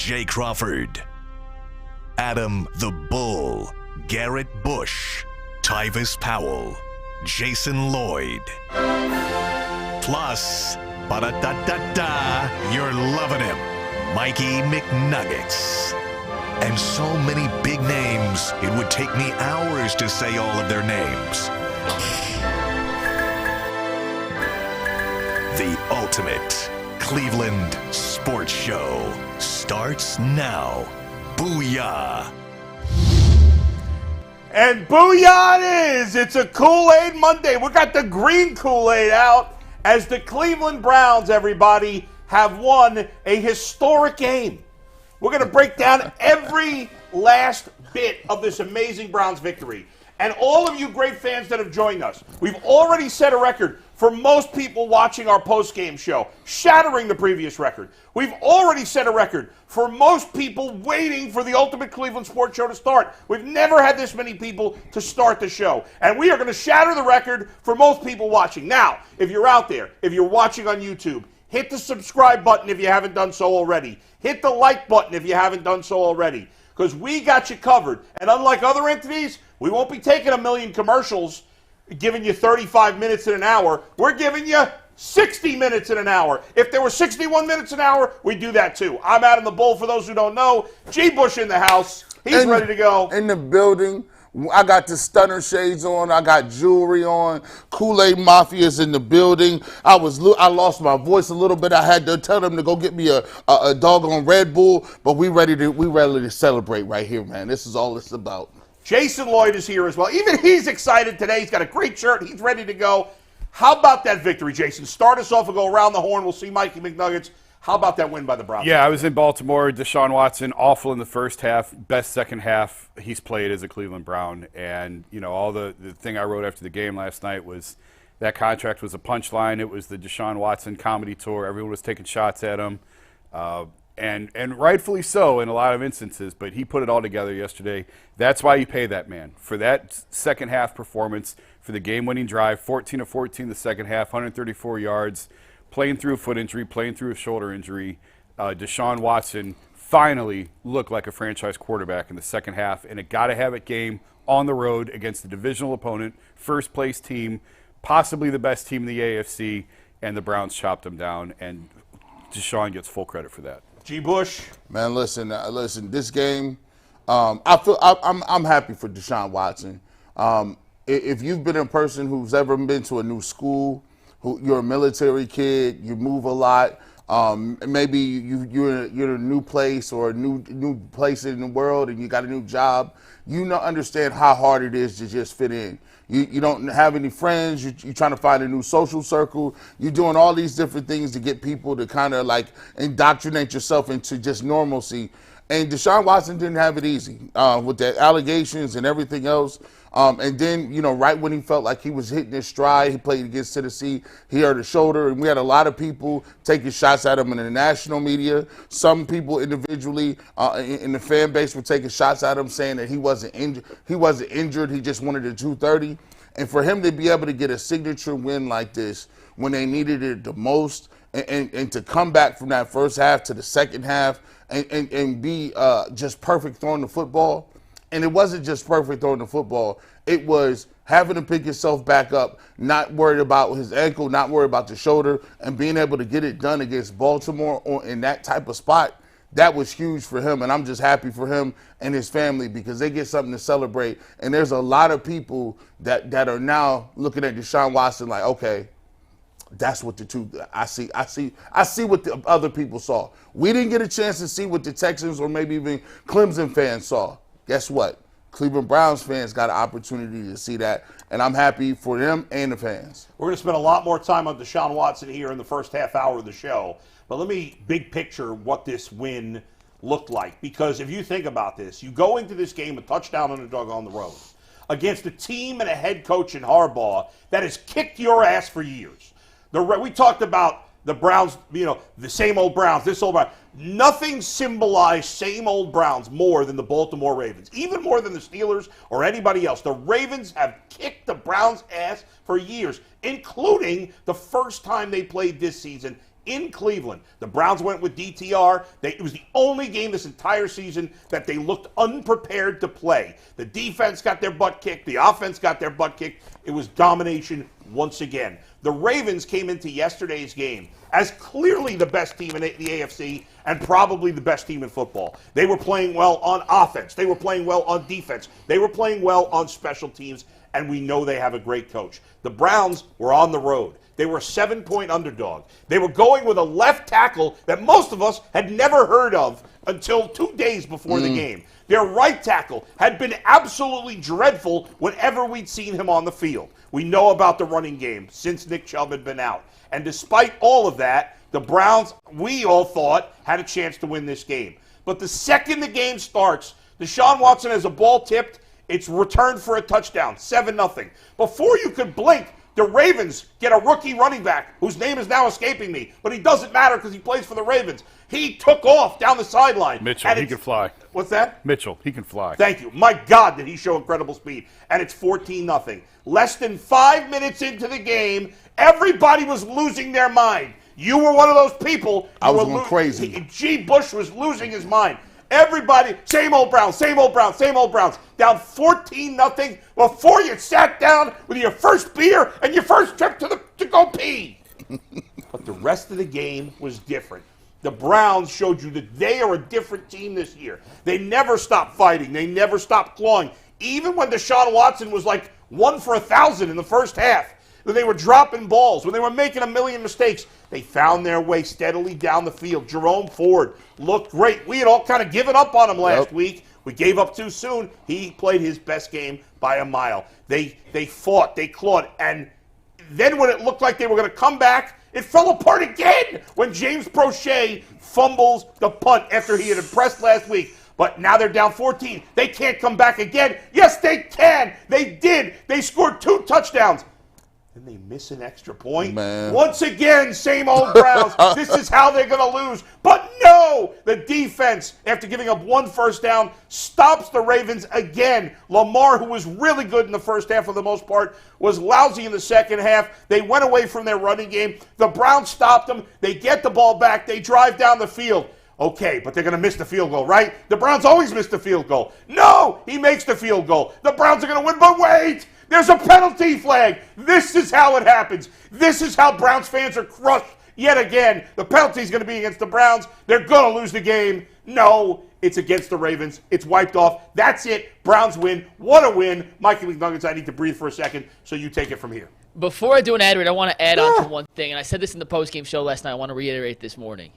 Jay Crawford, Adam the Bull, Garrett Bush, Tyvis Powell, Jason Lloyd. Plus, ba-da-da-da-da, you're loving him, Mikey McNuggets. And so many big names, it would take me hours to say all of their names. The ultimate Cleveland sports show starts now. Booyah! And booyah it is! It's a Kool-Aid Monday. We got the green Kool-Aid out as the Cleveland Browns, everybody, have won a historic game. We're going to break down every last bit of this amazing Browns victory. And all of you great fans that have joined us, we've already set a record for most people watching our post-game show, shattering the previous record. We've already set a record for most people waiting for the Ultimate Cleveland Sports Show to start. We've never had this many people to start the show. And we are going to shatter the record for most people watching. Now, if you're out there, if you're watching on YouTube, hit the subscribe button if you haven't done so already. Hit the like button if you haven't done so already. Because we got you covered. And unlike other entities, we won't be taking a million commercials, giving you 35 minutes in an hour. We're giving you 60 minutes in an hour. If there were 61 minutes an hour, we'd do that too. I'm Adam the Bull, for those who don't know. G. Bush in the house. He's ready to go. In the building. I got the stunner shades on. I got jewelry on. Kool-Aid Mafia's in the building. I lost my voice a little bit. I had to tell them to go get me a doggone Red Bull. But we ready to celebrate right here, man. This is all it's about. Jason Lloyd is here as well. Even he's excited today. He's got a great shirt. He's ready to go. How about that victory, Jason? Start us off and go around the horn. We'll see Mikey McNuggets. How about that win by the Browns? Yeah, I was in Baltimore. Deshaun Watson, awful in the first half. Best second half he's played as a Cleveland Brown. And, you know, all the thing I wrote after the game last night was that contract was a punchline. It was the Deshaun Watson comedy tour. Everyone was taking shots at him. And rightfully so in a lot of instances, but he put it all together yesterday. That's why you pay that man. For that second half performance, for the game-winning drive, 14 of 14 the second half, 134 yards, playing through a foot injury, playing through a shoulder injury. Deshaun Watson finally looked like a franchise quarterback in the second half in a gotta-have-it game on the road against a divisional opponent, first-place team, possibly the best team in the AFC, and the Browns chopped him down, and Deshaun gets full credit for that. G. Bush. Man, listen. This game, I'm happy for Deshaun Watson. If you've been a person who's ever been to a new school, you're a military kid, you move a lot. Maybe you're in a new place or a new place in the world, and you got a new job. You understand how hard it is to just fit in. You don't have any friends. You're trying to find a new social circle. You're doing all these different things to get people to kind of like indoctrinate yourself into just normalcy. And Deshaun Watson didn't have it easy with the allegations and everything else. And then, right when he felt like he was hitting his stride, he played against Tennessee, he hurt his shoulder, and we had a lot of people taking shots at him in the national media. Some people individually in the fan base were taking shots at him, saying that he wasn't injured, he just wanted a 230. And for him to be able to get a signature win like this when they needed it the most, and to come back from that first half to the second half and be just perfect throwing the football. And it wasn't just perfect throwing the football. It was having to pick yourself back up, not worried about his ankle, not worried about the shoulder, and being able to get it done against Baltimore in that type of spot. That was huge for him, and I'm just happy for him and his family because they get something to celebrate. And there's a lot of people that are now looking at Deshaun Watson like, okay, that's what I see what the other people saw. We didn't get a chance to see what the Texans or maybe even Clemson fans saw. Guess what? Cleveland Browns fans got an opportunity to see that, and I'm happy for them and the fans. We're going to spend a lot more time on Deshaun Watson here in the first half hour of the show, but let me big picture what this win looked like, because if you think about this, you go into this game a touchdown underdog on the road against a team and a head coach in Harbaugh that has kicked your ass for years. We talked about the Browns, the same old Browns, this old Browns. Nothing symbolized same old Browns more than the Baltimore Ravens, even more than the Steelers or anybody else. The Ravens have kicked the Browns' ass for years, including the first time they played this season in Cleveland. The Browns went with DTR. It was the only game this entire season that they looked unprepared to play. The defense got their butt kicked. The offense got their butt kicked. It was domination once again. The Ravens came into yesterday's game as clearly the best team in the AFC and probably the best team in football. They were playing well on offense. They were playing well on defense. They were playing well on special teams, and we know they have a great coach. The Browns were on the road. They were a 7-point underdog. They were going with a left tackle that most of us had never heard of until 2 days before the game. Their right tackle had been absolutely dreadful whenever we'd seen him on the field. We know about the running game since Nick Chubb had been out. And despite all of that, the Browns, we all thought, had a chance to win this game. But the second the game starts, Deshaun Watson has a ball tipped. It's returned for a touchdown, 7-0. Before you could blink, the Ravens get a rookie running back whose name is now escaping me, but he doesn't matter because he plays for the Ravens. He took off down the sideline. Mitchell, he can fly. What's that? Mitchell, he can fly. Thank you. My God, did he show incredible speed. And it's 14-0. Less than 5 minutes into the game, everybody was losing their mind. You were one of those people. I was going crazy. G. Bush was losing his mind. Everybody, same old Browns, same old Browns, same old Browns. Down 14-0 before you sat down with your first beer and your first trip to go pee. But the rest of the game was different. The Browns showed you that they are a different team this year. They never stopped fighting. They never stopped clawing. Even when Deshaun Watson was like 1 for 1,000 in the first half, when they were dropping balls, when they were making a million mistakes, they found their way steadily down the field. Jerome Ford looked great. We had all kind of given up on him last week. We gave up too soon. He played his best game by a mile. They fought. They clawed. And then when it looked like they were going to come back, it fell apart again when James Prochet fumbles the punt after he had impressed last week. But now they're down 14. They can't come back again. Yes, they can. They did. They scored 2 touchdowns. And they miss an extra point. Man. Once again, same old Browns. This is how they're going to lose. But no, the defense, after giving up 1 first down, stops the Ravens again. Lamar, who was really good in the first half for the most part, was lousy in the second half. They went away from their running game. The Browns stopped them. They get the ball back. They drive down the field. Okay, but they're going to miss the field goal, right? The Browns always miss the field goal. No, he makes the field goal. The Browns are going to win, but wait! There's a penalty flag. This is how it happens. This is how Browns fans are crushed yet again. The penalty is going to be against the Browns. They're going to lose the game. No, it's against the Ravens. It's wiped off. That's it. Browns win. What a win. Mikey McNuggets, I need to breathe for a second, so you take it from here. Before I do an ad read, I want to add on to one thing, and I said this in the postgame show last night. I want to reiterate this morning.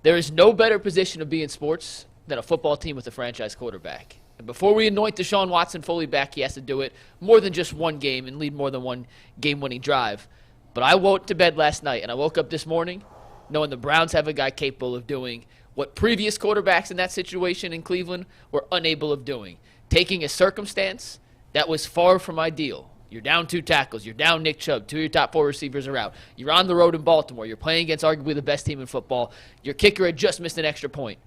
There is no better position to be in sports than a football team with a franchise quarterback. And before we anoint Deshaun Watson fully back, he has to do it more than just one game and lead more than one game-winning drive. But I woke to bed last night, and I woke up this morning knowing the Browns have a guy capable of doing what previous quarterbacks in that situation in Cleveland were unable of doing. Taking a circumstance that was far from ideal. You're down 2 tackles. You're down Nick Chubb. 2 of your top 4 receivers are out. You're on the road in Baltimore. You're playing against arguably the best team in football. Your kicker had just missed an extra point.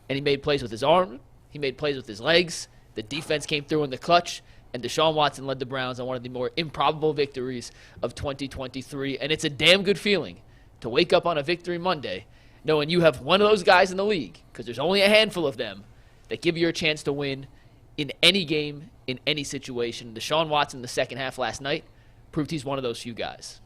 And he made plays with his arm. He made plays with his legs. The defense came through in the clutch. And Deshaun Watson led the Browns on one of the more improbable victories of 2023. And it's a damn good feeling to wake up on a victory Monday knowing you have one of those guys in the league, because there's only a handful of them, that give you a chance to win in any game, in any situation. Deshaun Watson in the second half last night proved he's one of those few guys.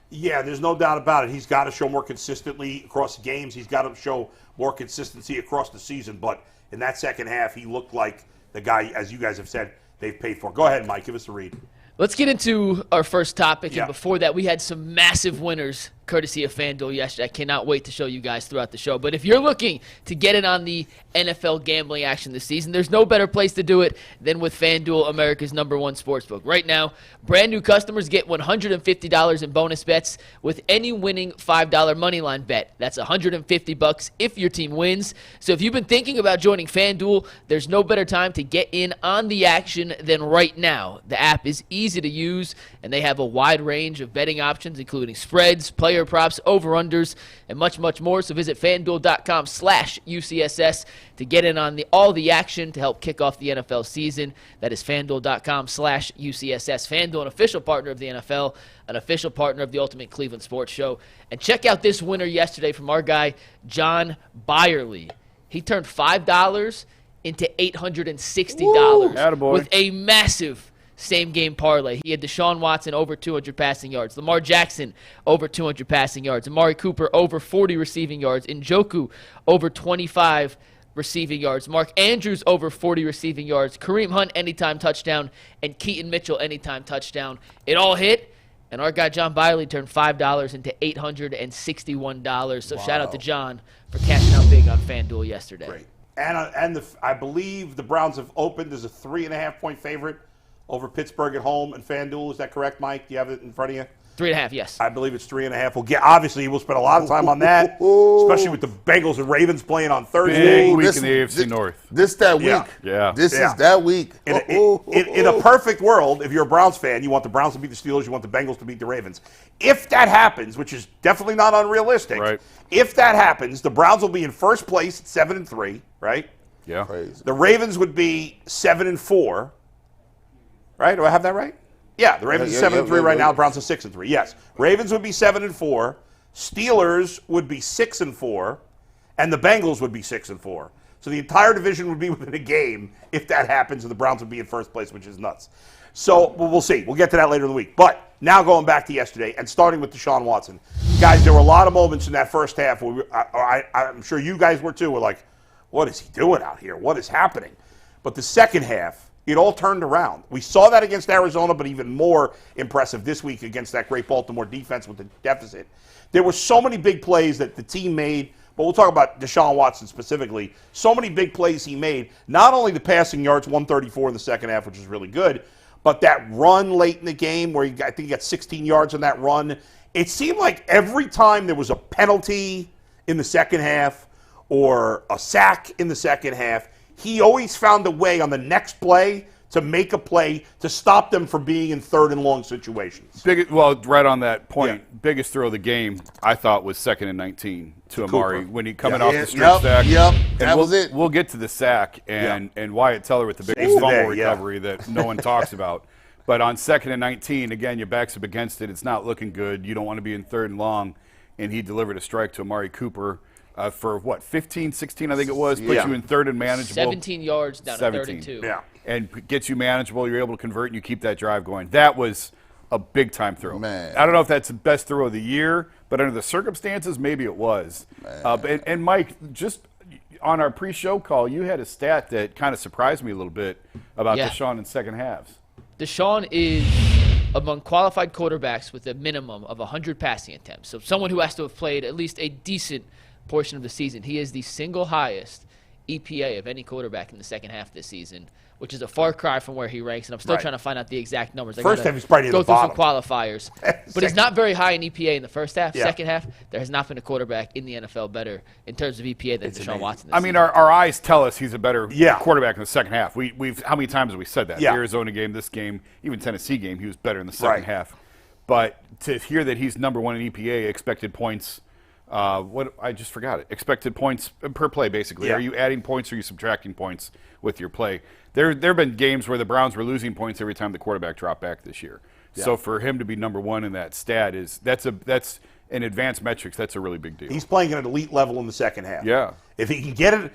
Yeah, there's no doubt about it. He's got to show more consistently across games. He's got to show more consistency across the season. But in that second half, he looked like the guy, as you guys have said, they've paid for. Go ahead, Mike. Give us a read. Let's get into our first topic. Yeah. And before that, we had some massive winners courtesy of FanDuel yesterday. I cannot wait to show you guys throughout the show. But if you're looking to get in on the NFL gambling action this season, there's no better place to do it than with FanDuel, America's #1 sportsbook. Right now, brand new customers get $150 in bonus bets with any winning $5 moneyline bet. That's $150 if your team wins. So if you've been thinking about joining FanDuel, there's no better time to get in on the action than right now. The app is easy to use, and they have a wide range of betting options, including spreads, player player props, over-unders, and much, much more. So visit FanDuel.com/UCSS to get in on all the action to help kick off the NFL season. That is FanDuel.com/UCSS. FanDuel, an official partner of the NFL, an official partner of the Ultimate Cleveland Sports Show. And check out this winner yesterday from our guy, John Byerly. He turned $5 into $860 with a massive same-game parlay. He had Deshaun Watson over 200 passing yards, Lamar Jackson over 200 passing yards, Amari Cooper over 40 receiving yards, Njoku over 25 receiving yards, Mark Andrews over 40 receiving yards, Kareem Hunt anytime touchdown, and Keaton Mitchell anytime touchdown. It all hit, and our guy John Byerly turned $5 into $861. So shout out to John for cashing out big on FanDuel yesterday. Great. And I believe the Browns have opened as a 3.5-point favorite over Pittsburgh at home and FanDuel. Is that correct, Mike? Do you have it in front of you? 3.5, yes. I believe it's 3.5. Obviously, we'll spend a lot of time on that, especially with the Bengals and Ravens playing on Thursday. Big week in the AFC North. That week. Yeah. This is that week. In a perfect world, if you're a Browns fan, you want the Browns to beat the Steelers, you want the Bengals to beat the Ravens. If that happens, which is definitely not unrealistic, right. If that happens, the Browns will be in first place at 7-3, right? Yeah. Crazy. The Ravens would be 7-4. Right? Do I have that right? Yeah, the Ravens are 7-3 right now. The Browns are 6-3. Yes. Ravens would be 7-4. Steelers would be 6-4. And the Bengals would be 6-4. So the entire division would be within a game if that happens, and the Browns would be in first place, which is nuts. So we'll see. We'll get to that later in the week. But now going back to yesterday and starting with Deshaun Watson. Guys, there were a lot of moments in that first half where I'm sure you guys were too. We're like, what is he doing out here? What is happening? But the second half, it all turned around. We saw that against Arizona, but even more impressive this week against that great Baltimore defense with the deficit. There were so many big plays that the team made, but we'll talk about Deshaun Watson specifically. So many big plays he made. Not only the passing yards, 134 in the second half, which is really good, but that run late in the game where I think he got 16 yards on that run. It seemed like every time there was a penalty in the second half or a sack in the second half, he always found a way on the next play to make a play to stop them from being in third and long situations. Right on that point, biggest throw of the game, I thought, was 2nd and 19 to Amari Cooper. when he coming off the strip sack. That was it. We'll get to the sack and Wyatt Teller with the big fumble recovery that no one talks about. But on 2nd and 19, again, your back's up against it. It's not looking good. You don't want to be in third and long. And he delivered a strike to Amari Cooper. For what, 15, 16, I think it was, puts you in third and manageable. 17 yards down to 3rd and 2. Yeah. And gets you manageable. You're able to convert and you keep that drive going. That was a big-time throw. Man. I don't know if that's the best throw of the year, but under the circumstances, maybe it was. And Mike, just on our pre-show call, you had a stat that kind of surprised me a little bit about Deshaun in second halves. Deshaun is among qualified quarterbacks with a minimum of 100 passing attempts. So someone who has to have played at least a decent portion of the season. He is the single highest EPA of any quarterback in the second half this season, which is a far cry from where he ranks, and I'm still trying to find out the exact numbers. First half, he's probably go the through bottom. some qualifiers. But he's not very high in EPA in the first half. Second half, there has not been a quarterback in the NFL better in terms of EPA than Deshaun Watson this season. Our eyes tell us he's a better quarterback in the second half. We've how many times have we said that? The Arizona game, this game, even Tennessee game, he was better in the second half. But to hear that he's number one in EPA, expected points, I just forgot it. Expected points per play, basically. Are you adding points or are you subtracting points with your play? There have been games where the Browns were losing points every time the quarterback dropped back this year. So for him to be number one in that stat that's in advanced metrics. That's a really big deal. He's playing at an elite level in the second half. Yeah. If he can get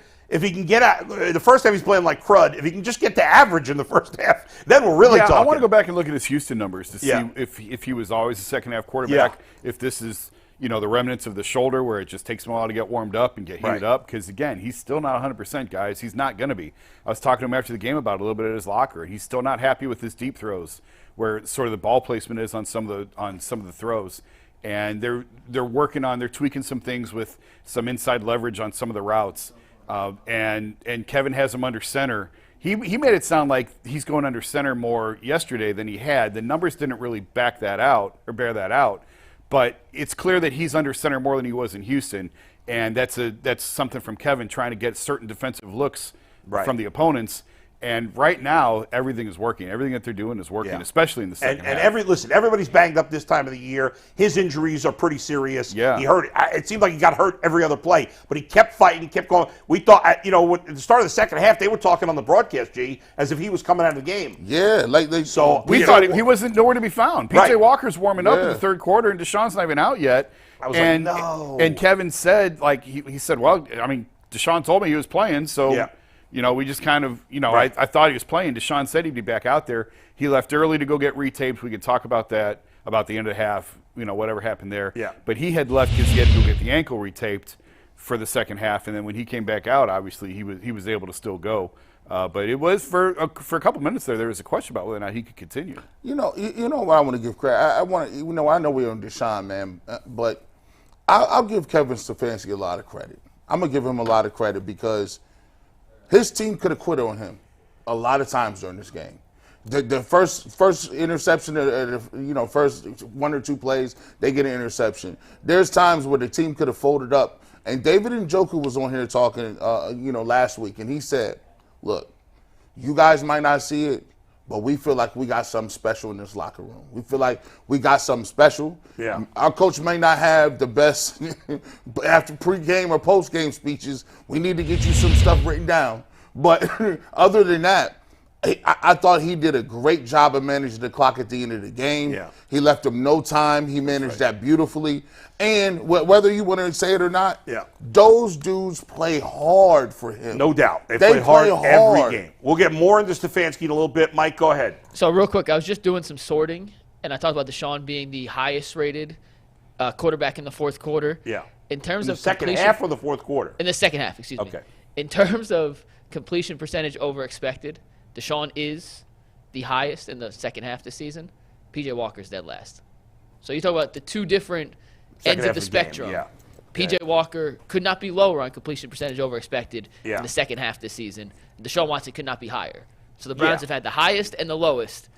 the first half he's playing like crud. If he can just get to average in the first half, then we're really talking. I want to go back and look at his Houston numbers to see if he was always a second half quarterback. If this is the remnants of the shoulder where it just takes him a while to get warmed up and get heated up. Because, again, he's still not 100%, guys. He's not going to be. I was talking to him after the game about it a little bit at his locker. He's still not happy with his deep throws, where sort of the ball placement is on some of the throws. And they're tweaking some things with some inside leverage on some of the routes. And Kevin has him under center. He made it sound like he's going under center more yesterday than he had. The numbers didn't really back that out or bear that out. But it's clear that he's under center more than he was in Houston, and that's something from Kevin trying to get certain defensive looks from the opponents. And right now, everything is working. Everything that they're doing is working, especially in the second half. And everybody's banged up this time of the year. His injuries are pretty serious. Yeah. He hurt. It seemed like he got hurt every other play, but he kept fighting. He kept going. We thought, at the start of the second half, they were talking on the broadcast, G, as if he was coming out of the game. Yeah, like they. So we thought he wasn't nowhere to be found. P.J. Right. Walker's warming up in the third quarter, and Deshaun's not even out yet. I was like, no. And Kevin said, like, he said, well, I mean, Deshaun told me he was playing, so. Yeah. We just kind of, right. I thought he was playing. Deshaun said he'd be back out there. He left early to go get retaped. We could talk about that, about the end of the half, whatever happened there. Yeah. But he had left because he had to go get the ankle retaped for the second half. And then when he came back out, obviously, he was able to still go. But it was for a couple minutes there was a question about whether or not he could continue. You know what I want to give credit. I know we're on Deshaun, man, but I'll give Kevin Stefanski a lot of credit. I'm going to give him a lot of credit because his team could have quit on him a lot of times during this game. The first interception, first one or two plays, they get an interception. There's times where the team could have folded up. And David Njoku was on here talking, last week, and he said, look, you guys might not see it, but we feel like we got something special in this locker room. We feel like we got something special. Yeah. Our coach may not have the best after pregame or postgame speeches. We need to get you some stuff written down. But other than that, I thought he did a great job of managing the clock at the end of the game. Yeah. He left him no time. He managed that beautifully. And whether you want to say it or not, those dudes play hard for him. No doubt. They play hard every game. We'll get more into Stefanski in a little bit. Mike, go ahead. So real quick, I was just doing some sorting, and I talked about Deshaun being the highest-rated quarterback in the fourth quarter. Yeah. In terms of second half or the fourth quarter? In the second half, excuse me. Okay. In terms of completion percentage over expected, Deshaun is the highest in the second half this season. P.J. Walker's dead last. So you talk about the two different ends of the spectrum. Yeah. P.J. Walker could not be lower on completion percentage over expected in the second half this season. Deshaun Watson could not be higher. So the Browns have had the highest and the lowest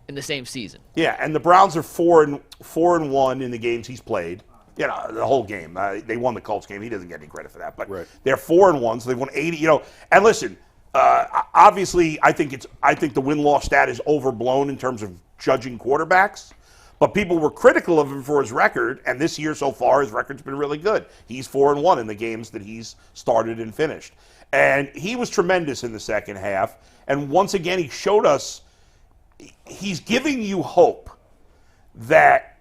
in the same season. Yeah, and the Browns are 4-1 in the games he's played. The whole game. They won the Colts game. He doesn't get any credit for that. But they're 4-1, so they've won 80. And listen, obviously, I think the win-loss stat is overblown in terms of judging quarterbacks. But people were critical of him for his record, and this year so far, his record's been really good. He's 4-1 in the games that he's started and finished. And he was tremendous in the second half. And once again, he showed us he's giving you hope that,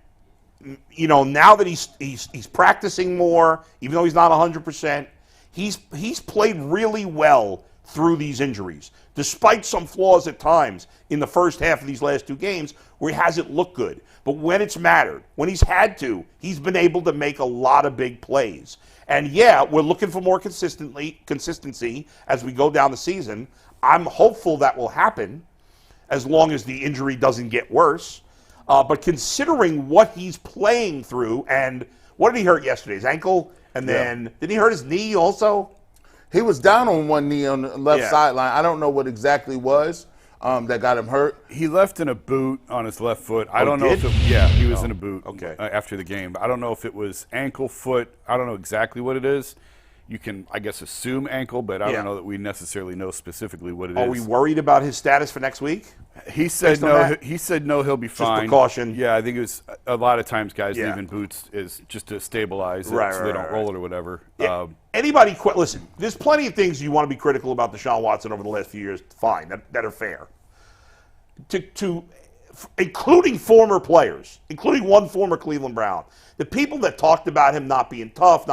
now that he's practicing more, even though he's not 100%, he's played really well through these injuries, despite some flaws at times in the first half of these last two games where he hasn't looked good. But when it's mattered, when he's had to, he's been able to make a lot of big plays. And we're looking for more consistency as we go down the season. I'm hopeful that will happen as long as the injury doesn't get worse. But considering what he's playing through, and what did he hurt yesterday? His ankle? And then did he hurt his knee also? He was down on one knee on the left sideline. I don't know what exactly was that got him hurt. He left in a boot on his left foot. I don't know if he was in a boot after the game. But I don't know if it was ankle, foot. I don't know exactly what it is. You can, I guess, assume ankle, but I don't know that we necessarily know specifically what it is. Are we worried about his status for next week? He said no. He said no. He'll be fine. Just precaution. Yeah, I think it was a lot of times guys leaving boots is just to stabilize it so they don't roll it or whatever. Yeah. Listen, there's plenty of things you want to be critical about Deshaun Watson over the last few years. Fine, that are fair. Including former players, including one former Cleveland Brown, the people that talked about him not being tough,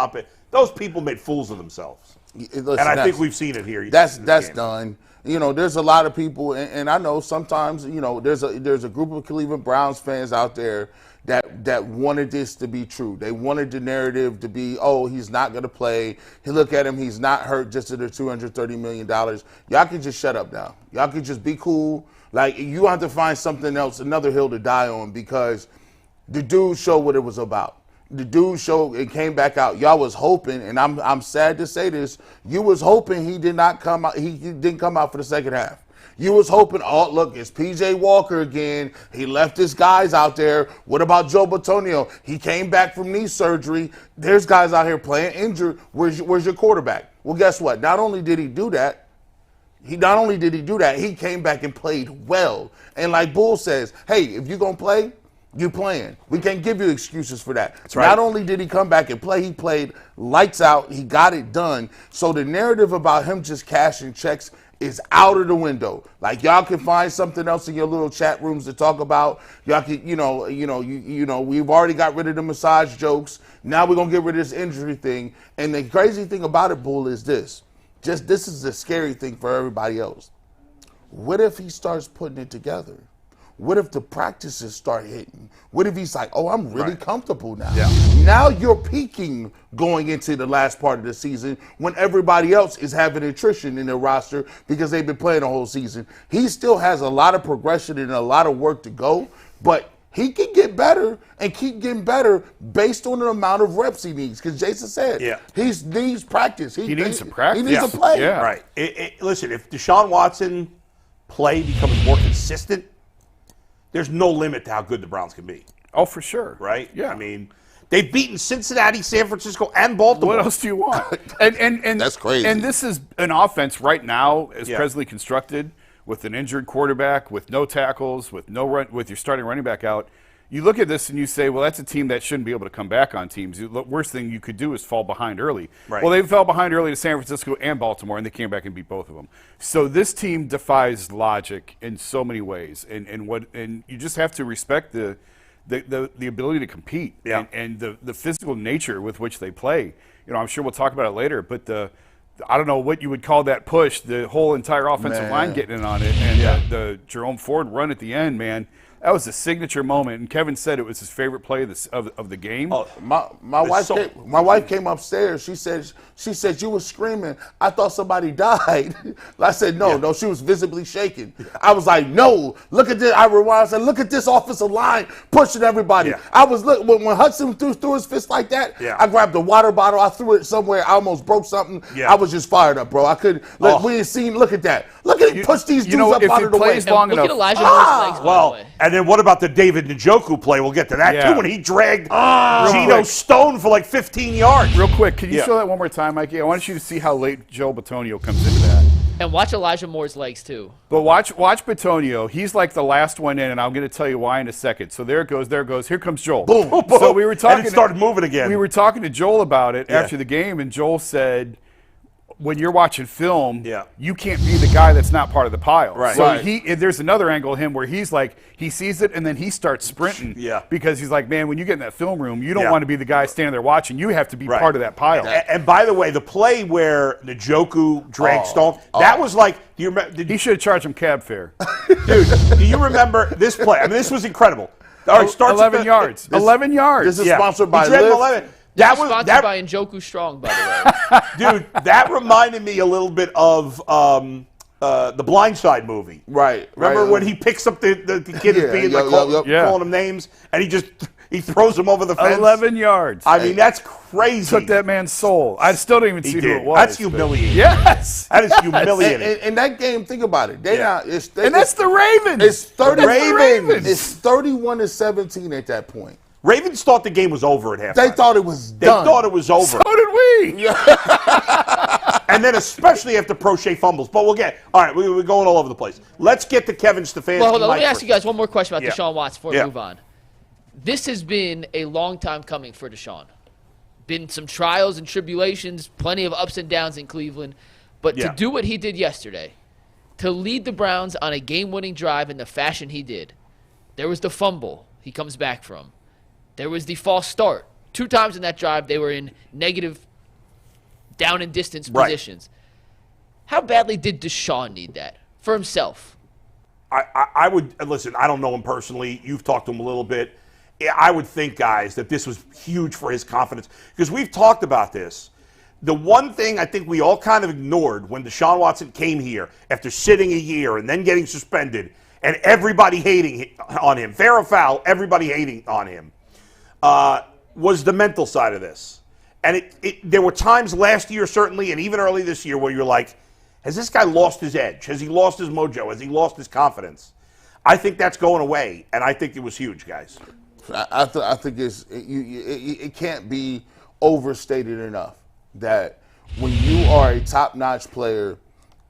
those people made fools of themselves. Listen, and I think we've seen it here. That's done. There's a lot of people, and I know sometimes, there's a group of Cleveland Browns fans out there that wanted this to be true. They wanted the narrative to be, he's not going to play. Look at him, he's not hurt just at the $230 million. Y'all can just shut up now. Y'all can just be cool. Like, you have to find something else, another hill to die on, because the dude showed what it was about. The dude showed it came back out. Y'all was hoping, and I'm sad to say this, you was hoping he did not come out. He didn't come out for the second half. You was hoping, look, it's P.J. Walker again. He left his guys out there. What about Joe Bitonio? He came back from knee surgery. There's guys out here playing injured. Where's your quarterback? Well, guess what? Not only did he do that, he not only did he do that, he came back and played well. And like Bull says, hey, if you're going to play, you playing. We can't give you excuses for that. That's right. Not only did he come back and play, he played lights out. He got it done. So the narrative about him just cashing checks is out of the window. Like, y'all can find something else in your little chat rooms to talk about. Y'all can, we've already got rid of the massage jokes. Now we're gonna get rid of this injury thing. And the crazy thing about it, Bull, is this. This is the scary thing for everybody else. What if he starts putting it together? What if the practices start hitting? What if he's like, oh, I'm really comfortable now? Yeah. Now you're peaking going into the last part of the season when everybody else is having attrition in their roster because they've been playing the whole season. He still has a lot of progression and a lot of work to go, but he can get better and keep getting better based on the amount of reps he needs. Because Jason said he needs practice. He needs some practice. He needs to play. Yeah. Right. Listen, if Deshaun Watson play becomes more consistent, there's no limit to how good the Browns can be. Oh, for sure. Right? Yeah. I mean, they've beaten Cincinnati, San Francisco, and Baltimore. What else do you want? And That's crazy. And this is an offense right now, as presently constructed, with an injured quarterback, with no tackles, with no run, with your starting running back out. You look at this and you say, well, that's a team that shouldn't be able to come back on teams. The worst thing you could do is fall behind early. Right. Well, they fell behind early to San Francisco and Baltimore, and they came back and beat both of them. So this team defies logic in so many ways, and you just have to respect the ability to compete and the physical nature with which they play. I'm sure we'll talk about it later, but I don't know what you would call that push, the whole entire offensive line getting in on it, and the Jerome Ford run at the end, man. That was a signature moment, and Kevin said it was his favorite play of the game. Oh, my wife came upstairs. She said you were screaming. I thought somebody died. I said no. She was visibly shaking. I was like, no. Look at this. I rewound. I said, look at this offensive line pushing everybody. Yeah. I was when Hudson threw his fist like that. Yeah. I grabbed a water bottle. I threw it somewhere. I almost broke something. Yeah. I was just fired up, bro. I couldn't. We ain't seen. Look at that. Look at him push these dudes up if out it of the way. plays long Look enough. at Elijah Moore's legs, by the way. And then what about the David Njoku play? We'll get to that too, when he dragged Geno Stone for like 15 yards. Real quick, can you show that one more time, Mikey? I want you to see how late Joe Bitonio comes into that. And watch Elijah Moore's legs, too. But watch Bitonio. He's like the last one in, and I'm going to tell you why in a second. So there it goes. Here comes Joel. Boom, boom. So we were talking. And it started moving again. We were talking to Joel about it after the game, and Joel said, when you're watching film, you can't be the guy that's not part of the pile. Right. So there's another angle of him where he's like, he sees it and then he starts sprinting. Because he's like, man, when you get in that film room, you don't want to be the guy standing there watching. You have to be part of that pile. And by the way, the play where Njoku dragged Stone, that was like, do you remember? He should have charged him cab fare. Dude, do you remember this play? I mean, this was incredible. All right, starts 11 yards. 11 yards. This is sponsored by He dragged him Lyft. 11. That was sponsored by Njoku Strong, by the way. Dude, that reminded me a little bit of the Blind Side movie. Right. Remember when he picks up the kid that's being calling him names, and he throws him over the fence? 11 yards. I mean, that's crazy. Took that man's soul. I still don't even see who it was. That's humiliating. Yes. That is humiliating. And that game, think about it. And that's the Ravens. It's 30. Ravens. It's 31-17 at that point. Ravens thought the game was over at halftime. They thought it was done. They thought it was over. So did we. And then especially after Prochet fumbles. But we'll get, all right, we're going all over the place. Let's get to Kevin Stefanski. Well, hold on. Let me ask you guys one more question about Deshaun Watson before we move on. This has been a long time coming for Deshaun. Been some trials and tribulations, plenty of ups and downs in Cleveland. But to do what he did yesterday, to lead the Browns on a game-winning drive in the fashion he did, there was the fumble he comes back from. There was the false start. 2 times in that drive, they were in negative down and distance positions. How badly did Deshaun need that for himself? I would, listen, I don't know him personally. You've talked to him a little bit. I would think, guys, that this was huge for his confidence because we've talked about this. The one thing I think we all kind of ignored when Deshaun Watson came here after sitting a year and then getting suspended and everybody hating on him, fair or foul, everybody hating on him, was the mental side of this. And there were times last year, certainly, and even early this year, where you're like, has this guy lost his edge? Has he lost his mojo? Has he lost his confidence? I think that's going away, and I think it was huge, guys. I think it can't be overstated enough that when you are a top-notch player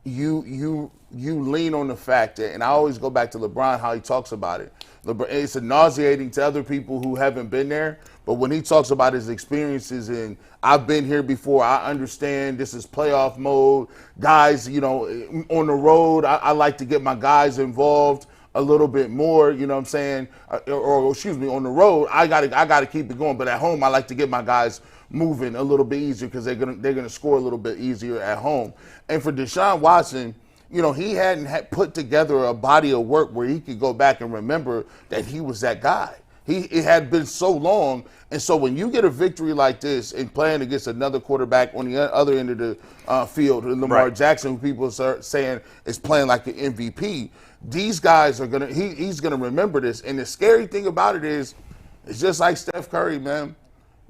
you lean on the fact that, and I always go back to LeBron, how he talks about it. It's nauseating to other people who haven't been there, but when he talks about his experiences and I've been here before, I understand this is playoff mode. Guys, on the road, I like to get my guys involved a little bit more, you know what I'm saying? Or excuse me, on the road, I gotta keep it going, but at home, I like to get my guys moving a little bit easier because they're gonna score a little bit easier at home. And for Deshaun Watson, he hadn't put together a body of work where he could go back and remember that he was that guy. It had been so long, and so when you get a victory like this and playing against another quarterback on the other end of the field, Lamar Jackson, who people are saying is playing like an MVP, these guys are he's gonna remember this. And the scary thing about it is, it's just like Steph Curry, man.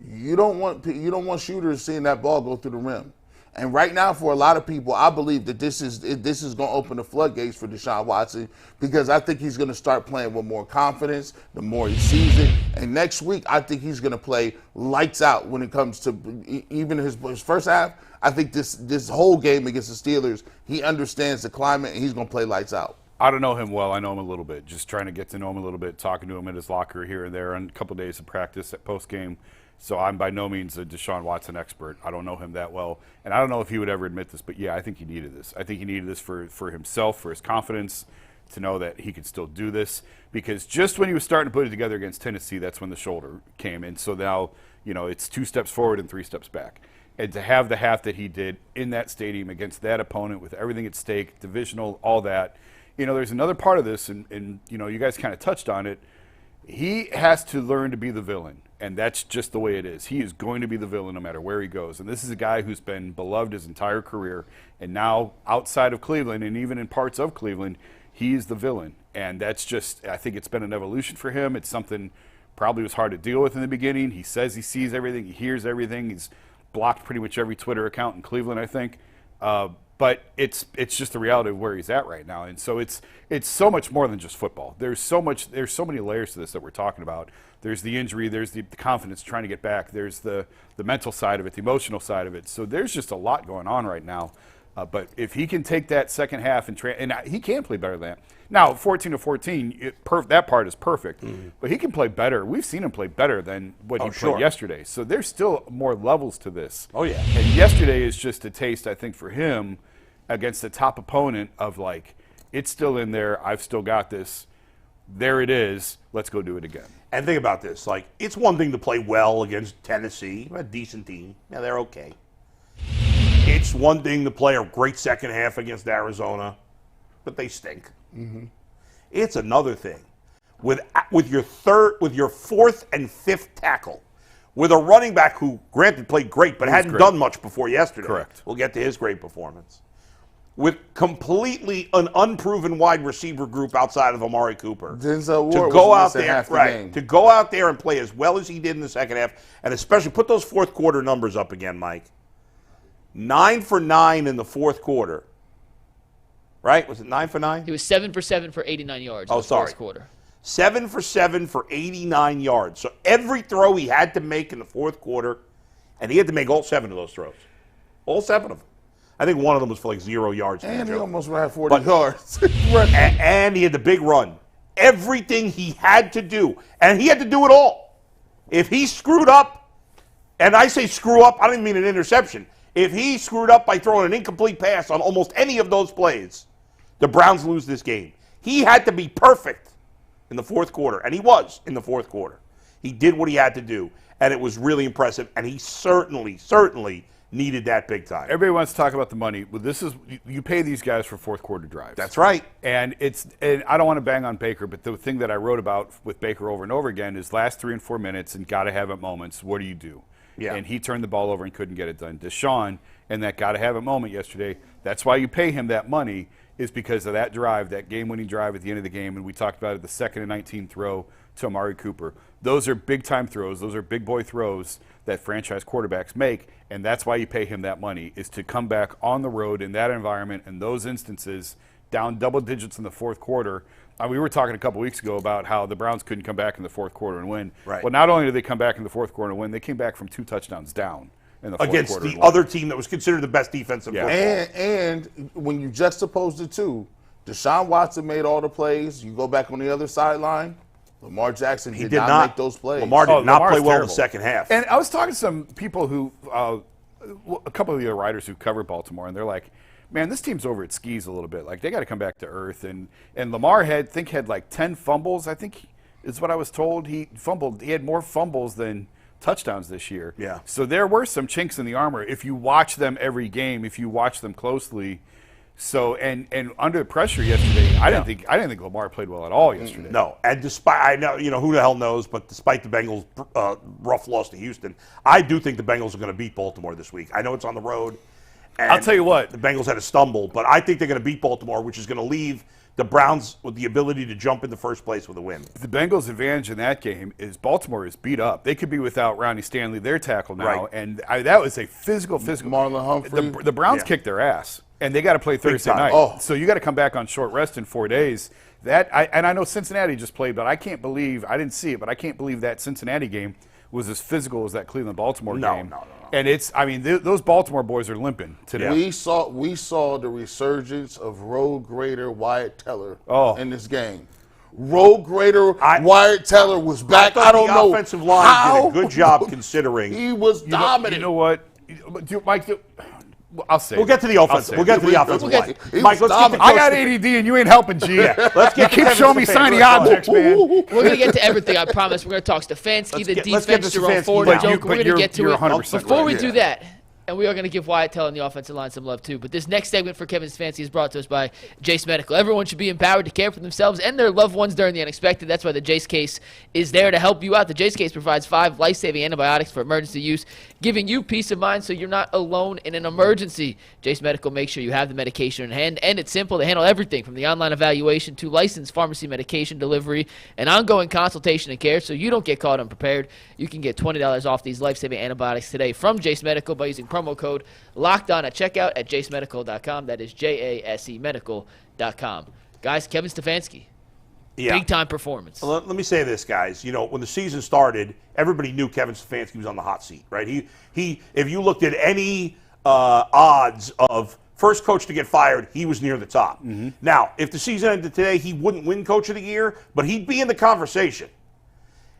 You don't want shooters seeing that ball go through the rim. And right now, for a lot of people, I believe that this is going to open the floodgates for Deshaun Watson, because I think he's going to start playing with more confidence the more he sees it. And next week, I think he's going to play lights out when it comes to even his first half. I think this whole game against the Steelers, he understands the climate and he's going to play lights out. I don't know him well. I know him a little bit. Just trying to get to know him a little bit, talking to him at his locker here and there, and a couple of days of practice at post game. So I'm by no means a Deshaun Watson expert. I don't know him that well. And I don't know if he would ever admit this, but yeah, I think he needed this. I think he needed this for himself, for his confidence, to know that he could still do this. Because just when he was starting to put it together against Tennessee, that's when the shoulder came in. So now, it's 2 steps forward and 3 steps back. And to have the half that he did in that stadium against that opponent with everything at stake, divisional, all that, there's another part of this, and you guys kind of touched on it. He has to learn to be the villain, and that's just the way it is. He is going to be the villain no matter where he goes. And this is a guy who's been beloved his entire career, and now outside of Cleveland and even in parts of Cleveland, he's the villain. And that's just, I think it's been an evolution for him. It's something probably was hard to deal with in the beginning. He says he sees everything, he hears everything. He's blocked pretty much every Twitter account in Cleveland, I think. But it's just the reality of where he's at right now. And so it's so much more than just football. There's so many layers to this that we're talking about. There's the injury, there's the confidence trying to get back, there's the mental side of it, the emotional side of it. So there's just a lot going on right now. But if he can take that second half and he can play better than that. Now, 14-14, that part is perfect. Mm-hmm. But he can play better. We've seen him play better than what he played yesterday. So there's still more levels to this. Oh, yeah. And yesterday is just a taste, I think, for him against the top opponent of, like, it's still in there. I've still got this. There it is. Let's go do it again. And think about this. Like, it's one thing to play well against Tennessee, a decent team. Yeah, they're okay. It's one thing to play a great second half against Arizona, but they stink. Mm-hmm. It's another thing with your fourth and fifth tackle, with a running back who, granted, played great, but hadn't done much before yesterday. Correct. We'll get to his great performance. With completely an unproven wide receiver group outside of Amari Cooper. Denzel Ward to go out there, to go out there and play as well as he did in the second half, and especially put those fourth quarter numbers up again, Mike. 9 for 9 in the fourth quarter. Right? Was it 9 for 9? He was 7 for 7 for 89 yards in the fourth quarter. 7 for 7 for 89 yards. So every throw he had to make in the fourth quarter, and he had to make all 7 of those throws. All 7 of them. I think one of them was for like 0 yards. And he almost ran 40 yards. And he had the big run. Everything he had to do, and he had to do it all. If he screwed up, and I say screw up, I don't even mean an interception. If he screwed up by throwing an incomplete pass on almost any of those plays, the Browns lose this game. He had to be perfect in the fourth quarter, and he was in the fourth quarter. He did what he had to do, and it was really impressive, and he certainly needed that big time. Everybody wants to talk about the money. Well, you pay these guys for fourth quarter drives. That's right. And I don't want to bang on Baker, but the thing that I wrote about with Baker over and over again is last 3 and 4 minutes and got to have it moments. What do you do? Yeah. And he turned the ball over and couldn't get it done. Deshaun, and that got to have it moment yesterday, that's why you pay him that money, is because of that drive, that game-winning drive at the end of the game, and we talked about it, the 2nd and 19 throw to Amari Cooper. Those are big-time throws. Those are big-boy throws that franchise quarterbacks make, and that's why you pay him that money, is to come back on the road in that environment, in those instances, down double digits in the fourth quarter. We were talking a couple weeks ago about how the Browns couldn't come back in the fourth quarter and win. Right. Well, not only did they come back in the fourth quarter and win, they came back from 2 touchdowns down. in the fourth against quarter. the other team that was considered the best defensive football. And when you juxtapose the two, Deshaun Watson made all the plays. You go back on the other sideline, Lamar Jackson did not make those plays. Lamar did not play well in the terrible. second half. And I was talking to some people who, a couple of the writers who covered Baltimore, and they're like, man, this team's over at skis a little bit. Like, they got to come back to earth. And Lamar had like 10 fumbles, I think is what I was told. He fumbled. He had more fumbles than touchdowns this year. Yeah. So there were some chinks in the armor if you watch them every game, if you watch them closely. So and under pressure yesterday, I didn't think Lamar played well at all yesterday. No, and despite, I know, who the hell knows, but despite the Bengals' rough loss to Houston, I do think the Bengals are going to beat Baltimore this week. I know it's on the road. And I'll tell you what. The Bengals had a stumble, but I think they're going to beat Baltimore, which is going to leave the Browns with the ability to jump in the first place with a win. The Bengals' advantage in that game is Baltimore is beat up. They could be without Ronnie Stanley, their tackle now, Right. and that was a physical. Marlon Humphrey. The Browns kicked their ass, and they got to play Thursday time. night. Oh. So you got to come back on short rest in 4 days. And I know Cincinnati just played, but I didn't see it, but I can't believe that Cincinnati game was as physical as that Cleveland-Baltimore game. No. And those Baltimore boys are limping today. We saw the resurgence of road grader Wyatt Teller in this game. Road grader Wyatt Teller was back. I don't know the offensive line how did a good job considering. he was dominant. You know what? Mike, I'll say We'll get to the offensive. We'll get to the offensive line. He Mike, was let's get to dominant. I got ADD and you ain't helping, G. let's get You keep showing me shiny objects, man. We're going to get to everything, I promise. We're going to talk Stefanski, the let's get defense, to Jerome Stefanski Ford, now. and Joker. We're going to get to you're it. 100% Before right. we do that, and we are going to give Wyatt Teller and the offensive line some love too. But this next segment for Kevin Stefanski is brought to us by Jace Medical. Everyone should be empowered to care for themselves and their loved ones during the unexpected. That's why the Jace case is there to help you out. The Jace case provides 5 life-saving antibiotics for emergency use, giving you peace of mind so you're not alone in an emergency. Jace Medical makes sure you have the medication in hand, and it's simple to handle everything from the online evaluation to licensed pharmacy medication delivery and ongoing consultation and care so you don't get caught unprepared. You can get $20 off these life-saving antibiotics today from Jace Medical by using promo code Locked On at checkout at jasemedical.com. That is JASE medical.com. Guys, Kevin Stefanski, big time performance. Let me say this, guys. When the season started, everybody knew Kevin Stefanski was on the hot seat, right? He if you looked at any odds of first coach to get fired, he was near the top. Mm-hmm. Now, if the season ended today, he wouldn't win Coach of the Year, but he'd be in the conversation.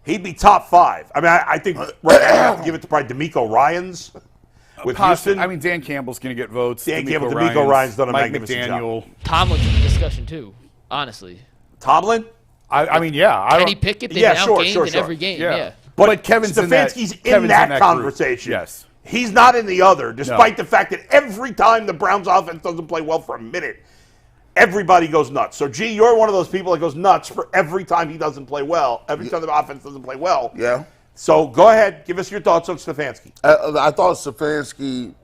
He'd be top 5. I mean, I think right now I have to give it to probably DeMeco Ryans. With Houston, Dan Campbell's going to get votes. DeMeco Ryan's done a Mike magnificent McDaniel. job. Tomlin's in the discussion too, honestly. Tomlin? Kenny Pickett, they've been outgained in every game. Yeah. But Kevin's Stefanski's in that conversation. conversation. Yes. He's not in the other, despite the fact that every time the Browns offense doesn't play well for a minute, everybody goes nuts. So, G, you're one of those people that goes nuts for every time he doesn't play well, every time the offense doesn't play well. Yeah. So, go ahead. Give us your thoughts on Stefanski. I thought Stefanski.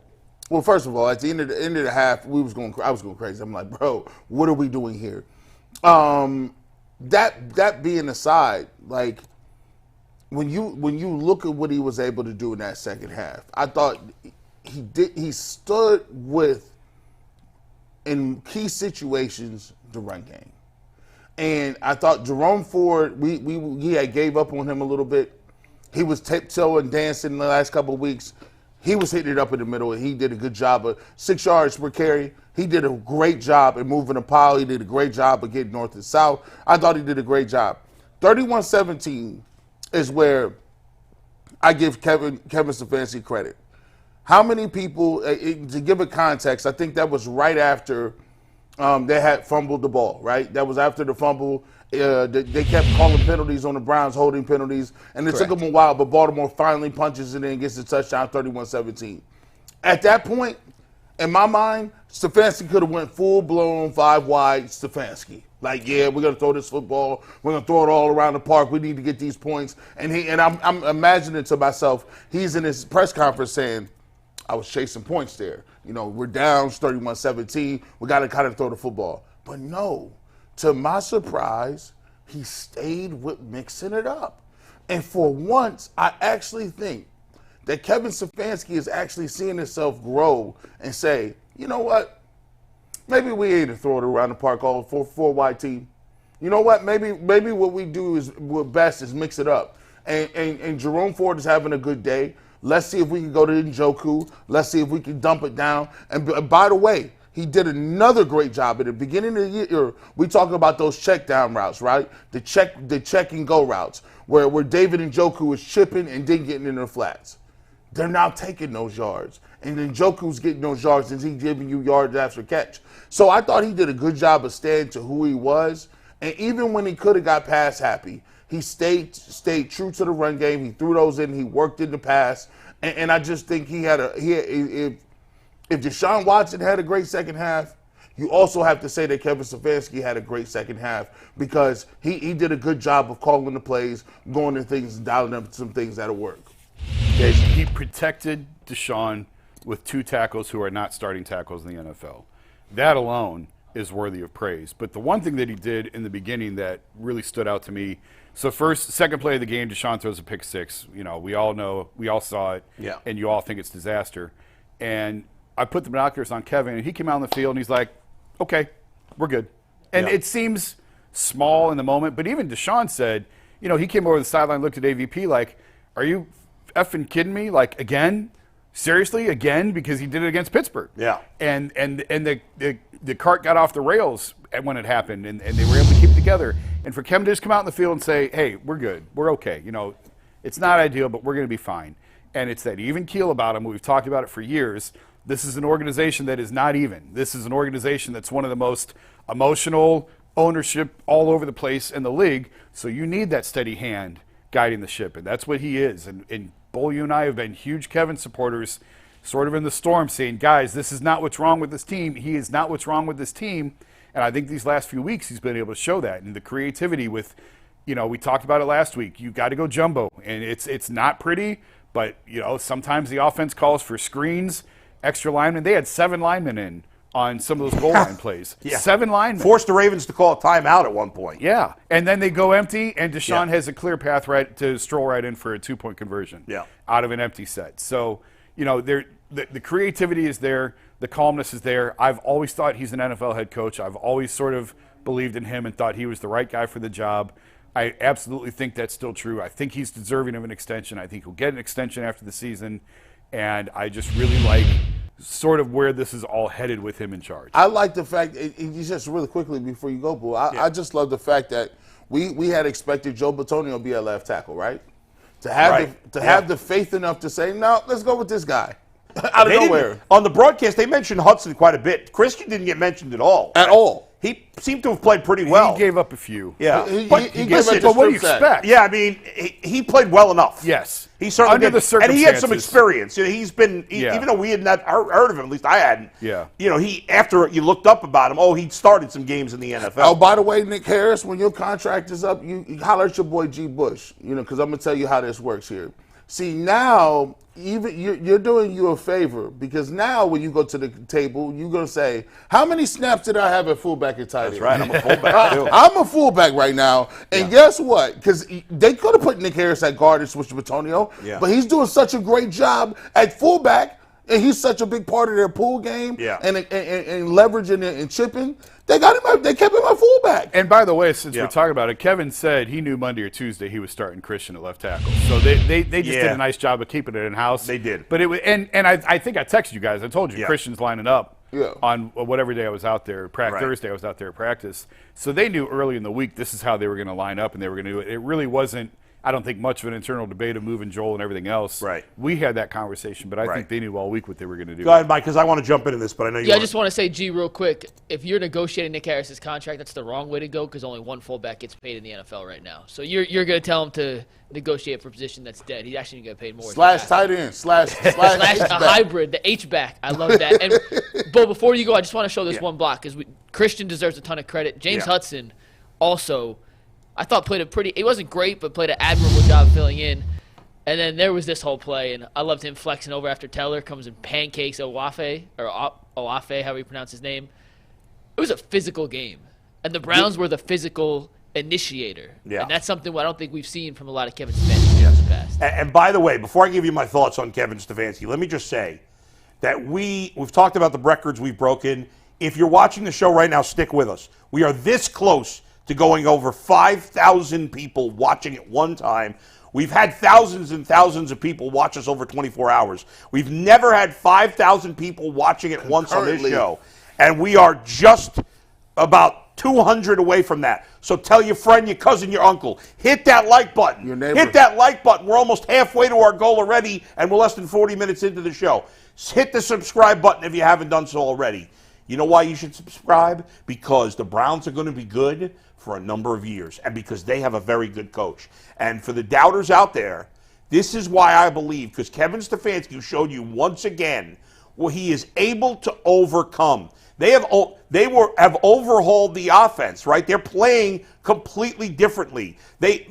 Well, first of all, at the end of the half, I was going crazy. I'm like, bro, what are we doing here? That being aside, like when you look at what he was able to do in that second half, I thought he stood with in key situations the run game, and I thought Jerome Ford he had gave up on him a little bit. He was tiptoeing, dancing the last couple of weeks. He was hitting it up in the middle, and he did a good job of 6 yards per carry. He did a great job in moving the pile. He did a great job of getting north and south. I thought he did a great job. 31-17 is where I give Kevin Stefanski credit. How many people, to give it context, I think that was right after they had fumbled the ball, right? That was after the fumble. They kept calling penalties on the Browns, holding penalties, and it took them a while, but Baltimore finally punches it in and gets the touchdown, 31-17. At that point, in my mind, Stefanski could have went full-blown 5-wide Stefanski. Like, yeah, we're going to throw this football. We're going to throw it all around the park. We need to get these points. And I'm imagining to myself, he's in his press conference saying, I was chasing points there. We're down 31-17. We got to kind of throw the football. But no. To my surprise, he stayed with mixing it up. And for once, I actually think that Kevin Stefanski is actually seeing himself grow and say, you know what? Maybe we ain't to throw it around the park all 4-wide team. You know what? Maybe what we do is what best is mix it up. And Jerome Ford is having a good day. Let's see if we can go to Njoku. Let's see if we can dump it down. And by the way, he did another great job at the beginning of the year. We talking about those check down routes, right? The check and go routes where David Njoku was chipping and then getting in the flats. They're now taking those yards. And then Njoku's getting those yards and he's giving you yards after catch. So I thought he did a good job of staying to who he was. And even when he could have got pass happy, he stayed true to the run game. He threw those in. He worked in the pass. And I just think if Deshaun Watson had a great second half, you also have to say that Kevin Stefanski had a great second half because he did a good job of calling the plays, going to things, and dialing up some things that'll work. He protected Deshaun with 2 tackles who are not starting tackles in the NFL. That alone is worthy of praise. But the one thing that he did in the beginning that really stood out to me, so second play of the game, Deshaun throws a pick 6. You know, we all saw it, and you all think it's disaster. And I put the binoculars on Kevin, and he came out on the field, and he's like, okay, we're good. And it seems small in the moment, but even Deshaun said, you know, he came over the sideline, looked at AVP like, are you effing kidding me? Like, again? Seriously, again? Because he did it against Pittsburgh. Yeah. And the cart got off the rails when it happened, and they were able to keep it together. And for Kevin to just come out in the field and say, hey, we're good. We're okay. You know, it's not ideal, but we're going to be fine. And it's that even keel about him. We've talked about it for years. This is an organization that is not even. This is an organization that's one of the most emotional ownership all over the place in the league. So you need that steady hand guiding the ship, and that's what he is. And Bull, you and I have been huge Kevin supporters, sort of in the storm, saying, guys, this is not what's wrong with this team. He is not what's wrong with this team. And I think these last few weeks he's been able to show that. And the creativity with, you know, we talked about it last week. You got to go jumbo. And it's not pretty, but, you know, sometimes the offense calls for screens, extra linemen. They had 7 linemen in on some of those goal line plays. 7 linemen. Forced the Ravens to call a timeout at one point. Yeah. And then they go empty, and Deshaun has a clear path right to stroll right in for a 2-point conversion out of an empty set. So, you know, the creativity is there. The calmness is there. I've always thought he's an NFL head coach. I've always sort of believed in him and thought he was the right guy for the job. I absolutely think that's still true. I think he's deserving of an extension. I think he'll get an extension after the season. And I just really like sort of where this is all headed with him in charge. I like the fact, just really quickly before you go, Boo, I just love the fact that we had expected Joe Bitonio to be at left tackle, right? To have the faith enough to say, no, let's go with this guy. Out of nowhere. On the broadcast, they mentioned Hudson quite a bit. Christian didn't get mentioned at all. At all. He seemed to have played pretty well. He gave up a few. Yeah. But what do you expect? Yeah, I mean, he played well enough. Yes. He certainly Under did. the circumstances. And he had some experience. You know, he's been, even though we had not heard of him, at least I hadn't. Yeah. You know, after you looked up about him, he started some games in the NFL. Oh, by the way, Nick Harris, when your contract is up, you holler at your boy G. Bush, you know, because I'm going to tell you how this works here. See, now, even you're doing you a favor because now when you go to the table, you're going to say, how many snaps did I have at fullback and tight end? That's right. I'm a fullback, too. I'm a fullback right now. And guess what? Because they could have put Nick Harris at guard and switched to Bitonio, but he's doing such a great job at fullback, and he's such a big part of their pool game and leveraging and chipping. They got him. They kept him at fullback. And by the way, since we're talking about it, Kevin said he knew Monday or Tuesday he was starting Christian at left tackle. So they just did a nice job of keeping it in house. They did. But it was, and I think I texted you guys. I told you Christian's lining up on whatever day I was out there. Thursday I was out there at practice. So they knew early in the week this is how they were going to line up and they were going to do it. It really wasn't, I don't think, much of an internal debate of moving Joel and everything else. Right. We had that conversation, but I think they knew all week what they were going to do. Go ahead, Mike, because I want to jump into this, but I know you I just want to say, G, real quick, if you're negotiating Nick Harris's contract, that's the wrong way to go because only one fullback gets paid in the NFL right now. So you're going to tell him to negotiate for a position that's dead. He's actually going to get paid more. Slash tight end. Slash a hybrid, the H-back. I love that. And, Bo, before you go, I just want to show this one block because Christian deserves a ton of credit. James Hudson also – I thought played it wasn't great, but played an admirable job filling in. And then there was this whole play, and I loved him flexing over after Teller comes and pancakes Owafe, or Owafe, however you pronounce his name. It was a physical game, and the Browns were the physical initiator. Yeah. And that's something I don't think we've seen from a lot of Kevin Stefanski in the past. And by the way, before I give you my thoughts on Kevin Stefanski, let me just say that we've talked about the records we've broken. If you're watching the show right now, stick with us. We are this close to going over 5,000 people watching at one time. We've had thousands and thousands of people watch us over 24 hours. We've never had 5,000 people watching at once on this show. And we are just about 200 away from that. So tell your friend, your cousin, your uncle. Hit that like button. Your neighbor. Hit that like button. We're almost halfway to our goal already, and we're less than 40 minutes into the show. Hit the subscribe button if you haven't done so already. You know why you should subscribe? Because the Browns are going to be good for a number of years, and because they have a very good coach. And for the doubters out there, this is why I believe, because Kevin Stefanski showed you once again what he is able to overcome. They have overhauled the offense, right? They're playing completely differently.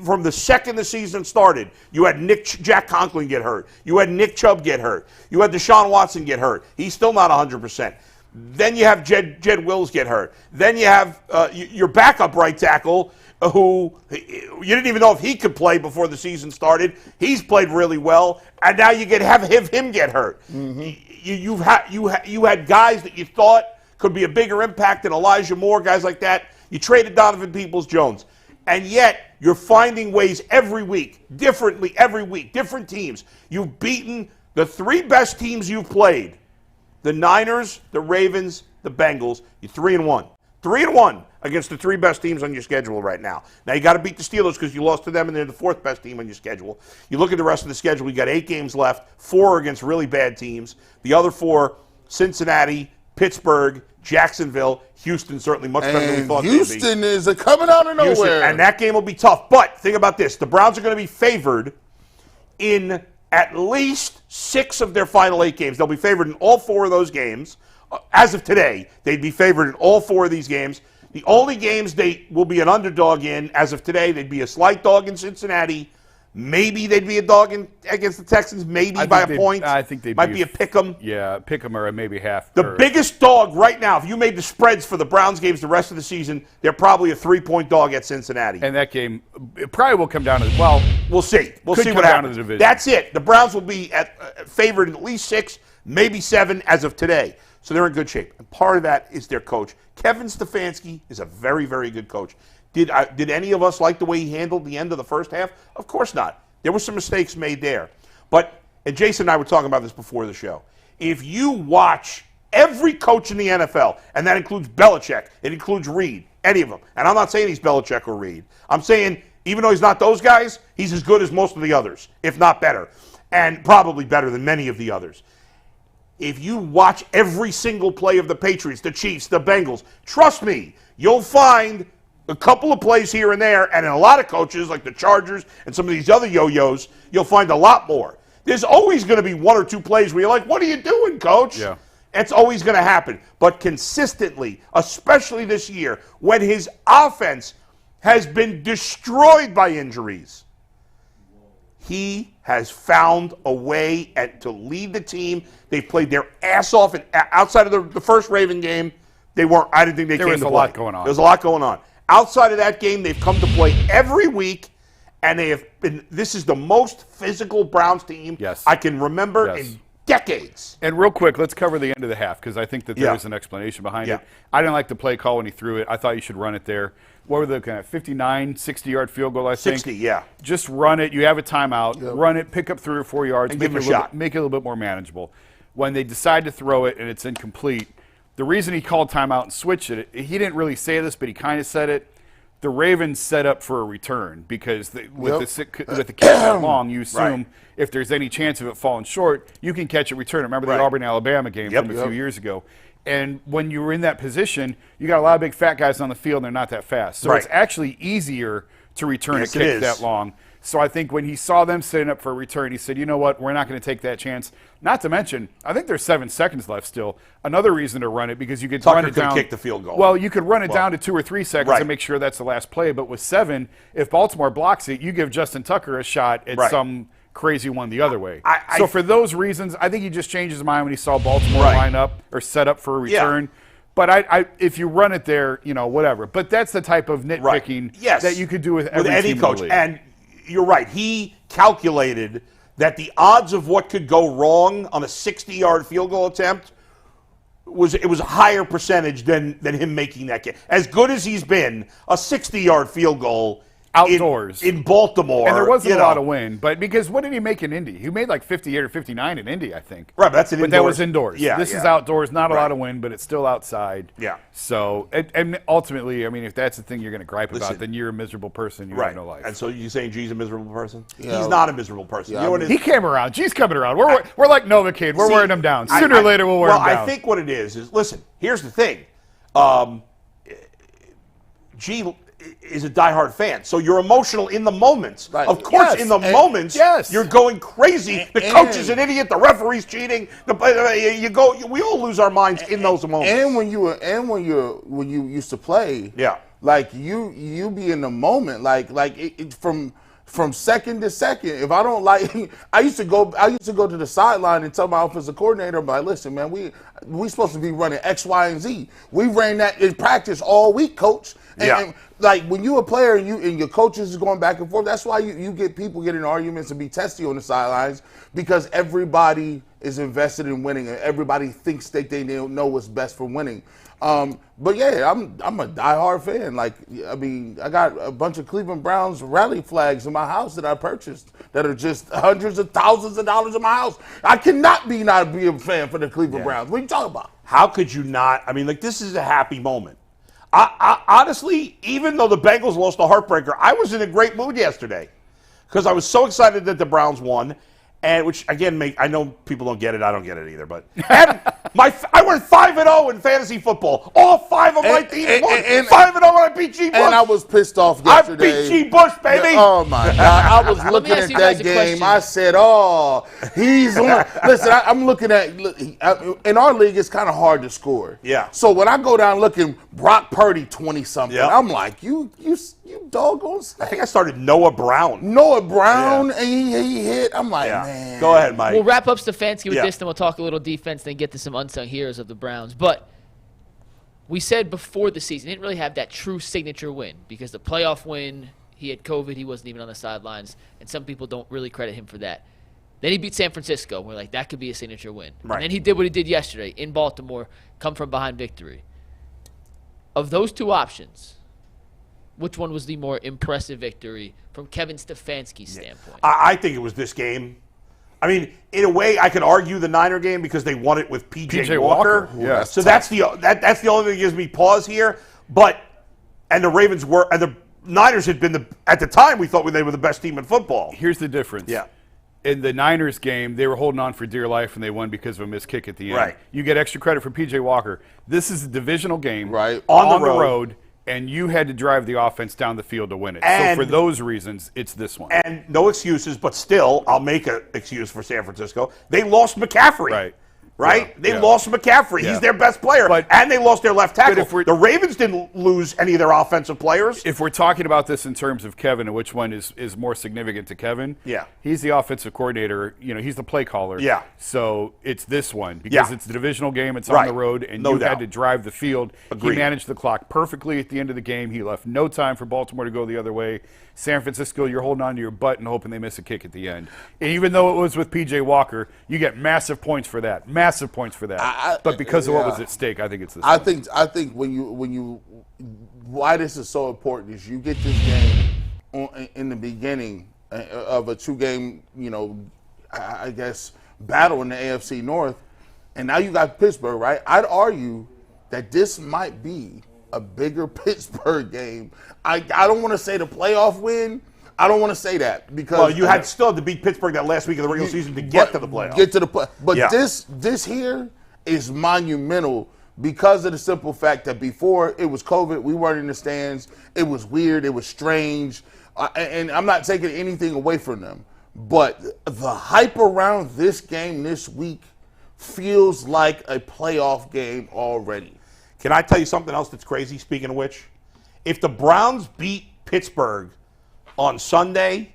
From the second the season started, you had Jack Conklin get hurt. You had Nick Chubb get hurt. You had Deshaun Watson get hurt. He's still not 100%. Then you have Jed Wills get hurt. Then you have your backup right tackle, who you didn't even know if he could play before the season started. He's played really well, and now you have him get hurt. Mm-hmm. You had guys that you thought could be a bigger impact than Elijah Moore, guys like that. You traded Donovan Peoples-Jones. And yet, you're finding ways every week, differently every week, different teams. You've beaten the three best teams you've played. The Niners, the Ravens, the Bengals. You're 3-1. 3-1 against the three best teams on your schedule right now. Now, you got to beat the Steelers because you lost to them, and they're the fourth best team on your schedule. You look at the rest of the schedule, you got 8 games left, 4 against really bad teams. The other 4, Cincinnati, Pittsburgh, Jacksonville, Houston, certainly much better than we thought they'd be. Houston is coming out of nowhere. And that game will be tough. But think about this. The Browns are going to be favored in at least 6 of their final 8 games. They'll be favored in all 4 of those games. As of today, they'd be favored in all 4 of these games. The only games they will be an underdog in, as of today, they'd be a slight dog in Cincinnati. Maybe they'd be a dog against the Texans, maybe by a point. I think they might be a pick-em. Yeah, pick-em or maybe half. The biggest dog right now, if you made the spreads for the Browns games the rest of the season, they're probably a 3-point dog at Cincinnati. And that game, it probably will come down to, well, we'll see. We'll see what happens. That's it. The Browns will be favored in at least 6, maybe 7 as of today. So they're in good shape. And part of that is their coach. Kevin Stefanski is a very, very good coach. Did any of us like the way he handled the end of the first half? Of course not. There were some mistakes made there. And Jason and I were talking about this before the show. If you watch every coach in the NFL, and that includes Belichick, it includes Reed, any of them, and I'm not saying he's Belichick or Reed. I'm saying even though he's not those guys, he's as good as most of the others, if not better, and probably better than many of the others. If you watch every single play of the Patriots, the Chiefs, the Bengals, trust me, you'll find a couple of plays here and there, and in a lot of coaches, like the Chargers and some of these other yo-yos, you'll find a lot more. There's always going to be 1 or 2 plays where you're like, what are you doing, coach? Yeah. It's always going to happen. But consistently, especially this year, when his offense has been destroyed by injuries, he has found a way to lead the team. They've played their ass off, and outside of the first Raven game, I didn't think they came to play. There was a lot going on. There was a lot going on. Outside of that game, they've come to play every week, and they have been. This is the most physical Browns team I can remember in decades. And real quick, let's cover the end of the half, because I think that there is an explanation behind it. I didn't like the play call when he threw it. I thought you should run it there. What were the kind of 59, 60-yard field goal, I think? 60, yeah. Just run it. You have a timeout. Run it, pick up 3 or 4 yards. And give him a shot. Make it a little bit more manageable. When they decide to throw it and it's incomplete, the reason he called timeout and switched it, he didn't really say this, but he kind of said it. The Ravens set up for a return because with the kick that long, you assume if there's any chance of it falling short, you can catch a return. Remember the Auburn-Alabama game from a few years ago. And when you were in that position, you got a lot of big fat guys on the field, and they're not that fast. So it's actually easier to return a kick that long. So I think when he saw them setting up for a return, he said, you know what, we're not going to take that chance. Not to mention, I think there's 7 seconds left still. Another reason to run it, because you could run it down. Kick the field goal. Well, you could run it down to 2 or 3 seconds and make sure that's the last play. But with 7, if Baltimore blocks it, you give Justin Tucker a shot at some crazy one the other way. So for those reasons, I think he just changed his mind when he saw Baltimore line up or set up for a return. But if you run it there, whatever. But that's the type of nitpicking that you could do with every any team coach. In the league. And you're right. He calculated that the odds of what could go wrong on a 60-yard field goal attempt it was a higher percentage than him making that kick. As good as he's been, a 60-yard field goal outdoors in Baltimore. And there wasn't a lot of wind, but because what did he make in Indy? He made like 58 or 59 in Indy, I think. Right, but that's an But indoors. that was indoors. Yeah, this is outdoors, not a lot of wind, but it's still outside. Yeah. So, and ultimately, I mean, if that's the thing you're going to gripe about, then you're a miserable person. You have no life. And so you're saying G's a miserable person? Yeah. He's not a miserable person. Yeah, You know what it is? He came around. G's coming around. We're like Novocaine. We're wearing him down. Sooner or later, we'll wear him down. Well, I think what it is listen, here's the thing. G is a diehard fan, so you're emotional in the moments. Right. Of course, Yes. in the moments, you're going crazy. The coach is an idiot. The referee's cheating. We all lose our minds in those moments. And when you used to play, like you be in the moment, from second to second. If I don't like, I used to go to the sideline and tell my offensive coordinator, I'm like, listen, man, we supposed to be running X, Y, and Z. We ran that in practice all week, coach. And like when you're a player and your coaches is going back and forth, that's why you get people getting arguments and be testy on the sidelines, because everybody is invested in winning and everybody thinks that they know what's best for winning. But yeah, I'm a diehard fan. Like, I mean, I got a bunch of Cleveland Browns rally flags in my house that I purchased that are just hundreds of thousands of dollars in my house. I cannot not be a fan for the Cleveland Browns. What are you talking about? How could you not? I mean, like, this is a happy moment. I honestly, even though the Bengals lost a heartbreaker, I was in a great mood yesterday because I was so excited that the Browns won. And which again, I know people don't get it. I don't get it either. But and I went 5-0 in fantasy football. All 5 of my teams won. 5-0 when I beat G. Bush. And I was pissed off yesterday. I beat G. Bush, baby. Oh my God! I was looking at that game. I said, "Oh, he's listen." I'm looking at in our league. It's kind of hard to score. Yeah. So when I go down looking, Brock Purdy 20-something. I'm like, you doggone. I think I started Noah Brown. And he hit. I'm like, man. Go ahead, Mike. We'll wrap up Stefanski with this, then we'll talk a little defense, then get to some unsung heroes of the Browns. But we said before the season, he didn't really have that true signature win because the playoff win, he had COVID, he wasn't even on the sidelines, and some people don't really credit him for that. Then he beat San Francisco. We're like, that could be a signature win. Right. And then he did what he did yesterday in Baltimore, come from behind victory. Of those two options, which one was the more impressive victory from Kevin Stefanski's standpoint? I think it was this game. I mean, in a way, I could argue the Niner game because they won it with P.J. Walker. Yeah. So that's the only thing that gives me pause here. But and the Ravens were and the Niners had been at the time we thought they were the best team in football. Here's the difference. Yeah. In the Niners game, they were holding on for dear life, and they won because of a missed kick at the end. Right. You get extra credit for P.J. Walker. This is a divisional game. Right. On the road. And you had to drive the offense down the field to win it. And, so for those reasons, it's this one. And no excuses, but still, I'll make an excuse for San Francisco. They lost McCaffrey. Right? Yeah. They lost McCaffrey. Yeah. He's their best player. And they lost their left tackle. The Ravens didn't lose any of their offensive players. If we're talking about this in terms of Kevin and which one is more significant to Kevin, he's the offensive coordinator. You know, he's the play caller. Yeah. So it's this one because it's a divisional game. It's on the road, and you had to drive the field. Agreed. He managed the clock perfectly at the end of the game. He left no time for Baltimore to go the other way. San Francisco, you're holding on to your butt and hoping they miss a kick at the end. And even though it was with P.J. Walker, you get massive points for that. Massive points for that. But because of what was at stake, I think it's this one. I think when you why this is so important is you get this game in the beginning of a 2-game, I guess, battle in the AFC North, and now you got Pittsburgh, right? I'd argue that this might be a bigger Pittsburgh game. I don't want to say the playoff win. I don't want to say that because you had still to beat Pittsburgh that last week of the regular season to get to the playoffs. Get to the play. But this here is monumental because of the simple fact that before it was COVID, we weren't in the stands. It was weird. It was strange. And I'm not taking anything away from them. But the hype around this game this week feels like a playoff game already. Can I tell you something else that's crazy, speaking of which? If the Browns beat Pittsburgh on Sunday,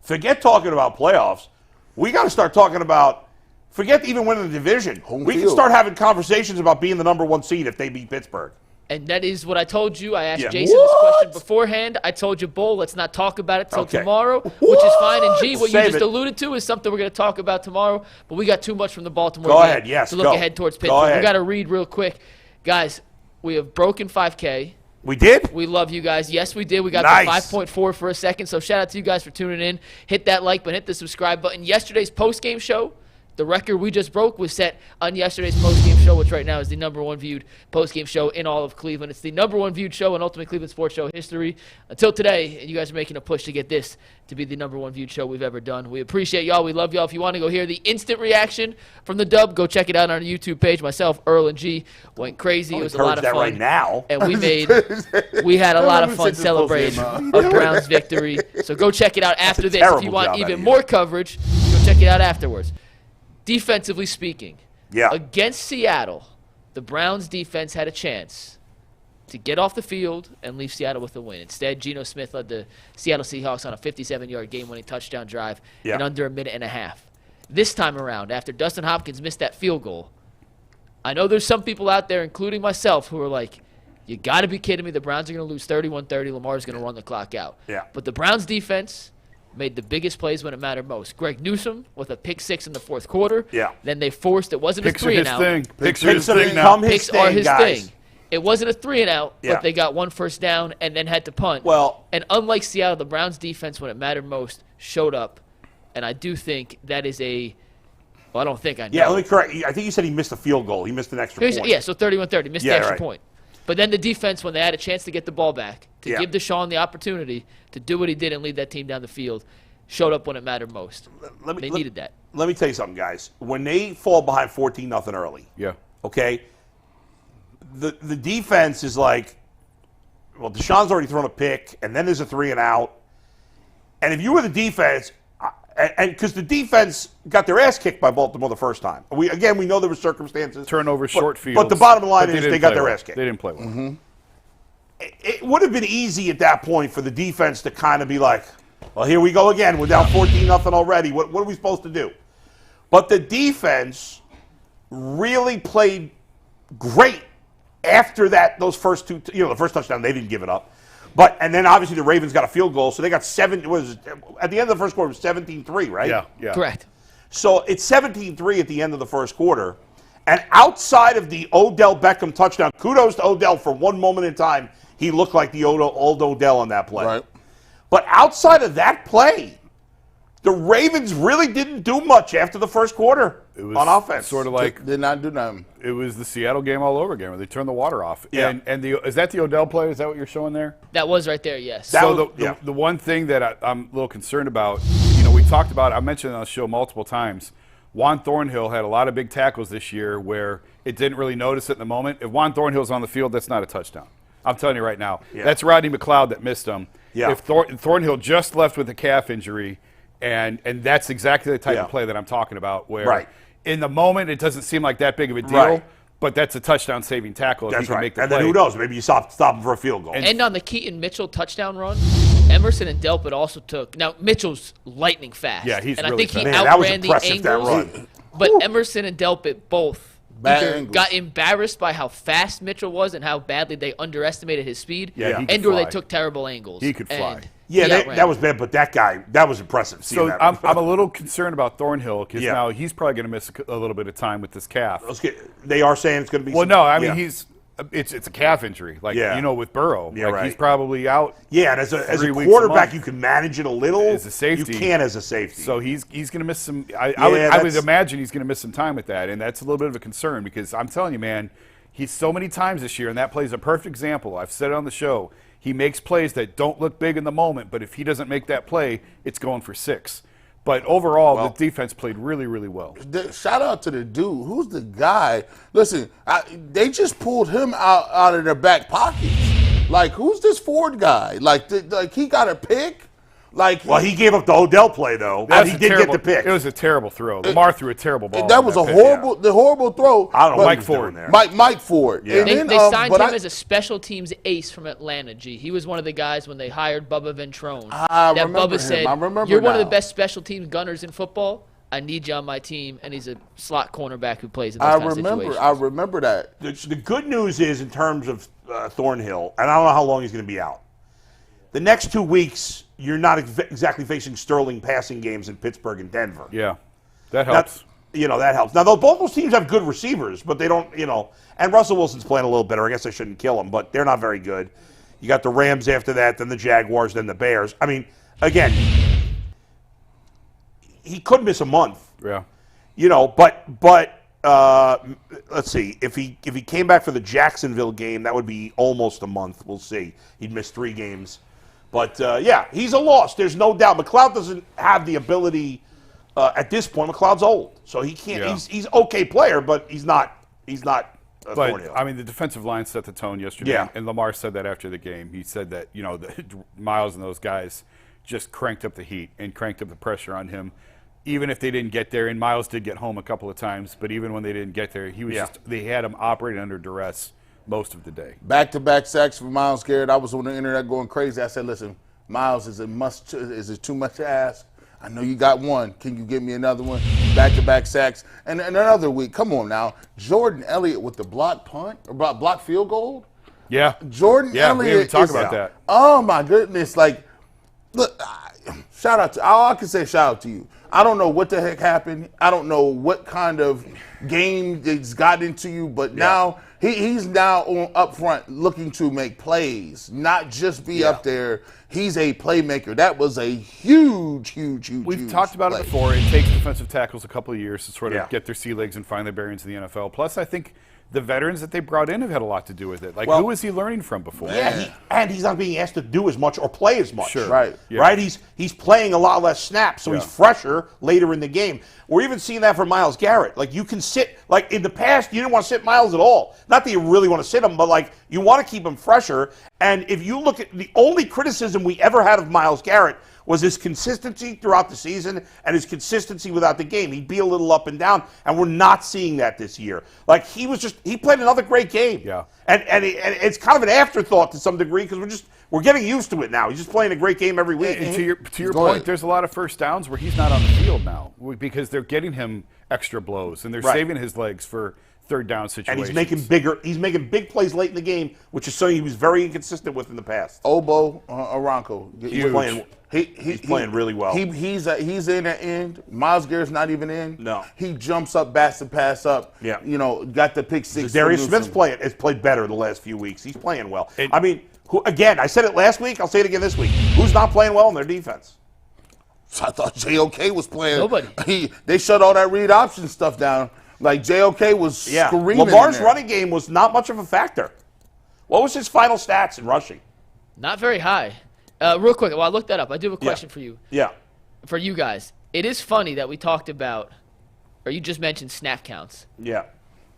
forget talking about playoffs. We got to start talking about, forget even winning the division. We can start having conversations about being the number 1 seed if they beat Pittsburgh. And that is what I told you. I asked Yeah. Jason this question beforehand. I told you, Bull, let's not talk about it till tomorrow, which is fine. And G, what you just alluded to is something we're going to talk about tomorrow. But we got too much from the Baltimore game to look ahead towards Pittsburgh. We got to read real quick. Guys, we have broken 5K. We did? We love you guys. Yes, we did. We got to 5.4 for a second. So shout out to you guys for tuning in. Hit that like button, hit the subscribe button. Yesterday's post-game show, the record we just broke was set on yesterday's post-game show, which right now is the #1 viewed post-game show in all of Cleveland. It's the #1 viewed show in Ultimate Cleveland Sports Show history. Until today, and you guys are making a push to get this to be the #1 viewed show we've ever done. We appreciate y'all. We love y'all. If you want to go hear the instant reaction from the dub, go check it out on our YouTube page. Myself, Earl, and G went crazy. It was a lot of fun. Right now. And we had a lot of fun celebrating a Browns victory. So go check it out after this. If you want even more coverage, go check it out afterwards. Defensively speaking, against Seattle, the Browns defense had a chance to get off the field and leave Seattle with a win. Instead, Geno Smith led the Seattle Seahawks on a 57-yard game-winning touchdown drive in under a minute and a half. This time around, after Dustin Hopkins missed that field goal, I know there's some people out there, including myself, who are like, you got to be kidding me. The Browns are going to lose 31-30. Lamar's going to run the clock out. But the Browns defense made the biggest plays when it mattered most. Greg Newsome with a pick 6 in the fourth quarter. Then they forced, it wasn't a 3-and-out. Picks are his thing now. Picks are his thing. It wasn't a 3-and-out, but they got one first down and then had to punt. And unlike Seattle, the Browns defense, when it mattered most, showed up. And I do think that is a – well, I don't think I know. Yeah, let me correct. I think you said he missed a field goal. He missed an extra point. Yeah, so 31-30. Missed the extra point. But then the defense, when they had a chance to get the ball back, to give Deshaun the opportunity to do what he did and lead that team down the field, showed up when it mattered most. They needed that. Let me tell you something, guys. When they fall behind 14-0 early, okay, the defense is like, well, Deshaun's already thrown a pick, and then there's a 3-and-out. And if you were the defense, and because the defense got their ass kicked by Baltimore the first time. We know there were circumstances. Turnover, short fields. But the bottom line is they got their ass kicked. They didn't play well. It would have been easy at that point for the defense to kind of be like, well, here we go again. We're down 14-0 already. What are we supposed to do? But the defense really played great after that. Those first two, the first touchdown, they didn't give it up. And then obviously the Ravens got a field goal, so they got at the end of the first quarter, it was 17-3, right? Yeah. Correct. So it's 17-3 at the end of the first quarter. And outside of the Odell Beckham touchdown, kudos to Odell for one moment in time. He looked like the old Odell on that play. Right. But outside of that play, the Ravens really didn't do much after the first quarter on offense. Sort of like did not do nothing. It was the Seattle game all over again where they turned the water off. Yeah. And is that the Odell play? Is that what you're showing there? That was right there, yes. The one thing that I'm a little concerned about, we talked about, I mentioned on the show multiple times, Juan Thornhill had a lot of big tackles this year where it didn't really notice it in the moment. If Juan Thornhill's on the field, that's not a touchdown. I'm telling you right now. That's Rodney McLeod that missed him. If Thornhill just left with a calf injury, and that's exactly the type of play that I'm talking about, where in the moment it doesn't seem like that big of a deal, but that's a touchdown-saving tackle if he can make the play. And then who knows? Maybe you stop him for a field goal. And on the Keaton Mitchell touchdown run, Emerson and Delpit also took – now, Mitchell's lightning fast. Yeah, he's and really I think fast. he outran the angles. But Emerson and Delpit both either got embarrassed by how fast Mitchell was and how badly they underestimated his speed, and or they took terrible angles. He could fly. That was bad, but that guy, that was impressive. So I'm a little concerned about Thornhill because now he's probably going to miss a little bit of time with this calf. They are saying it's going to be. Well, no, I mean it's a calf injury, with Burrow. He's probably out. Yeah, and as a quarterback, you can manage it a little. As a safety, you can as a safety. So he's going to miss some. I would imagine he's going to miss some time with that, and that's a little bit of a concern because I'm telling you, man, he's so many times this year, and that play is a perfect example. I've said it on the show. He makes plays that don't look big in the moment, but if he doesn't make that play, it's going for 6. But overall, the defense played really, really well. Shout out to the dude. Who's the guy? Listen, they just pulled him out of their back pockets. Like, who's this Ford guy? Like he got a pick? He gave up the Odell play, though. But he did get the pick. It was a terrible throw. Lamar threw a terrible ball. That was the horrible throw. I don't know Mike Ford. There. Mike Ford. Yeah. They signed him as a special teams ace from Atlanta, G. He was one of the guys when they hired Bubba Ventrone. I remember Bubba said, I remember "You're one of now. the best special teams gunners in football. I need you on my team, and he's a slot cornerback who plays in those kind of situations. I remember that. The good news is, in terms of Thornhill, and I don't know how long he's going to be out, the next 2 weeks, you're not exactly facing sterling passing games in Pittsburgh and Denver. Yeah, that helps. That helps. Now, both those teams have good receivers, but they don't, and Russell Wilson's playing a little better. I guess I shouldn't kill him, but they're not very good. You got the Rams after that, then the Jaguars, then the Bears. I mean, again, he could miss a month. Yeah. But let's see. If he came back for the Jacksonville game, that would be almost a month. We'll see. He'd miss 3 games. But, yeah, he's a loss. There's no doubt. McLeod doesn't have the ability at this point. McLeod's old, so he can't. Yeah. He's okay player, but he's not But, I mean, the defensive line set the tone yesterday. Yeah. And Lamar said that after the game. He said that, Myles and those guys just cranked up the heat and cranked up the pressure on him. Even if they didn't get there, and Myles did get home a couple of times, but even when they didn't get there, they had him operating under duress most of the day. Back-to-back sacks for Myles Garrett. I was on the internet going crazy. I said, listen, Myles, is it too much to ask? I know you got one. Can you give me another one? Back-to-back sacks. And another week. Come on now. Jordan Elliott with the block punt or block field goal. Yeah. Jordan Elliott. We didn't talk about that. Oh, my goodness. Like, look, shout out to, all I can say shout out to you. I don't know what the heck happened. I don't know what kind of game it's got into you, but now he's now up front looking to make plays, not just be up there. He's a playmaker. That was a huge We've talked about it before. It takes defensive tackles a couple of years to sort of get their sea legs and find their bearings in the NFL. Plus, I think the veterans that they brought in have had a lot to do with it. Like, who is he learning from before? Yeah, and he's not being asked to do as much or play as much. Sure. Right. Yeah. Right? He's playing a lot less snaps, so he's fresher later in the game. We're even seeing that for Myles Garrett. Like, you can sit, like in the past, you didn't want to sit Myles at all. Not that you really want to sit him, but like you want to keep him fresher. And if you look at the only criticism we ever had of Myles Garrett was his consistency throughout the season and his consistency without the game. He'd be a little up and down, and we're not seeing that this year. Like, he played another great game. Yeah. And it's kind of an afterthought to some degree because we're getting used to it now. He's just playing a great game every week. And to your point, there's a lot of first downs where he's not on the field now because they're getting him extra blows and they're saving his legs for third down situations. And he's making big plays late in the game, which is something he was very inconsistent with in the past. Obo Aranco. He's playing really well. He's in at end. Myles Garrett's not even in. No. He jumps up, bats the pass up. Yeah. Got the pick six. Darius Smith's has played better the last few weeks. He's playing well. Again, I said it last week. I'll say it again this week. Who's not playing well in their defense? I thought JOK was playing. Nobody. They shut all that read option stuff down. Like, JOK was screaming. Lamar's running game was not much of a factor. What was his final stats in rushing? Not very high. Real quick, while I look that up, I do have a question for you. Yeah. For you guys. It is funny that we talked about, or you just mentioned snap counts. Yeah.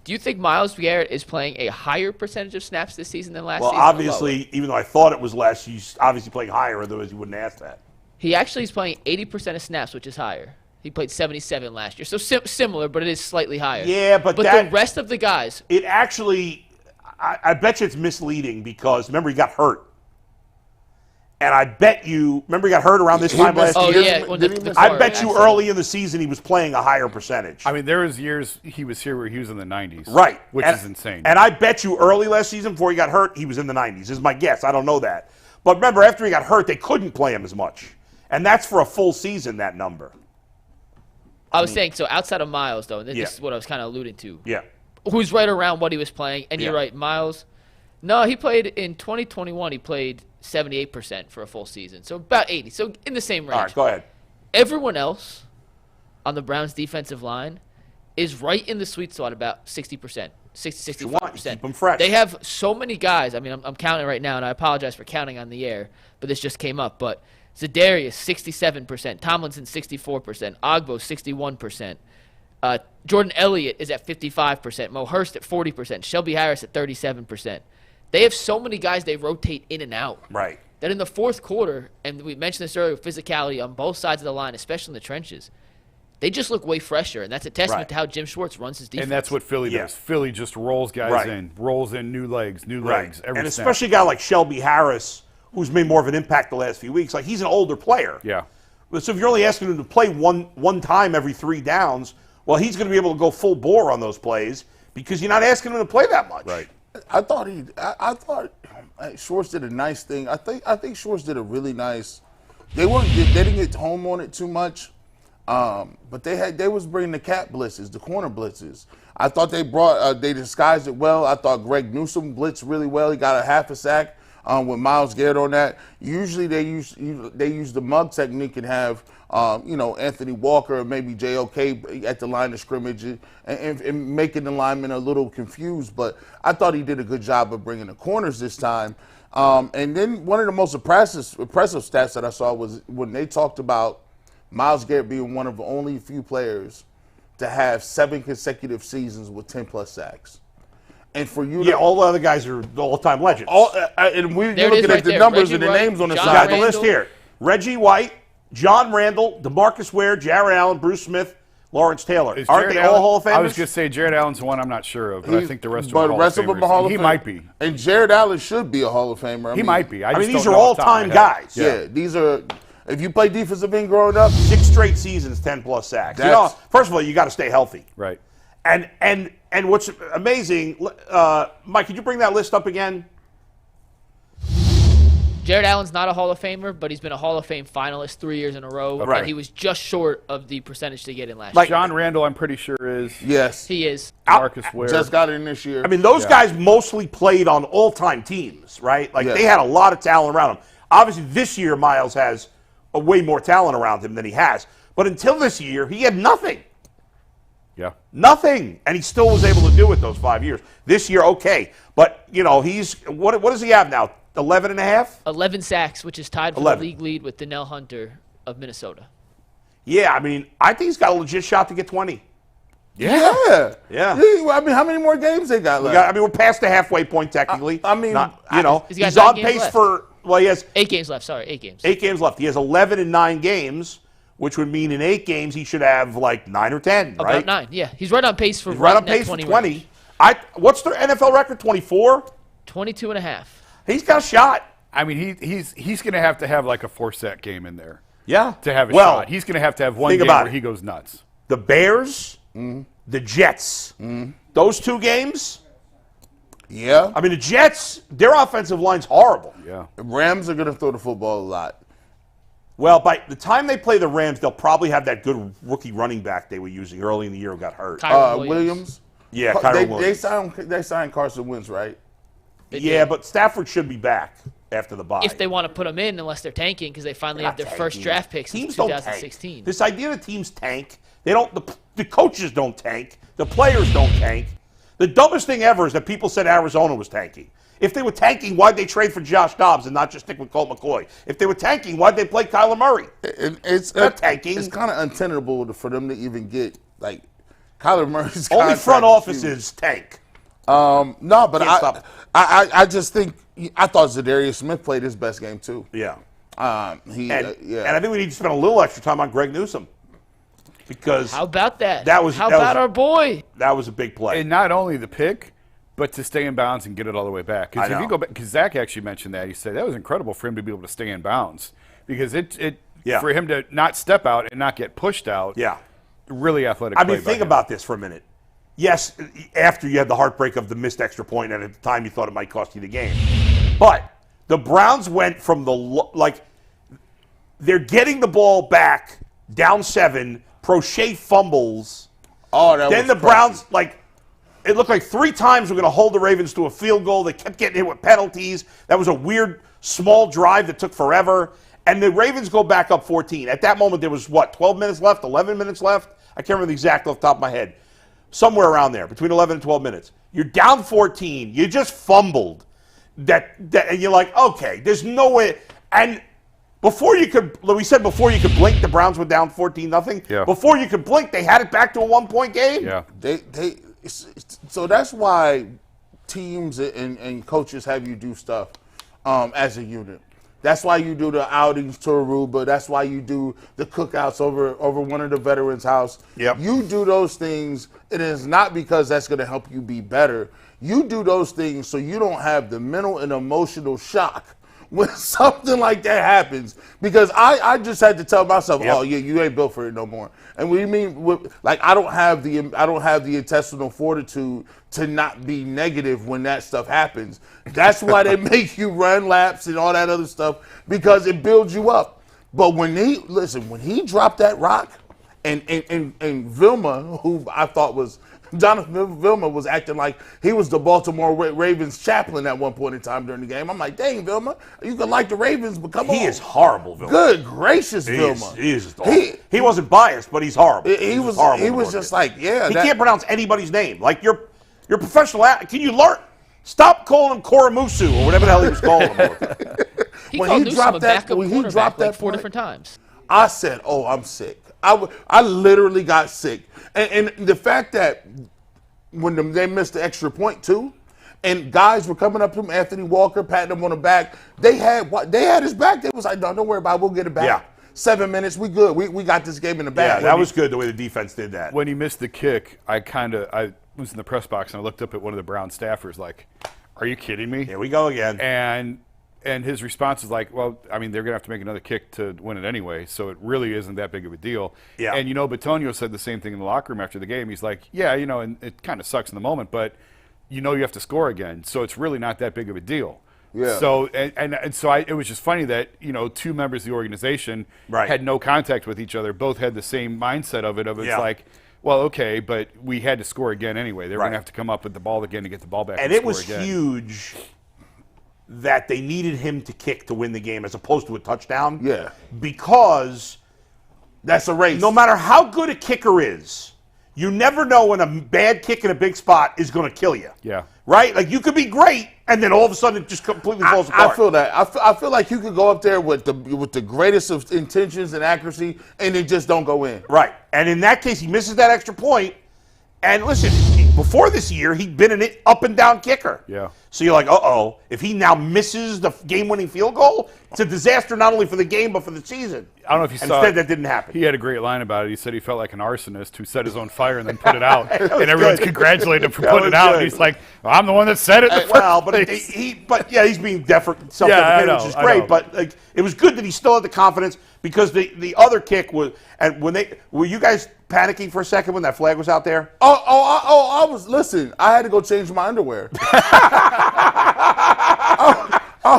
Do you think Myles Garrett is playing a higher percentage of snaps this season than last season? Well, obviously, even though I thought it was less, he's obviously playing higher, otherwise you wouldn't ask that. He actually is playing 80% of snaps, which is higher. He played 77 last year. So similar, but it is slightly higher. Yeah, but the rest of the guys. It actually, I bet you it's misleading because, remember, he got hurt. And I bet you, remember he got hurt around this time last year? Yeah. I bet you early in the season he was playing a higher percentage. I mean, there was years he was here where he was in the 90s. Right. Which is insane. And I bet you early last season before he got hurt, he was in the 90s, is my guess. I don't know that. But remember, after he got hurt, they couldn't play him as much. And that's for a full season, that number. I was saying, so outside of Myles, though, and this is what I was kind of alluding to. Yeah. Who's right around what he was playing. And you're right, Myles. No, he played in 2021, he played 78% for a full season. So about 80. So in the same range. All right, go ahead. Everyone else on the Browns defensive line is right in the sweet spot, about 60%, 65%. Keep them fresh. They have so many guys. I mean, I'm counting right now, and I apologize for counting on the air, but this just came up. But Za'Darius, 67%. Tomlinson, 64%. Ogbo, 61%. Jordan Elliott is at 55%. Mo Hurst at 40%. Shelby Harris at 37%. They have so many guys they rotate in and out. Right. That in the fourth quarter, and we mentioned this earlier, physicality on both sides of the line, especially in the trenches, they just look way fresher, and that's a testament to how Jim Schwartz runs his defense. And that's what Philly does. Philly just rolls guys in, rolls in new legs, every and especially a guy like Shelby Harris, who's made more of an impact the last few weeks. Like, he's an older player. Yeah. So if you're only asking him to play one time every 3 downs, well, he's going to be able to go full bore on those plays because you're not asking him to play that much. Right. I thought Schwartz did a nice thing. I think Schwartz did a really nice. They didn't get home on it too much, but they was bringing the cat blitzes, the corner blitzes. I thought they disguised it well. I thought Greg Newsome blitzed really well. He got a half a sack with Myles Garrett on that. Usually they use the mug technique and have Anthony Walker or maybe JOK at the line of scrimmage and making the linemen a little confused. But I thought he did a good job of bringing the corners this time. And then one of the most impressive stats that I saw was when they talked about Myles Garrett being one of the only few players to have 7 consecutive seasons with 10-plus sacks. And for you, all the other guys are the all-time legends. And you're There it looking is at right the there. numbers Reggie and the White, names on the John I side. got the list here. Reggie White, John Randall, DeMarcus Ware, Jared Allen, Bruce Smith, Lawrence Taylor. Is Aren't Jared they all Allen- Hall of Famers? I was going to say Jared Allen's the one I'm not sure of, but I think the rest of them But are the Hall rest of of them Famers. are Hall of He Fame. might be. And Jared Allen should be a Hall of Famer. He might be. I mean, just these don't are know off the top of all-time my head. guys. Yeah, these are. If you play defensive end growing up, 6 straight seasons, 10-plus sacks. First of all, you got to stay healthy. Right. And what's amazing, Mike, could you bring that list up again? Jared Allen's not a Hall of Famer, but he's been a Hall of Fame finalist 3 years in a row. Right. And he was just short of the percentage to get in last Like- year. John Randall, I'm pretty sure is. yes, He is. Marcus Ware. just got in this year. I mean, those guys mostly played on all-time teams, right? Like, they had a lot of talent around them. Obviously, this year, Myles has a way more talent around him than he has. But until this year, he had nothing. Yeah. Nothing. And he still was able to do it those 5 years. This year, okay. But, he's – what does he have now? 11 and a half? 11 sacks, which is tied for 11. the league lead with Donnell Hunter of Minnesota. Yeah, I mean, I think he's got a legit shot to get 20. yeah. Yeah. I mean, how many more games they got left? We're past the halfway point technically. He's got He's got he's 9 on games pace left. for he has 8 games left. Sorry, 8 games. 8 games left. He has 11 in 9 games, which would mean in 8 games he should have like 9 or 10, About right? 9, yeah. He's right on pace for He's right on that pace for 20 20. range. What's their NFL record? 24. 22 and a half. He's got a shot. I mean, he's going to have like a 4-sack game in there Yeah. to have a well, shot. He's going to have one think game about where it. he goes nuts. The Bears, the Jets, those 2 games. Yeah. I mean, the Jets, their offensive line's horrible. Yeah. Rams are going to throw the football a lot. Well, by the time they play the Rams, they'll probably have that good rookie running back they were using early in the year who got hurt. Kyron Williams. Yeah, Kyron Williams. They signed Carson Wentz, right? Yeah, but Stafford should be back after the bye. If they want to put him in, unless they're tanking, because they finally have their first Tanking. draft pick since Teams don't 2016. tank. This idea that teams tank, they don't. The coaches don't tank. The players don't tank. The dumbest thing ever is that people said Arizona was tanking. If they were tanking, why'd they trade for Josh Dobbs and not just stick with Colt McCoy? If they were tanking, why'd they play Kyler Murray? It's They're tanking. It's kind of untenable for them to even get like Kyler Murray's Only contract front is offices tank. No, but Can't stop. I just think I thought Zadarius Smith played his best game too. Yeah. Yeah. And I think we need to spend a little extra time on Greg Newsome because How about that? That was- How that about was- our boy? that was a big play. And not only the pick, but to stay in bounds and get it all the way back. I Because if know. you go back, because Zach actually mentioned that, he said that was incredible for him to be able to stay in bounds because Yeah. for him to not step out and not get pushed out. Yeah. Really athletic. I play mean, by think him. about this for a minute. Yes, after you had the heartbreak of the missed extra point, and at the time you thought it might cost you the game. But the Browns went from they're getting the ball back, down 7, Prochet fumbles. Oh, that Then was the Browns, it looked like 3 times we're going to hold the Ravens to a field goal. They kept getting hit with penalties. That was a weird, small drive that took forever. And the Ravens go back up 14. At that moment, there was, 12 minutes left, 11 minutes left? I can't remember the exact off the top of my head. Somewhere around there, between 11 and 12 minutes. You're down 14. You just fumbled. And you're like, okay, there's no way. And before you could blink, the Browns were down 14-0. Yeah. Before you could blink, they had it back to a 1-point game. Yeah. So that's why teams and coaches have you do stuff as a unit. That's why you do the outings to Aruba. That's why you do the cookouts over one of the veterans' house. Yep. You do those things. It is not because that's going to help you be better. You do those things so you don't have the mental and emotional shock when something like that happens, because I just had to tell myself, Yep. oh yeah, you ain't built for it no more. And what do you mean? Like I don't have the intestinal fortitude to not be negative when that stuff happens. That's why they make you run laps and all that other stuff, because it builds you up. But when he dropped that rock, and Vilma, who I thought was Jonathan Vilma, was acting like he was the Baltimore Ravens chaplain at one point in time during the game. I'm like, dang, Vilma, you can like the Ravens, but come on. He is horrible, Vilma. Good gracious, Vilma. He wasn't biased, but he's horrible. He was horrible. He was just like, yeah. He can't pronounce anybody's name. Like you're professional. Can you learn? Stop calling him Koramusu or whatever the hell he was calling him. He called Newsome a backup quarterback like 4 different times. I said, oh, I'm sick. I literally got sick. And the fact that when they missed the extra point too, and guys were coming up to him, Anthony Walker, patting him on the back, they had his back. They was like, no, don't worry about it. We'll get it back. Yeah. 7 minutes, we good. We got this game in the bag. Yeah, that was good the way the defense did that. When he missed the kick, I was in the press box and I looked up at one of the Brown staffers like, are you kidding me? Here we go again. And his response is like, well, I mean, they're going to have to make another kick to win it anyway, so it really isn't that big of a deal. Yeah. And, Batonio said the same thing in the locker room after the game. He's like, yeah, and it kind of sucks in the moment, but you have to score again, so it's really not that big of a deal. Yeah. So, it was just funny that, two members of the organization had no contact with each other, both had the same mindset of it, it's like, well, okay, but we had to score again anyway. They're going to have to come up with the ball again to get the ball back and it was again. Huge that they needed him to kick to win the game as opposed to a touchdown. Yeah. Because that's a race. No matter how good a kicker is, you never know when a bad kick in a big spot is going to kill you. Yeah. Right? Like you could be great, and then all of a sudden it just completely falls apart. I feel that. I feel like you could go up there with the greatest of intentions and accuracy, and it just don't go in. Right. And in that case, he misses that extra point. And listen, before this year, he'd been an up-and-down kicker. Yeah. So you're like, uh-oh. If he now misses the game-winning field goal, it's a disaster not only for the game but for the season. I don't know if you saw Instead, that didn't happen. He had a great line about it. He said he felt like an arsonist who set his own fire and then put it out. And everyone's congratulating him for putting it out. And he's like, well, I'm the one that said it in the first place. He's being self-deprecating, which is great. But it was good that he still had the confidence because the other kick was, and were you guys panicking for a second when that flag was out there? I was, listen, I had to go change my underwear. I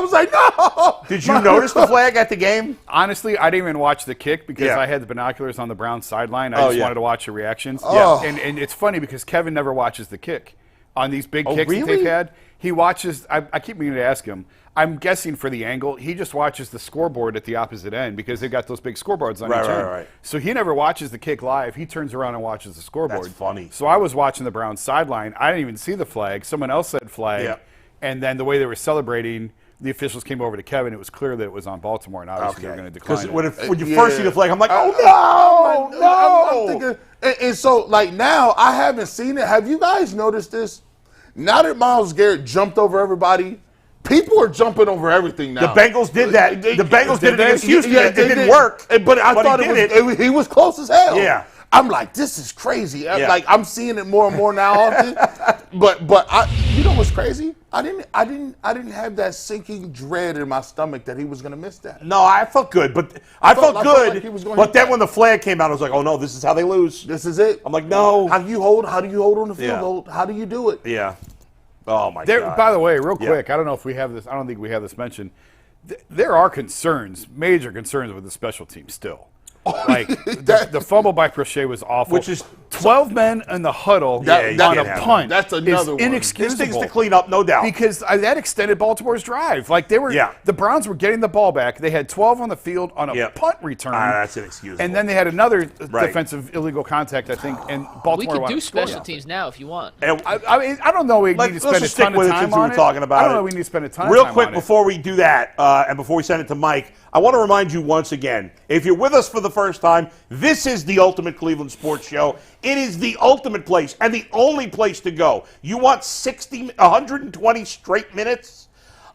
was like, no. Did you notice the flag at the game? Honestly, I didn't even watch the kick because I had the binoculars on the Browns sideline. I just wanted to watch the reactions. Yeah. And it's funny because Kevin never watches the kick. On these big kicks really? that they've had, he watches, I keep meaning to ask him, I'm guessing for the angle, he just watches the scoreboard at the opposite end because they've got those big scoreboards on each end. Right. So he never watches the kick live. He turns around and watches the scoreboard. That's funny. So I was watching the Browns sideline. I didn't even see the flag. Someone else said flag. Yeah. And then the way they were celebrating, the officials came over to Kevin. It was clear that it was on Baltimore, and obviously they were going to decline it. Because when you first see the flag, I'm like, oh, no. I'm thinking, and so, like, now I haven't seen it. Have you guys noticed this? Now that Myles Garrett jumped over everybody, people are jumping over everything now. The Bengals did that. The Bengals did it against Houston. It didn't work. But I thought he was close as hell. Yeah. I'm like, this is crazy. Yeah. Like, I'm seeing it more and more now often. but you know what's crazy? I didn't have that sinking dread in my stomach that he was going to miss that. No, I felt good, but I felt good. Like he was going but then when the flag came out, I was like, oh no, this is how they lose. This is it. I'm like, no. How do you hold on the field goal? How do you do it? Yeah. Oh my God. By the way, real quick, I don't know if we have this. I don't think we have this mentioned. There are concerns, major concerns with the special team still. Like the fumble by Prochet was awful. Which is 12 men in the huddle on a punt. That's another one. Inexcusable. There's things to clean up, no doubt. Because that extended Baltimore's drive. Like the Browns were getting the ball back. They had 12 on the field on a punt return. That's inexcusable. And then they had another defensive illegal contact, I think, and Baltimore. We could do special teams now if you want. I mean, I don't know. We need to spend a ton of time on it. Talking about I don't know. We need to spend a ton of time real on quick it. before we do that, and before we send it to Mike, I want to remind you once again, if you're with us for the first time, this is the Ultimate Cleveland Sports Show. It is the ultimate place and the only place to go. You want 120 straight minutes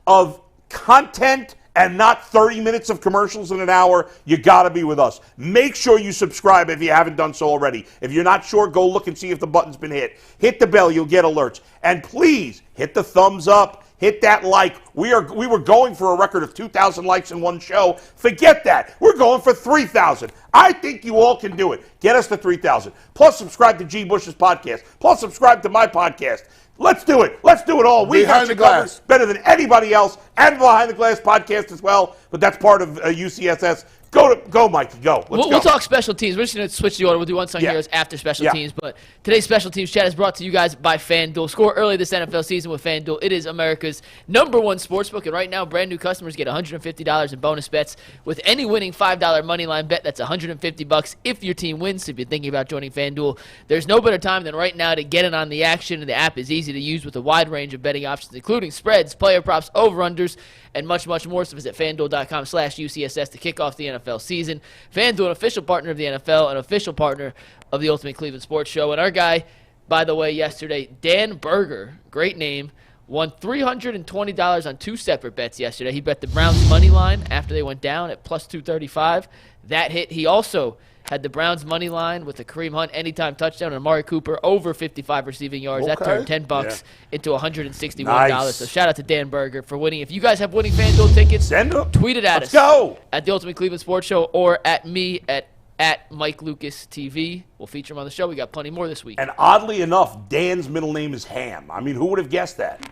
of content and not 30 minutes of commercials in an hour, you got to be with us. Make sure you subscribe if you haven't done so already. If you're not sure, go look and see if the button's been hit. Hit the bell, you'll get alerts. And please, hit the thumbs up. Hit that like. We were going for a record of 2,000 likes in one show. Forget that. We're going for 3,000. I think you all can do it. Get us to 3,000. Plus, subscribe to G. Bush's podcast. Plus, subscribe to my podcast. Let's do it. Let's do it all. We got you covered better than anybody else, and Behind the Glass podcast as well. But that's part of UCSS. Go, Mikey. Go. We'll talk special teams. We're just going to switch the order. We'll do Unsung Heroes after special teams. But today's special teams chat is brought to you guys by FanDuel. Score early this NFL season with FanDuel. It is America's #1 sportsbook. And right now, brand new customers get $150 in bonus bets with any winning $5 money line bet. That's $150 if your team wins. So if you're thinking about joining FanDuel, there's no better time than right now to get in on the action. And the app is easy to use with a wide range of betting options, including spreads, player props, over-unders, and much, much more. So visit FanDuel.com/UCSS to kick off the NFL season. FanDuel, an official partner of the NFL, an official partner of the Ultimate Cleveland Sports Show. And our guy, by the way, yesterday, Dan Berger, great name, won $320 on 2 separate bets yesterday. He bet the Browns money line after they went down at plus 235. That hit. He also had the Browns money line with a Kareem Hunt anytime touchdown and Amari Cooper over 55 receiving yards. That turned $10 into $161. Nice. So shout out to Dan Berger for winning. If you guys have winning FanDuel tickets, send them. Tweet it at us. Go At the Ultimate Cleveland Sports Show or at me at Mike Lucas TV. We'll feature him on the show. We got plenty more this week. And oddly enough, Dan's middle name is Ham. I mean, who would have guessed that?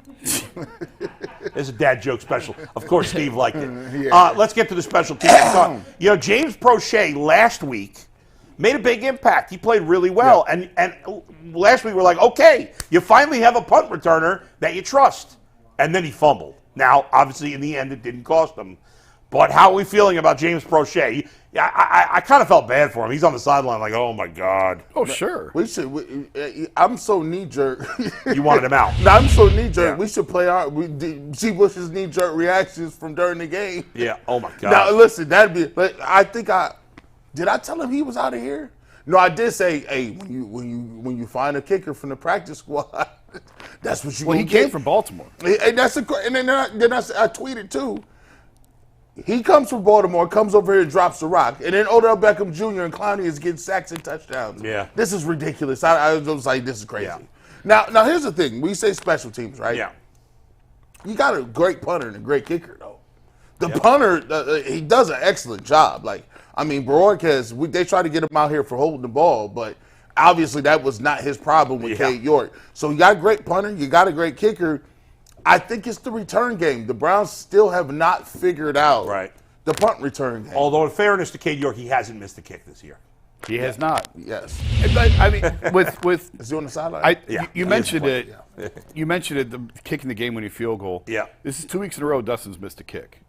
It's a dad joke special. Of course, Steve liked it. Let's get to the special teams. James Prochet last week made a big impact. He played really well. Yeah. And last week we're like, okay, you finally have a punt returner that you trust. And then he fumbled. Now, obviously, in the end, it didn't cost him. But how are we feeling about James Prochet? I kind of felt bad for him. He's on the sideline like, oh, my God. Oh, sure. I'm so knee-jerk. You wanted him out. No, I'm so knee-jerk. Yeah. We should play G. Bush's knee-jerk reactions from during the game. Yeah. Oh, my God. Now, listen, did I tell him he was out of here? No, I did say, hey, when you find a kicker from the practice squad, that's what you. Well, he came from Baltimore, and then I tweeted too. He comes from Baltimore, comes over here and drops the rock, and then Odell Beckham Jr. and Clowney is getting sacks and touchdowns. Yeah, this is ridiculous. I was like, this is crazy. Yeah. Now here's the thing: we say special teams, right? Yeah. You got a great punter and a great kicker, though. The punter, he does an excellent job. Bororquez, they try to get him out here for holding the ball, but obviously that was not his problem with Cade York. So you got a great punter, you got a great kicker. I think it's the return game. The Browns still have not figured out the punt return game. Although, in fairness to Cade York, he hasn't missed a kick this year. He has not. Yes. But, I mean, with is he on the sideline? You mentioned it. You mentioned it. The kicking the game-winning field goal. Yeah. This is 2 weeks in a row. Dustin's missed a kick,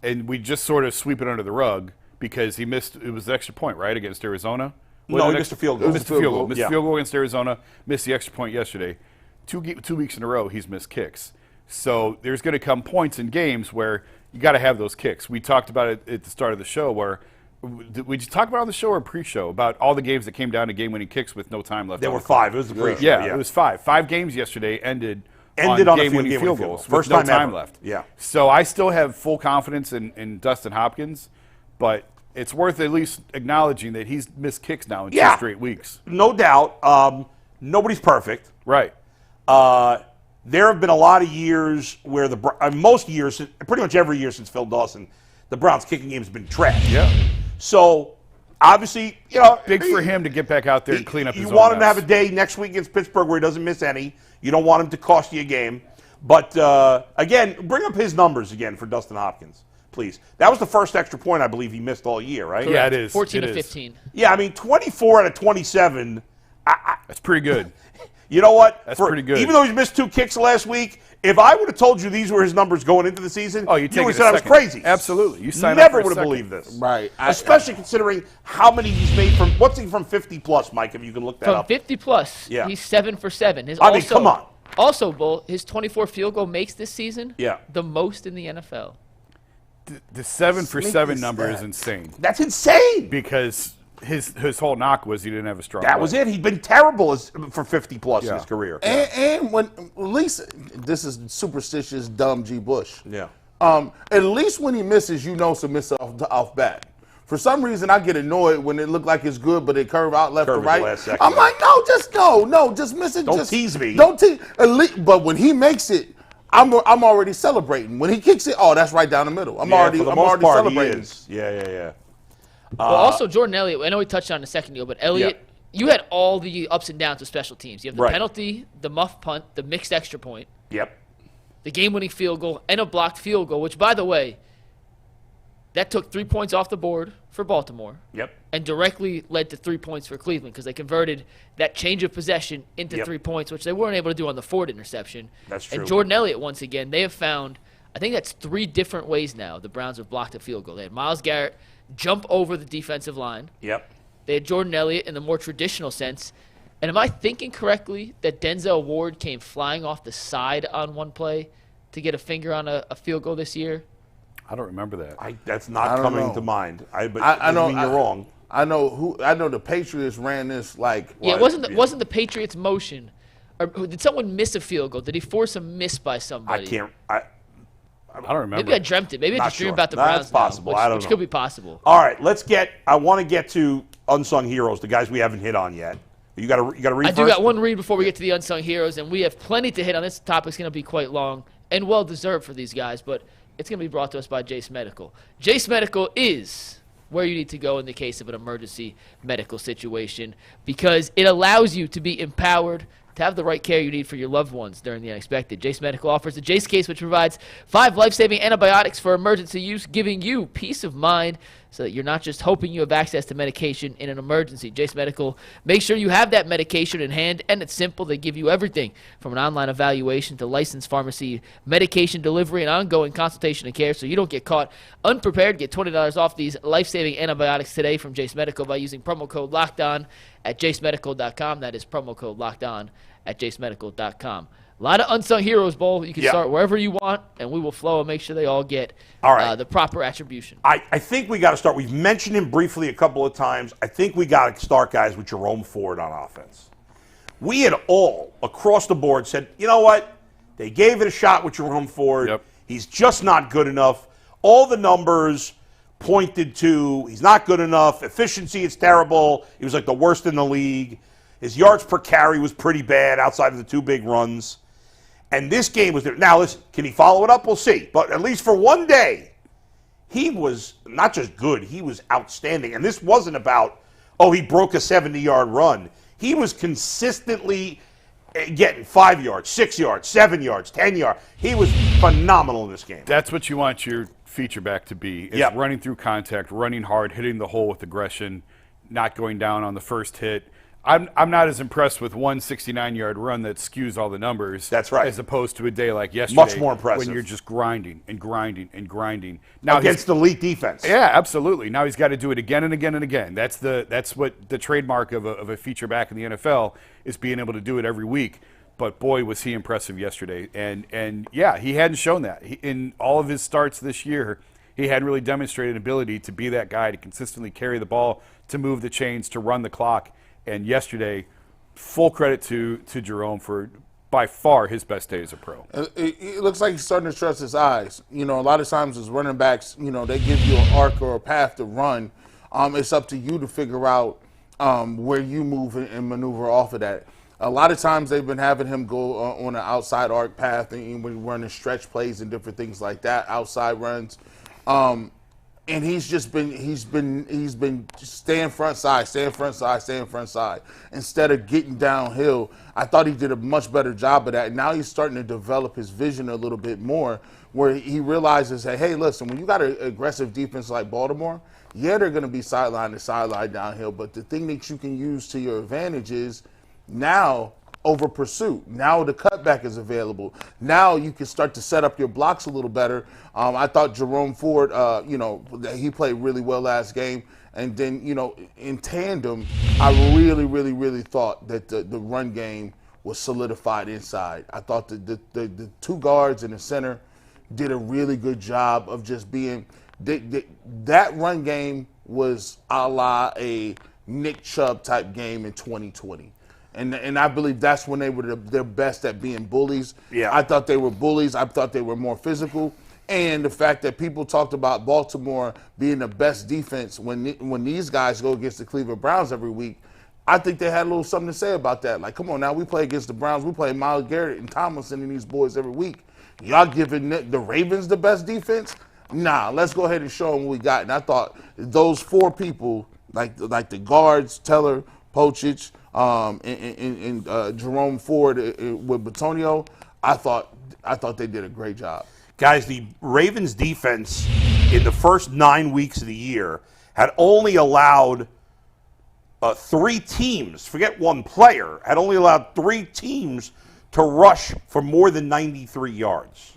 and we just sort of sweep it under the rug because he missed. It was the extra point, right, against Arizona. He missed a field goal. Missed a field goal. Missed a field goal against Arizona. Missed the extra point yesterday. 2 weeks in a row, he's missed kicks. So there's going to come points in games where you got to have those kicks. We talked about it at the start of the show where. Did we talk about it on the show or pre-show about all the games that came down to game-winning kicks with no time left? There were 5. It was the pre-show. Yeah, it was 5. 5 games yesterday ended on game-winning field goals. First with no time time left. Yeah. So I still have full confidence in Dustin Hopkins, but it's worth at least acknowledging that he's missed kicks now in 2 straight weeks. No doubt. Nobody's perfect. Right. There have been a lot of years where most years, pretty much every year since Phil Dawson, the Browns' kicking game has been trash. Yeah. So, obviously, big for him to get back out there and clean up his own You want him mess. to have a day next week against Pittsburgh where he doesn't miss any. You don't want him to cost you a game. But, again, bring up his numbers again for Dustin Hopkins, please. That was the first extra point I believe he missed all year, right? Yeah, it is. 14 to 15. Yeah, I mean, 24 out of 27. That's pretty good. You know what? That's pretty good. Even though he missed 2 kicks last week, if I would have told you these were his numbers going into the season, you would have said I was crazy. Absolutely. You signed Never up for would have believed this. Right. Especially considering how many he's made from, what's he from 50 plus, Mike, if you can look that up. From 50 plus, he's 7 for 7. Come on. Also, Bull, his 24 field goal makes this season the most in the NFL. The 7 for 7 number is insane. That's insane. Because his whole knock was he didn't have a strong That was it. He'd been terrible for 50 plus in his career. And when at least this is superstitious, dumb G. Bush. Yeah. At least when he misses, you know, to miss off bat. For some reason, I get annoyed when it look like it's good, but it curve out left or right. I'm like, no, just miss it. Don't tease me. Don't tease. But when he makes it, I'm already celebrating. When he kicks it, oh, that's right down the middle. I'm already celebrating. Yeah. Well, also Jordan Elliott. I know we touched on it in a second ago, but Elliott, you had all the ups and downs of special teams. You have the penalty, the muff punt, the mixed extra point. Yep. The game-winning field goal, and a blocked field goal, which, by the way, that took 3 points off the board for Baltimore. Yep. And directly led to 3 points for Cleveland because they converted that change of possession into 3 points, which they weren't able to do on the Ford interception. That's true. And Jordan Elliott, once again, they have found, I think that's 3 different ways now the Browns have blocked a field goal. They had Myles Garrett jump over the defensive line. Yep. They had Jordan Elliott in the more traditional sense. And am I thinking correctly that Denzel Ward came flying off the side on one play to get a finger on a field goal this year? I don't remember that. That's not coming to mind. I know you're wrong. I know the Patriots ran this like. Yeah, it wasn't the Patriots' motion. Or did someone miss a field goal? Did he force a miss by somebody? I don't remember. Maybe I dreamt it. Maybe I just dreamed about the Browns. That's possible. Now, I don't know. Which could be possible. All right, I want to get to unsung heroes, the guys we haven't hit on yet. You got to read. I do got one read before we get to the unsung heroes, and we have plenty to hit on. This topic's going to be quite long and well deserved for these guys, but it's going to be brought to us by Jace Medical. Jace Medical is where you need to go in the case of an emergency medical situation because it allows you to be empowered to have the right care you need for your loved ones during the unexpected. Jace Medical offers the Jace case, which provides 5 life-saving antibiotics for emergency use, giving you peace of mind so that you're not just hoping you have access to medication in an emergency. Jace Medical, make sure you have that medication in hand, and it's simple. They give you everything from an online evaluation to licensed pharmacy, medication delivery, and ongoing consultation and care so you don't get caught unprepared. Get $20 off these life-saving antibiotics today from Jace Medical by using promo code LOCKEDON at jacemedical.com. That is promo code LOCKEDON at jacemedical.com. A lot of unsung heroes, Bo. You can start wherever you want, and we will flow and make sure they all get the proper attribution. I think we got to start. We've mentioned him briefly a couple of times. I think we got to start, guys, with Jerome Ford on offense. We had all, across the board, said, you know what? They gave it a shot with Jerome Ford. Yep. He's just not good enough. All the numbers pointed to he's not good enough. Efficiency is terrible. He was like the worst in the league. His yards per carry was pretty bad outside of the 2 big runs. And this game was there. Now, listen, can he follow it up? We'll see. But at least for one day, he was not just good, he was outstanding. And this wasn't about, he broke a 70-yard run. He was consistently getting 5 yards, 6 yards, 7 yards, 10 yards. He was phenomenal in this game. That's what you want your feature back to be. Is running through contact, running hard, hitting the hole with aggression, not going down on the first hit. I'm not as impressed with one 69-yard run that skews all the numbers. That's right. As opposed to a day like yesterday. Much more impressive. When you're just grinding and grinding and grinding. Now against elite defense. Yeah, absolutely. Now he's got to do it again and again and again. That's what the trademark of a feature back in the NFL is, being able to do it every week. But boy, was he impressive yesterday. And yeah, he hadn't shown that. In all of his starts this year, he hadn't really demonstrated an ability to be that guy to consistently carry the ball, to move the chains, to run the clock. And yesterday, full credit to Jerome for by far his best day as a pro. It looks like he's starting to trust his eyes. A lot of times as running backs, they give you an arc or a path to run. It's up to you to figure out where you move and maneuver off of that. A lot of times they've been having him go on an outside arc path and when running stretch plays and different things like that, outside runs. And he's been staying front side instead of getting downhill. I thought he did a much better job of that. Now he's starting to develop his vision a little bit more, where he realizes that, hey, listen, when you got an aggressive defense like Baltimore, they're going to be sideline to sideline downhill. But the thing that you can use to your advantage is now over pursuit. Now the cutback is available. Now you can start to set up your blocks a little better. I thought Jerome Ford, he played really well last game. And then, in tandem, I really thought that the run game was solidified inside. I thought the 2 guards in the center did a really good job of just being that run game was a la a Nick Chubb type game in 2020. And I believe that's when they were their best at being bullies. Yeah. I thought they were bullies. I thought they were more physical. And the fact that people talked about Baltimore being the best defense when these guys go against the Cleveland Browns every week, I think they had a little something to say about that. Like, come on now, we play against the Browns. We play Myles Garrett and Tomlinson and these boys every week. y'all giving the Ravens the best defense? Nah, let's go ahead and show them what we got. And I thought those 4 people, like the guards, Teller, Pochich, and Jerome Ford with Batonio, I thought they did a great job. Guys, the Ravens defense in the first 9 weeks of the year had only allowed 3 teams, forget one player, had only allowed 3 teams to rush for more than 93 yards.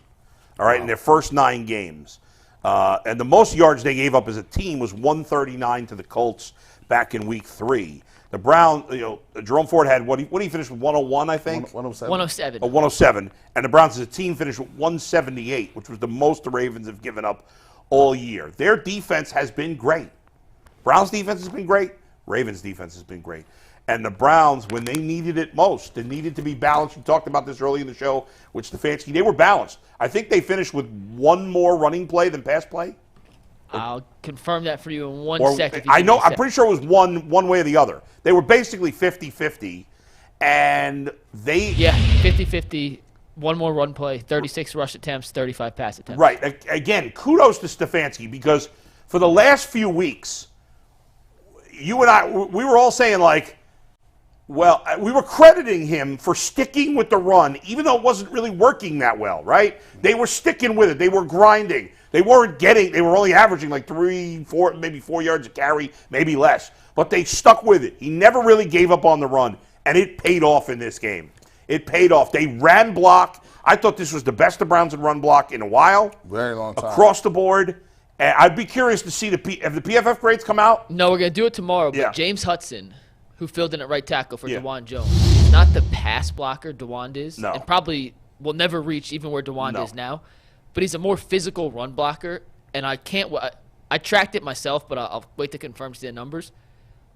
All right, in their first 9 games. And the most yards they gave up as a team was 139 to the Colts back in week 3. The Browns, Jerome Ford had, what did he finish with, 101, I think? 107. 107. 107. And the Browns as a team finished with 178, which was the most the Ravens have given up all year. Their defense has been great. Browns' defense has been great. Ravens' defense has been great. And the Browns, when they needed it most, they needed to be balanced. We talked about this early in the show with Stefanski. They were balanced. I think they finished with 1 more running play than pass play. I'll confirm that for you in one second. I know. I'm pretty sure it was one way or the other. They were basically 50-50, and they 50-50. 1 more run play, 36 rush attempts, 35 pass attempts. Right. Again, kudos to Stefanski, because for the last few weeks, you and I, we were all saying well, we were crediting him for sticking with the run, even though it wasn't really working that well, right? They were sticking with it. They were grinding. They were only averaging 3, 4, maybe 4 yards a carry, maybe less. But they stuck with it. He never really gave up on the run, and it paid off in this game. It paid off. They ran block. I thought this was the best the Browns had run block in a while. Very long time. Across the board. And I'd be curious to see have the PFF grades come out? No, we're going to do it tomorrow, but Yeah. James Hudson, who filled in at right tackle for Yeah. DeJuan Jones, is not the pass blocker DeJuan is, No. and probably will never reach even where DeJuan No. is now. But he's a more physical run blocker, and I tracked it myself, but I'll wait to confirm to the numbers.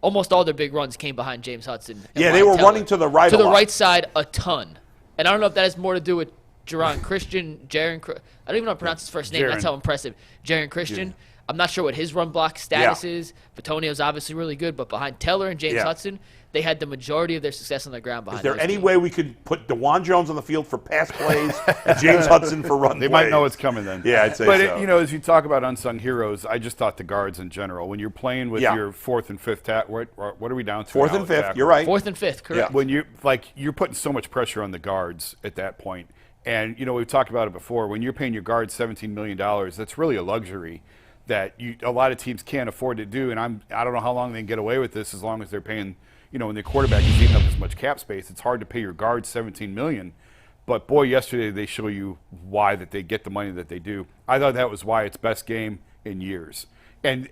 Almost all their big runs came behind James Hudson. And Yeah, they Ryan were Teller. running to the right To a the lot. right side a ton. And I don't know if that has more to do with Jaron Christian, I don't even know how to pronounce his first name. Jaron. That's how impressive. Jaron Christian. I'm not sure what his run block status is. Batonio's obviously really good, but behind Teller and James Yeah. Hudson, they had the majority of their success on the ground behind Is there those any two. way we could put DeJuan Jones on the field for pass plays and James Hudson for run They plays? might know what's coming then. Yeah, I'd say but so. as you talk about unsung heroes, I just thought the guards in general. When you're playing with Yeah. your 4th and 5th what are we down to? 4th now and at 5th, tackle? you're right. 4th and 5th, correct. Yeah. When you're putting so much pressure on the guards at that point, and we've talked about it before. When you're paying your guards $17 million, that's really a luxury that a lot of teams can't afford to do. And I don't know how long they can get away with this, as long as they're paying. When the quarterback is eating up as much cap space, it's hard to pay your guards $17 million. But boy, yesterday they show you why that they get the money that they do. I thought that was why it's best game in years. And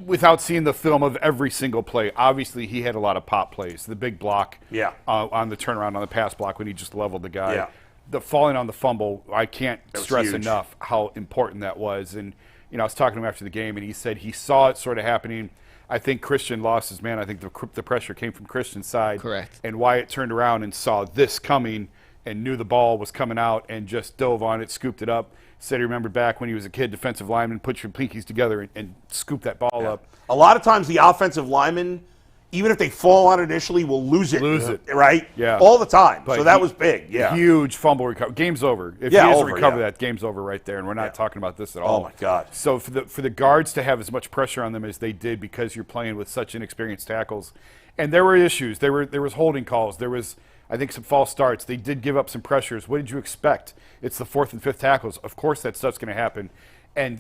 without seeing the film of every single play, obviously he had a lot of pop plays. The big block on the turnaround on the pass block when he just leveled the guy. Yeah. The falling on the fumble, I can't stress huge. enough how important that was. And, I was talking to him after the game, and he said he saw it sort of happening. I think Christian lost his man. I think the pressure came from Christian's side. Correct. And Wyatt turned around and saw this coming and knew the ball was coming out and just dove on it, scooped it up. Said he remembered back when he was a kid, defensive lineman, put your pinkies together and scoop that ball up. A lot of times the offensive linemen, even if they fall on it initially, will lose it. Right? Yeah. All the time. But so that was big. Yeah. Huge fumble recovery. Game's over. If Yeah, he doesn't over, recover yeah. that, game's over right there, and we're not talking about this at all. Oh, my God. So for the guards to have as much pressure on them as they did, because you're playing with such inexperienced tackles, and there were issues. There was holding calls. There was, I think, some false starts. They did give up some pressures. What did you expect? It's the 4th and 5th tackles. Of course that stuff's going to happen. And,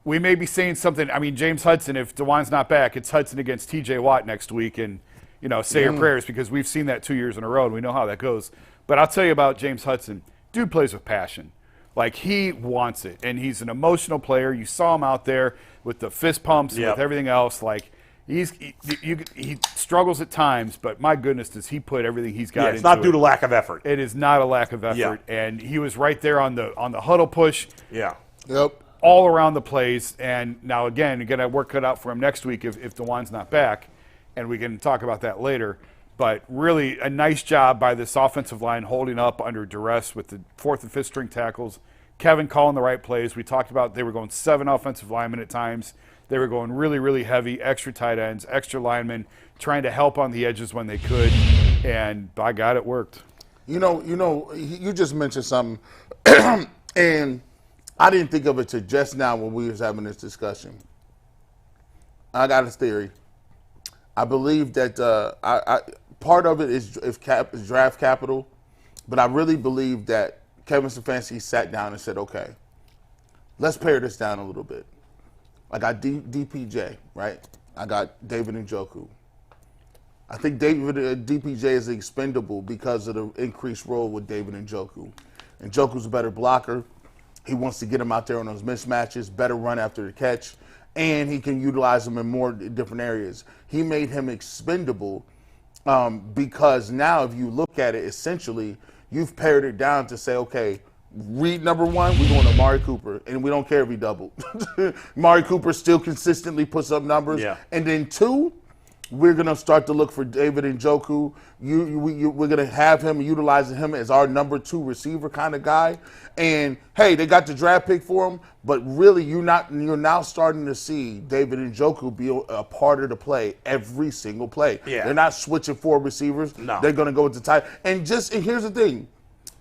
we may be saying something. I mean, James Hudson, if DeJuan's not back, it's Hudson against TJ Watt next week, and say your prayers, because we've seen that 2 years in a row, and we know how that goes. But I'll tell you about James Hudson. Dude plays with passion. He wants it, and he's an emotional player. You saw him out there with the fist pumps and with everything else. He struggles at times, but my goodness, does he put everything he's got into it. It's not due to lack of effort. It is not a lack of effort, and he was right there on the huddle push. Yeah. Yep. All around the plays, and now again, you're going to work cut out for him next week if DeJuan's not back. And we can talk about that later. But really a nice job by this offensive line holding up under duress with the 4th and 5th string tackles. Kevin calling the right plays. We talked about they were going 7 offensive linemen at times. They were going really, really heavy, extra tight ends, extra linemen, trying to help on the edges when they could. And by God, it worked. You just mentioned something, and I didn't think of it till just now when we was having this discussion. I got a theory. I believe that part of it is draft capital, but I really believe that Kevin Stefanski sat down and said, okay, let's pare this down a little bit. I got DPJ, right? I got David Njoku. I think DPJ is expendable because of the increased role with David Njoku. Njoku's a better blocker. He wants to get him out there on those mismatches, better run after the catch, and he can utilize him in more different areas. He made him expendable because now if you look at it, essentially, you've pared it down to say, okay, read number one, we're going to Amari Cooper, and we don't care if he doubled. Amari Cooper still consistently puts up numbers. Yeah. And then two, we're going to start to look for David Njoku. We're going to have him, utilizing him as our number 2 receiver kind of guy. And, hey, they got the draft pick for him, but really you're now starting to see David Njoku be a part of the play every single play. Yeah. They're not switching 4 receivers. No. They're going to go with the tight. And here's the thing.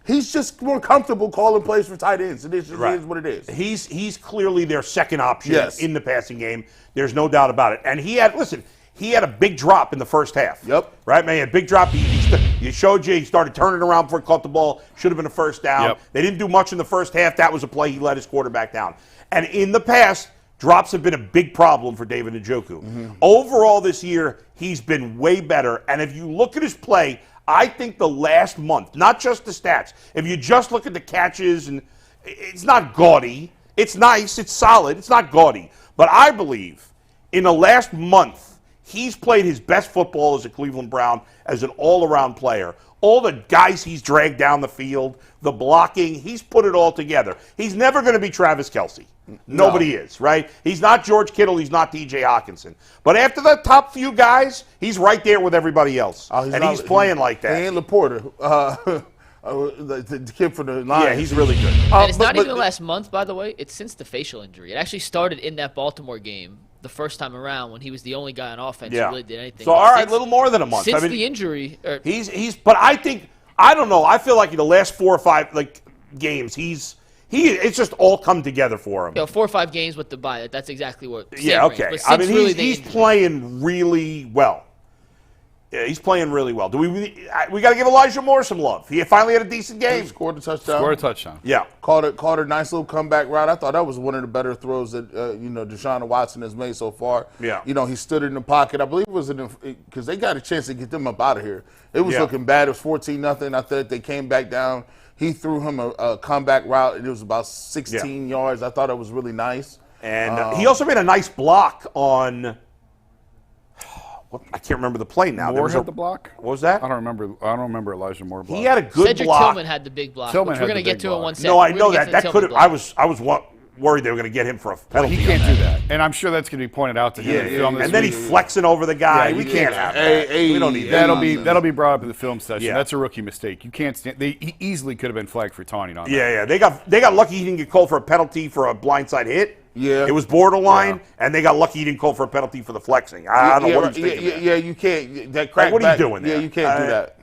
He's just more comfortable calling plays for tight ends. It is what it is. He's clearly their second option Yes. in the passing game. There's no doubt about it. And he had a big drop in the first half. Yep. Right, man? He had a big drop. He showed you he started turning around before he caught the ball. Should have been a first down. Yep. They didn't do much in the first half. That was a play he let his quarterback down. And in the past, drops have been a big problem for David Njoku. Mm-hmm. Overall this year, he's been way better. And if you look at his play, I think the last month, not just the stats, if you just look at the catches, and it's not gaudy. It's nice. It's solid. It's not gaudy. But I believe in the last month, he's played his best football as a Cleveland Brown, as an all-around player. All the guys he's dragged down the field, the blocking, he's put it all together. He's never going to be Travis Kelce. Nobody is, right? He's not George Kittle. He's not DJ Hawkinson. But after the top few guys, he's right there with everybody else. He's playing like that. He ain't Laporta. The kid for the Lions. Yeah, he's really good. And it's not even the last month, by the way. It's since the facial injury. It actually started in that Baltimore game the first time around when he was the only guy on offense who really did anything. So, all right, a little more than a month. Since the injury. But I don't know. I feel like in the last 4 or 5 games, it's just all come together for him. 4 or 5 games with the bye. That's exactly what. Yeah, okay. Range, but he's playing really well. Yeah, he's playing really well. We got to give Elijah Moore some love. He finally had a decent game. He scored a touchdown. Yeah. Caught a nice little comeback route. I thought that was one of the better throws that Deshaun Watson has made so far. Yeah. He stood in the pocket. I believe it was because they got a chance to get them up out of here. It was looking bad. It was 14-0. I thought they came back down. He threw him a comeback route, and it was about 16 yards. I thought it was really nice. And he also made a nice block on. I can't remember the play now. Moore had the block? What was that? I don't remember Elijah Moore block. He had a good Cedric block. Tillman had the big block, which we're going to get to in 1 second. No, I know that. That could have. I was worried they were going to get him for a penalty. He can't do that. And I'm sure that's going to be pointed out to him. And then he's flexing over the guy. Yeah, we can't have that. We don't need that. That'll be brought up in the film session. Yeah. That's a rookie mistake. You can't stand. He easily could have been flagged for taunting on that. Yeah. They got lucky he didn't get called for a penalty for a blindside hit. Yeah. It was borderline, and they got lucky he didn't call for a penalty for the flexing. I don't know what he's thinking. Yeah, you can't. That crack what are you doing there? Yeah, you can't do that.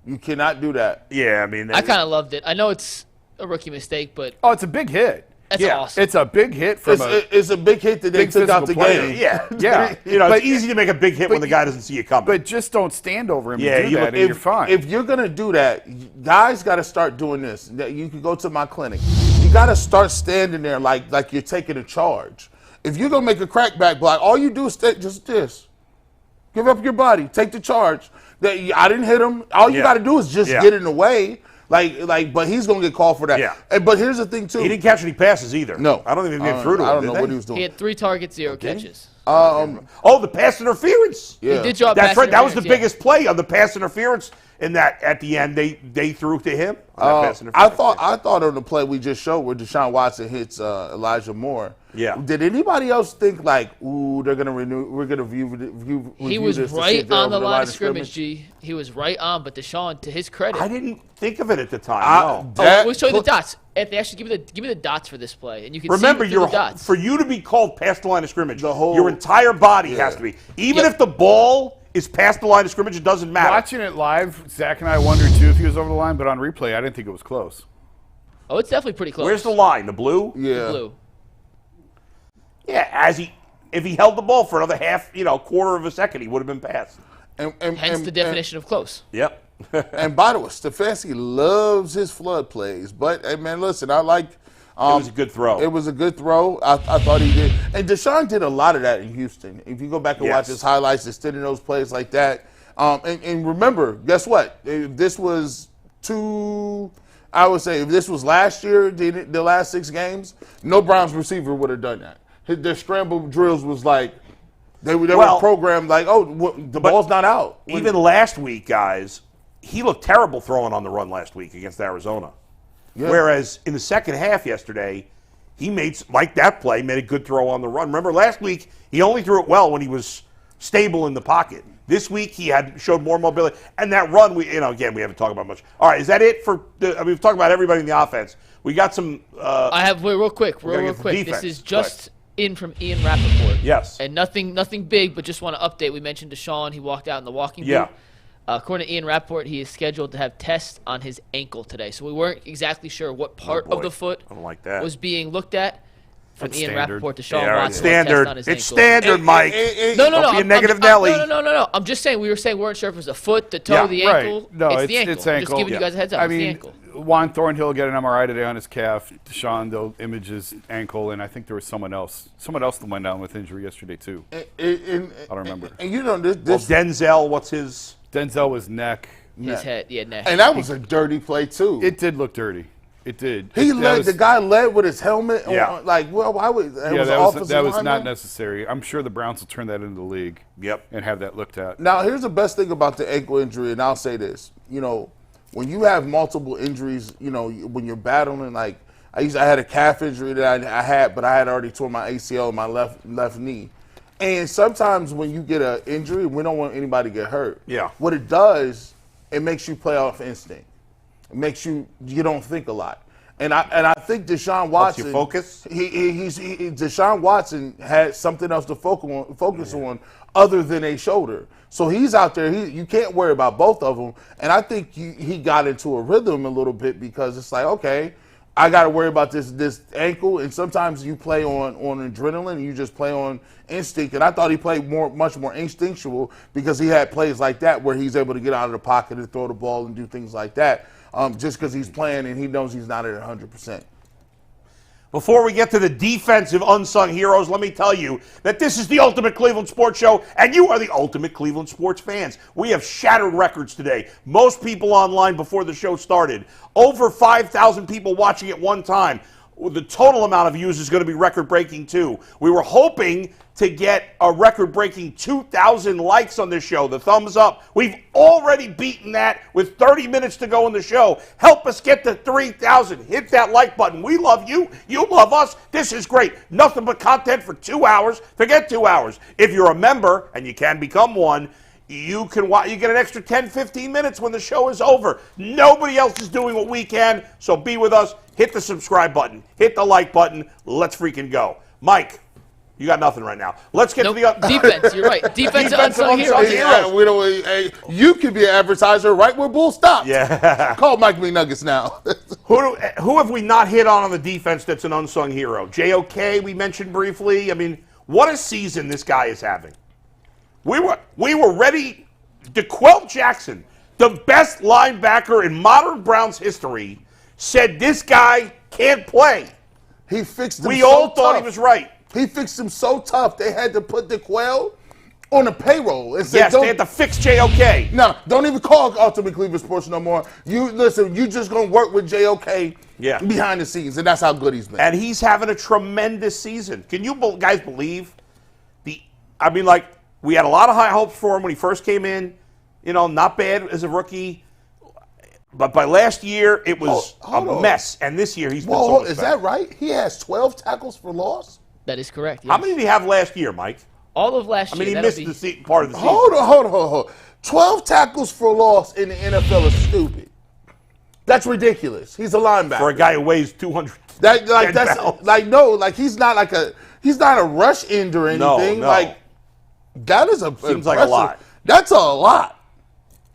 You cannot do that. Yeah, I mean. I kind of loved it. I know it's a rookie mistake, but Oh, it's a big hit. that's awesome. It's a big hit from It's a big hit that they big took out the physical player. game. Yeah. It's easy to make a big hit when the guy doesn't see you coming. But just don't stand over him Yeah, and do that, and you're fine. If you're going to do that, guys got to start doing this. You can go to my clinic. You got to start standing there like you're taking a charge. If you're going to make a crackback block, all you do is just this. Give up your body. Take the charge. I didn't hit him. All you got to do is just get in the way. But he's going to get called for that. Yeah. But here's the thing, too. He didn't catch any passes either. No. I don't think he came through to him. I don't know what he was doing. He had 3 targets, 0 catches. The pass interference. Yeah. He did drop That's pass right. That was the interference, biggest play on the pass interference. In that, at the end, they threw to him. On that pass interference. I thought on the play we just showed where Deshaun Watson hits Elijah Moore. Yeah. Did anybody else think they're gonna renew? We're gonna review He was this right on the line of scrimmage, G. He was right on, but Deshaun, to his credit, I didn't think of it at the time. we'll show you the dots. Anthony, actually, give me the dots for this play, and you can Remember, see the dots. for you to be called past the line of scrimmage, your entire body has to be. Even if the ball is past the line of scrimmage, it doesn't matter. Watching it live, Zach and I wondered too if he was over the line, but on replay, I didn't think it was close. Oh, it's definitely pretty close. Where's the line? The blue? Yeah. The blue. Yeah, if he held the ball for another half, quarter of a second, he would have been passed. Hence the definition of close. Yep. And by the way, Stefanski loves his flood plays. But, hey, man, listen, I like – it was a good throw. It was a good throw. I thought he did. And Deshaun did a lot of that in Houston. If you go back and watch his highlights, extending those plays like that. And remember, guess what? If this was I would say if this was last year, the last 6 games, no Browns receiver would have done that. Their scramble drills was like, they were programmed like, the ball's not out. Even last week, guys, he looked terrible throwing on the run last week against Arizona. Yeah. Whereas in the second half yesterday, he made that play, made a good throw on the run. Remember, last week, he only threw it well when he was stable in the pocket. This week, he showed more mobility. And that run, again, we haven't talked about much. All right, is that it we've talked about everybody in the offense. We got some. I have real quick. This is just in from Ian Rappaport. Yes. And nothing big, but just want to update. We mentioned Deshaun. He walked out in the walking boot. According to Ian Rappaport, he is scheduled to have tests on his ankle today. So we weren't exactly sure what part of the foot was being looked at. From Ian Rappaport to Deshaun Watson. It's standard, Mike. No. Don't be a negative Nelly. No. I'm just saying, we weren't sure if it was the foot, the toe, the ankle. Right. No, it's the ankle. It's ankle. I'm just giving you guys a heads up. It's the ankle. Juan Thornhill get an MRI today on his calf. Deshaun, they'll image his ankle, and I think there was someone else that went down with injury yesterday too. I don't remember. And this Denzel, what's his? Denzel was neck. His head, neck. And that was a dirty play too. It did look dirty. It did. The guy led with his helmet. Yeah. Why would that was not necessary. I'm sure the Browns will turn that into the league. Yep. And have that looked at. Now, here's the best thing about the ankle injury, and I'll say this. When you have multiple injuries, when you're battling, I had a calf injury that I had, but I had already torn my ACL in my left knee. And sometimes when you get an injury, we don't want anybody to get hurt. Yeah. What it does, it makes you play off instinct. It makes you don't think a lot. And I think Deshaun Watson. You focus? Deshaun Watson had something else to focus on other than a shoulder. So he's out there. You can't worry about both of them. And I think he got into a rhythm a little bit because it's like, okay, I got to worry about this ankle. And sometimes you play on adrenaline and you just play on instinct. And I thought he played much more instinctual because he had plays like that where he's able to get out of the pocket and throw the ball and do things like that. Just because he's playing and he knows he's not at 100%. Before we get to the defensive unsung heroes, let me tell you that this is the Ultimate Cleveland Sports Show, and you are the ultimate Cleveland sports fans. We have shattered records today. Most people online before the show started. Over 5,000 people watching at one time. The total amount of views is going to be record-breaking, too. We were hoping to get a record-breaking 2,000 likes on this show, the thumbs up. We've already beaten that with 30 minutes to go in the show. Help us get to 3,000. Hit that like button. We love you. You love us. This is great. Nothing but content for 2 hours. Forget 2 hours. If you're a member, and you can become one, you get an extra 10, 15 minutes when the show is over. Nobody else is doing what we can, so be with us. Hit the subscribe button. Hit the like button. Let's freaking go. Mike, you got nothing right now. Let's get to the defense. You're right. Defensive unsung heroes. You could be an advertiser right where Bull stopped. Yeah. Call Mike McNuggets now. Who have we not hit on the defense that's an unsung hero? JOK, we mentioned briefly. I mean, what a season this guy is having. We were ready. DeQuell Jackson, the best linebacker in modern Browns history, said this guy can't play. He fixed him We so all tough. thought he was right. He fixed him so tough, they had to put DeQuell on a payroll. And say, Yes, they had to fix JOK. No, don't even call Ultimate Cleveland Sports no more. You just going to work with JOK behind the scenes, and that's how good he's been. And he's having a tremendous season. Can you guys believe we had a lot of high hopes for him when he first came in. Not bad as a rookie. But by last year, it was a mess. And this year, he's been so much better. Is that right? He has 12 tackles for loss? That is correct, yes. How many did he have last year, Mike? All of last year. He missed part of the season. Hold on. 12 tackles for loss in the NFL is stupid. That's ridiculous. He's a linebacker. For a guy who weighs 200 pounds. He's not a rush end or anything. No. That is Seems like a lot. That's a lot.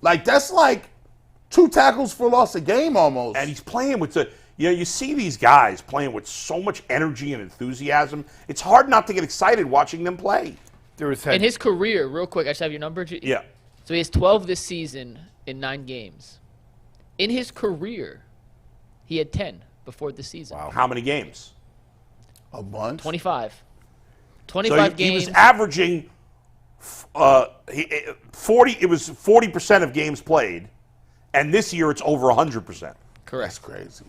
Like, that's like 2 tackles for loss a game almost. And he's playing with you see these guys playing with so much energy and enthusiasm. It's hard not to get excited watching them play. In his career, real quick, I just have your number. Yeah. So he has 12 this season in 9 games. In his career, he had 10 before the season. Wow. How many games? A bunch. 25. 25 games. He was averaging 40. It was 40% of games played, and this year it's over 100%. Correct. That's crazy.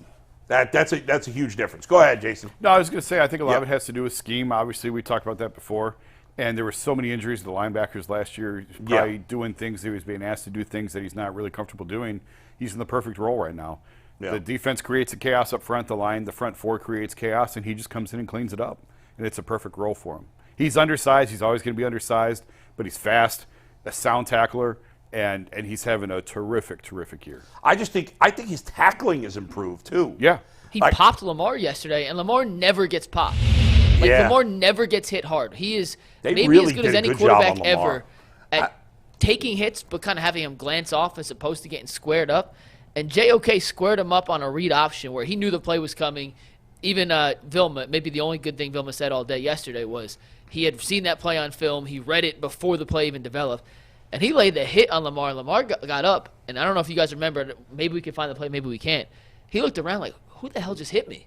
That's a huge difference. Go ahead, Jason. No, I was going to say I think a lot of it has to do with scheme. Obviously, we talked about that before, and there were so many injuries to the linebackers last year. He's probably doing things he was being asked to do, things that he's not really comfortable doing. He's in the perfect role right now. Yeah. The defense creates a chaos up front. The front 4 creates chaos, and he just comes in and cleans it up. And it's a perfect role for him. He's undersized. He's always going to be undersized, but he's fast, a sound tackler, and he's having a terrific year. I think his tackling has improved too. Yeah. He popped Lamar yesterday, and Lamar never gets popped. Lamar never gets hit hard. He is maybe really as good as any quarterback ever at taking hits, but kind of having him glance off as opposed to getting squared up. And JOK squared him up on a read option where he knew the play was coming. Even Vilma, maybe the only good thing Vilma said all day yesterday was he had seen that play on film. He read it before the play even developed. And he laid the hit on Lamar. Lamar got up, and I don't know if you guys remember. Maybe we can find the play. Maybe we can't. He looked around like, who the hell just hit me?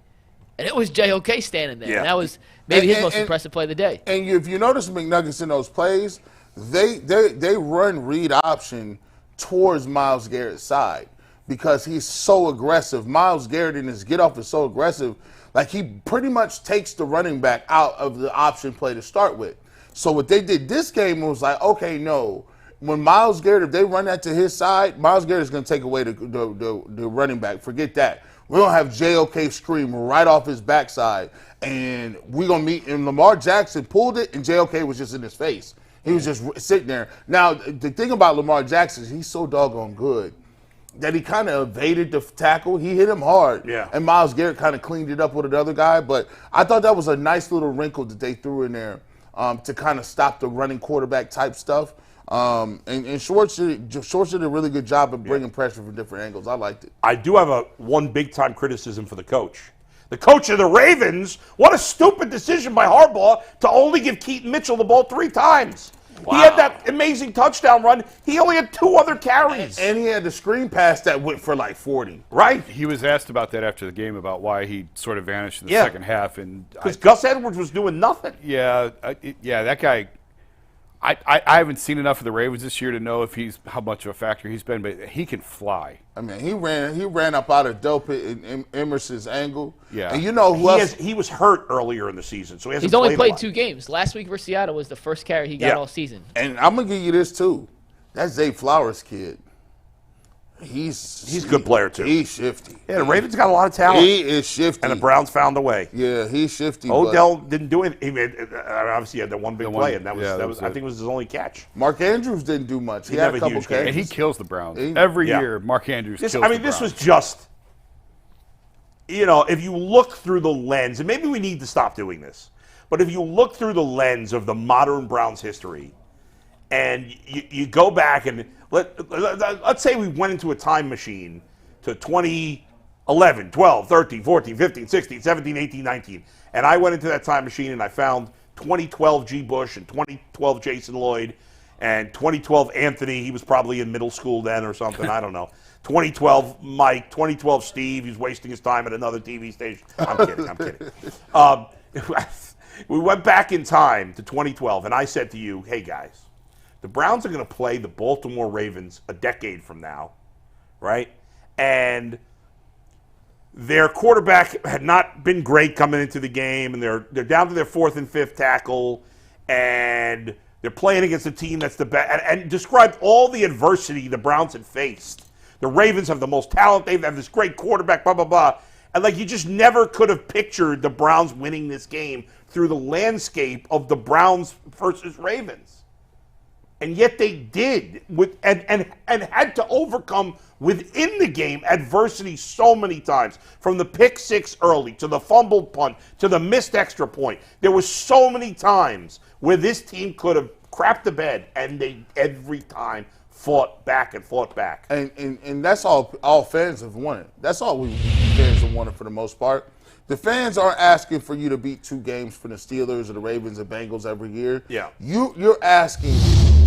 And it was JOK standing there. Yeah. And that was maybe his most impressive play of the day. And if you notice McNuggets in those plays, they run read option towards Myles Garrett's side because he's so aggressive. Myles Garrett in his get-off is so aggressive. Like, he pretty much takes the running back out of the option play to start with. So what they did this game was like, okay, no. When Myles Garrett, if they run that to his side, Myles Garrett is going to take away the running back. Forget that. We're going to have JOK scream right off his backside, and we're going to meet. And Lamar Jackson pulled it, and JOK was just in his face. He was just sitting there. Now, the thing about Lamar Jackson is he's so doggone good that he kind of evaded the tackle. He hit him hard. Yeah. And Myles Garrett kind of cleaned it up with another guy. But I thought that was a nice little wrinkle that they threw in there to kind of stop the running quarterback type stuff. And Schwartz did a really good job of bringing pressure from different angles. I liked it. I do have one big-time criticism for the coach. The coach of the Ravens, what a stupid decision by Harbaugh to only give Keaton Mitchell the ball 3 times. Wow. He had that amazing touchdown run. He only had 2 other carries. And he had the screen pass that went for like 40. Right. He was asked about that after the game, about why he sort of vanished in the second half. Because Gus Edwards was doing nothing. Yeah, that guy. I haven't seen enough of the Ravens this year to know how much of a factor he's been, but he can fly. I mean, he ran up out of dope in Emerson's angle. Yeah, and you know who else? He was hurt earlier in the season, so he's only played 2 games. Last week versus Seattle was the first carry he got all season. And I'm gonna give you this too. That's Zay Flowers' kid. He's a good player too. He's shifty. Yeah, the Ravens got a lot of talent. He is shifty, and the Browns found a way. Yeah, he's shifty. Odell didn't do anything. He made, obviously had that one big play, and that was I think it was his only catch. Mark Andrews didn't do much. He had a couple catches. And he kills the Browns every year. Mark Andrews kills the Browns. This was just, if you look through the lens, and maybe we need to stop doing this, but if you look through the lens of the modern Browns history, and you go back and let's say we went into a time machine to 2011, 12, 13, 14, 15, 16, 17, 18, 19. And I went into that time machine and I found 2012 G. Bush and 2012 Jason Lloyd and 2012 Anthony. He was probably in middle school then or something. I don't know. 2012 Mike, 2012 Steve. He's wasting his time at another TV station. I'm kidding. We went back in time to 2012 and I said to you, hey guys, the Browns are going to play the Baltimore Ravens a decade from now, right? And their quarterback had not been great coming into the game, and they're down to their 4th and 5th tackle, and they're playing against a team that's the best. And described all the adversity the Browns had faced. The Ravens have the most talent. They have this great quarterback, blah, blah, blah. And, you just never could have pictured the Browns winning this game through the landscape of the Browns versus Ravens. And yet they did, and had to overcome within the game adversity so many times. From the pick 6 early to the fumbled punt to the missed extra point. There were so many times where this team could have crap the bed, and they every time fought back and fought back. And that's all fans have wanted. That's all we fans have wanted for the most part. The fans aren't asking for you to beat 2 games for the Steelers or the Ravens and Bengals every year. Yeah. You're asking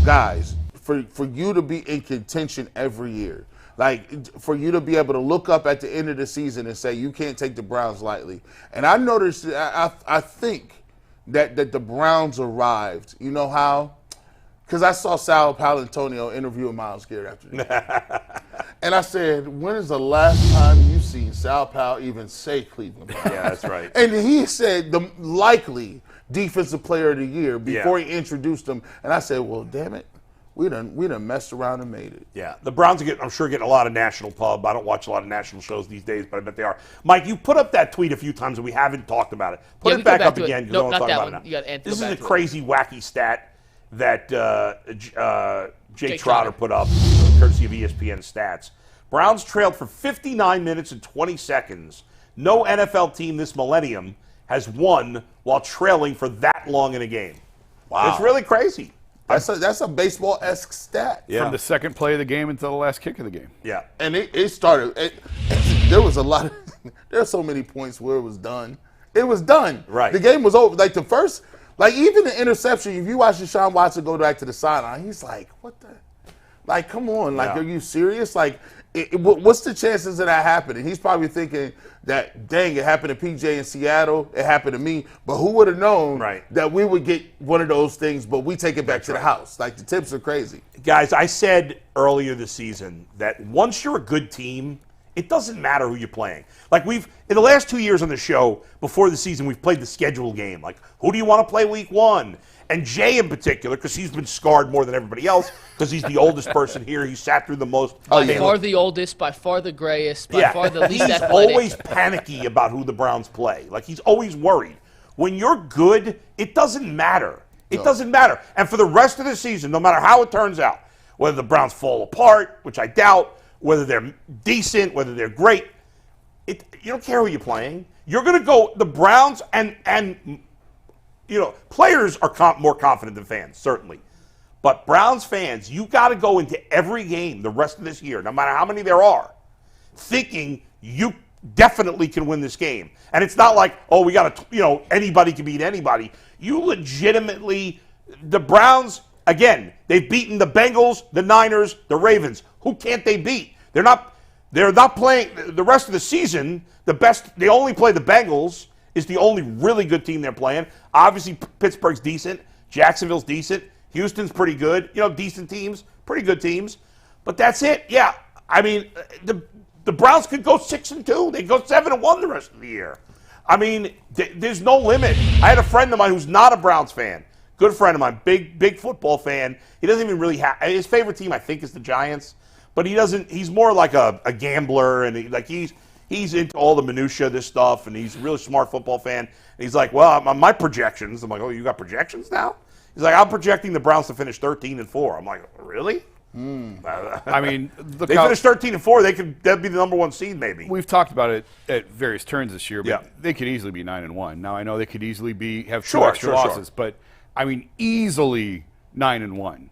guys for you to be in contention every year. Like, for you to be able to look up at the end of the season and say, you can't take the Browns lightly. And I noticed, I think that the Browns arrived. You know how? Because I saw Sal Palantonio interviewing Myles Garrett after the game. And I said, when is the last time you've seen Sal Pal even say Cleveland Browns? Yeah, that's right. And he said the likely defensive player of the year before he introduced him. And I said, well, damn it. We done messed around and made it. Yeah, the Browns are I'm sure getting a lot of national pub. I don't watch a lot of national shows these days, but I bet they are. Mike, you put up that tweet a few times and we haven't talked about it. Put it back up again because I want to talk about it now. This is a crazy, wacky stat that Jay Trotter put up, courtesy of ESPN Stats. Browns trailed for 59 minutes and 20 seconds. No NFL team this millennium has won while trailing for that long in a game. Wow. It's really crazy. That's a baseball-esque stat. Yeah. From the second play of the game until the last kick of the game. Yeah. And it started. There was a lot of. There are so many points where it was done. It was done. Right. The game was over. Like the first, like even the interception. If you watch Deshaun Watson go back to the sideline, he's like, "What the? Like, come on! Like, are you serious? Like, what's the chances of that happening?" He's probably thinking that, dang, it happened to PJ in Seattle. It happened to me. But who would have known that we would get one of those things, but we take it back to the house? Like, the tips are crazy. Guys, I said earlier this season that once you're a good team, it doesn't matter who you're playing. Like, in the last 2 years on the show, before the season, we've played the schedule game. Like, who do you want to play week 1? And Jay in particular, because he's been scarred more than everybody else, because he's the oldest person here. He sat through the most. By far the oldest, by far the grayest, by far the least he's athletic. Always panicky about who the Browns play. Like, he's always worried. When you're good, it doesn't matter. It doesn't matter. And for the rest of the season, no matter how it turns out, whether the Browns fall apart, which I doubt, whether they're decent, whether they're great, you don't care who you're playing. You're going to go, the Browns and you know, players are more confident than fans, certainly. But Browns fans, you got to go into every game the rest of this year, no matter how many there are, thinking you definitely can win this game. And it's not like, oh, we got to, anybody can beat anybody. You legitimately, the Browns, again, they've beaten the Bengals, the Niners, the Ravens. Who can't they beat? They're not playing the rest of the season. They only play the Bengals. Is the only really good team they're playing. Obviously, Pittsburgh's decent. Jacksonville's decent. Houston's pretty good. Decent teams, pretty good teams. But that's it. Yeah, I mean, the Browns could go 6-2. They go 7-1 the rest of the year. I mean, there's no limit. I had a friend of mine who's not a Browns fan. Good friend of mine, big football fan. He doesn't even really have his favorite team. I think is the Giants, but he doesn't. He's more like a gambler, and he's into all the minutia of this stuff, and he's a really smart football fan. And he's like, well, my projections. I'm like, oh, you got projections now? He's like, I'm projecting the Browns to finish 13-4. I'm like, really? I mean, they finished 13-4. That'd be the number 1 seed, maybe. We've talked about it at various turns this year, but they could easily be 9-1. Now I know they could easily have 2 extra losses, but I mean, easily 9-1.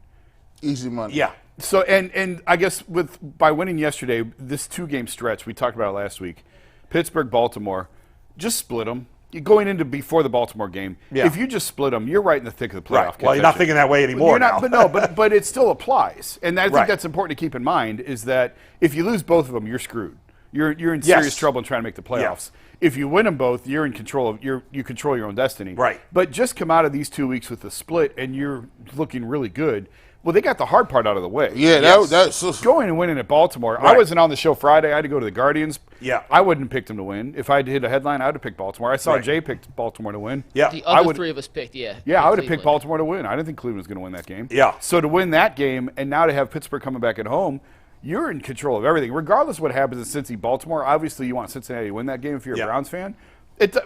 Easy money. Yeah. So and I guess by winning yesterday, this 2-game stretch, we talked about it last week, Pittsburgh, Baltimore, just split them. You're going into before the Baltimore game. Yeah. If you just split them, you're right in the thick of the playoff. Right. Well, you're not thinking that way anymore. But it still applies, and I think that's important to keep in mind. Is that if you lose both of them, you're screwed. You're in serious trouble in trying to make the playoffs. Yeah. If you win them both, you're in control of you control your own destiny. Right. But just come out of these 2 weeks with a split, and you're looking really good. Well, they got the hard part out of the way. Yeah, that's going and winning at Baltimore. Right. I wasn't on the show Friday. I had to go to the Guardians. Yeah, I wouldn't have picked them to win. If I had hit a headline, I would have picked Baltimore. I saw Jay picked Baltimore to win. Yeah, the other 3 of us picked. Yeah, I would have picked Baltimore to win. I didn't think Cleveland was going to win that game. Yeah. So to win that game and now to have Pittsburgh coming back at home, you're in control of everything, regardless of what happens in Cincy, Baltimore. Obviously, you want Cincinnati to win that game if you're a Browns fan.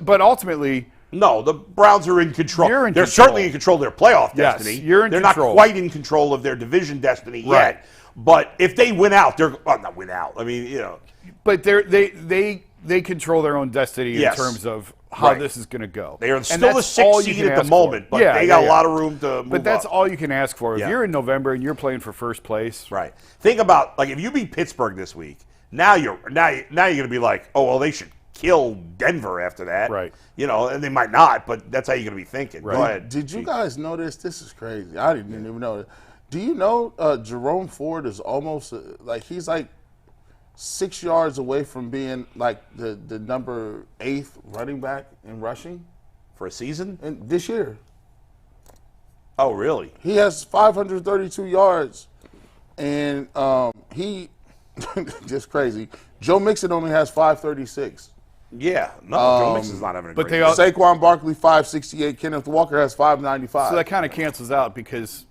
But ultimately. No, the Browns are in control. They're certainly in control of their playoff destiny. They're not quite in control of their division destiny yet. But if they win out, not win out. I mean, But they control their own destiny in terms of how this is going to go. They are And still that's the sixth all you seed can at the ask moment, for. but they got a lot of room to move But that's up. all you can ask for. If Yeah. you're in November and you're playing for first place, Right. Think about, like, if you beat Pittsburgh this week, now you're going to be like, oh, well, they should kill Denver after that. Right. You know, and they might not, but that's how you're going to be thinking. Right. Go ahead. Did you guys know this? This is crazy. I didn't even know it. Do you know Jerome Ford is almost he's like 6 yards away from being like the number 8th running back in rushing For a season? and this year? Oh, really? He has 532 yards, and he just crazy. Joe Mixon only has 536. Yeah. No, Joe Mixon's not having a but great they all- Saquon Barkley 568. Kenneth Walker has 595. so that kind of cancels out because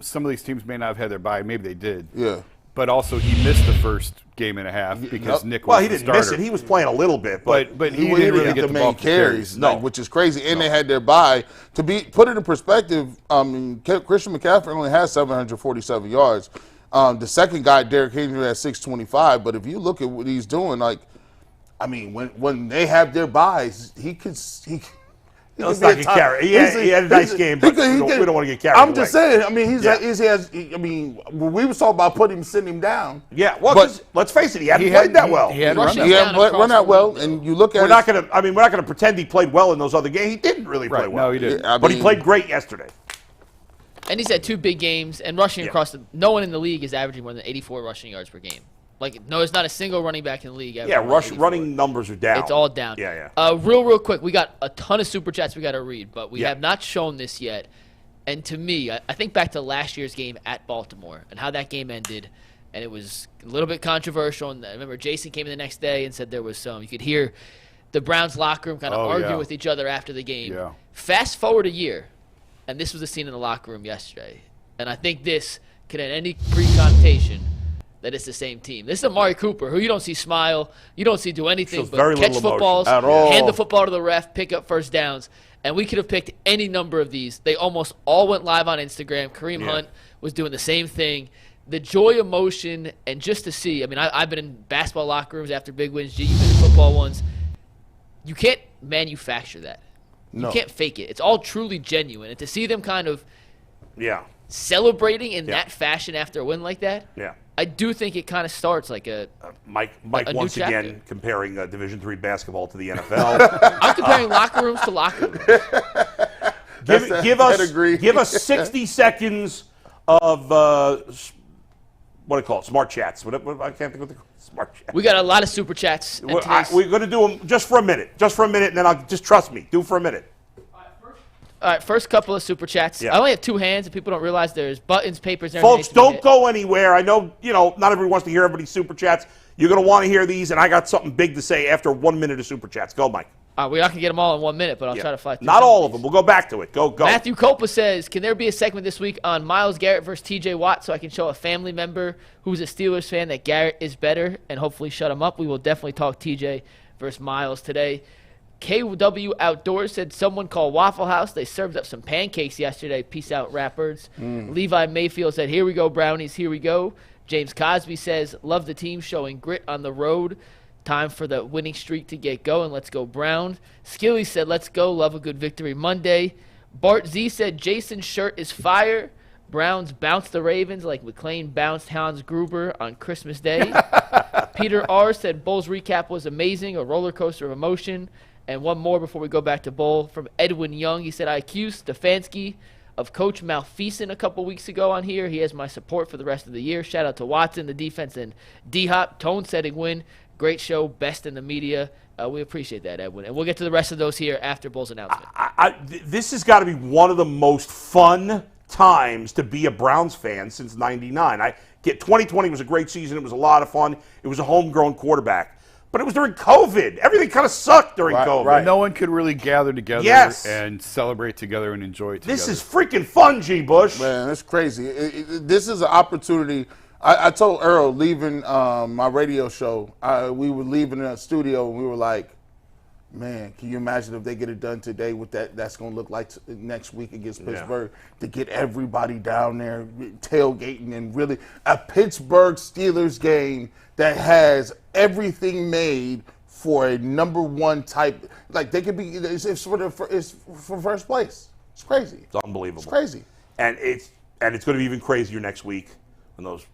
some of these teams may not have had their bye. Maybe they did. Yeah. But also, he missed the first game and a half because Nick was Well, he the didn't starter. miss it. He was playing a little bit, but he didn't really get the ball main carries, No. which is crazy. And they had their bye. To be put it in perspective, Christian McCaffrey only has 747 yards. The second guy, Derrick Henry, has 625. But if you look at what he's doing, when they have their buys, he could. Let's not get carried. He had a nice game, but we don't want to get carried I'm away. just saying. I mean, we was talking about sitting him down. Yeah, well, But- 'cause let's face it, he hadn't played that well. He hadn't run Rushing that He down hadn't across run that the well, league. and you look at We're not gonna pretend he played well in those other games. He didn't really play Right, well. no, he didn't. I But he mean- played great yesterday. And he's had 2 big games and rushing Yeah. across no one in the league is averaging more than 84 rushing yards per game. There's not a single running back in the league. Yeah, averaging more than 84. running numbers are down. It's all down. Yeah. Real quick, we got a ton of super chats we got to read, but we Yeah. have not shown this yet. And to me, I think back to last year's game at Baltimore and how that game ended, and it was a little bit controversial. And I remember Jason came in the next day and said there was you could hear the Browns locker room kind of arguing yeah. with each other after the game. Yeah. Fast forward a year, and this was the scene in the locker room yesterday. And I think this could have any pre-connotation that it's the same team. This is Amari Cooper, who you don't see smile, you don't see do anything Shows but very catch little emotion footballs, at all. hand the football to the ref, pick up first downs. And we could have picked any number of these. They almost all went live on Instagram. Kareem Hunt was doing the same thing. The joy, emotion, and just to see. I mean, I've been in basketball locker rooms after big wins. G, you've been in football ones. You can't manufacture that. No. You can't fake it. It's all truly genuine. And to see them kind of Yeah. celebrating in Yeah. that fashion after a win like that, Yeah. I do think it kind of starts like a. Mike a new once chapter. again comparing Division III basketball to the NFL. I'm comparing locker rooms to locker rooms. Give us 60 seconds of what do you call it? Smart chats. I can't think of what they call smart chats. We got a lot of super chats. and today's- We're going to do them just for a minute. And then I'll just trust me. Do it for a minute. All right, first couple of super chats. Yeah. I only have 2 hands, and people don't realize there's buttons, papers, and Folks, everything to don't hit. go anywhere. I know, not everyone wants to hear everybody's super chats. You're going to want to hear these, and I got something big to say after 1 minute of super chats. Go, Mike. We're not going to get them all in 1 minute, but I'll Yeah. try to fly through Not some all of these. them. We'll go back to it. Go. Matthew Copa says, can there be a segment this week on Myles Garrett versus TJ Watt so I can show a family member who's a Steelers fan that Garrett is better and hopefully shut him up? We will definitely talk TJ versus Myles today. KW Outdoors said someone called Waffle House. They served up some pancakes yesterday. Peace out, rappers. Levi Mayfield said, here we go, Brownies, here we go. James Cosby says, love the team showing grit on the road. Time for the winning streak to get going. Let's go, Browns. Skilly said, let's go. Love a good victory Monday. Bart Z said, Jason's shirt is fire. Browns bounced the Ravens like McClain bounced Hans Gruber on Christmas Day. Peter R. said, Bull's recap was amazing, a roller coaster of emotion. And one more before we go back to Bull from Edwin Young. He said, I accused Stefanski of Coach malfeasing a couple weeks ago on here. He has my support for the rest of the year. Shout out to Watson, the defense, and D-Hop. Tone-setting win. Great show. Best in the media. We appreciate that, Edwin. And we'll get to the rest of those here after Bull's announcement. This has got to be one of the most fun times to be a Browns fan since '99. 2020 was a great season. It was a lot of fun. It was a homegrown quarterback. But it was during COVID. Everything kind of sucked during COVID. right. No one could really gather together Yes. and celebrate together and enjoy it together. This is freaking fun, G. Bush. Man, it's crazy. This is an opportunity. I told Earl leaving my radio show, we were leaving the studio and we were like, man, can you imagine if they get it done today, what that's going to look like next week against Pittsburgh, to get everybody down there tailgating and really a Pittsburgh Steelers game that has everything made for a number one type. Like they could be. It's for first place. It's crazy. It's unbelievable. It's crazy. And it's going to be even crazier next week when those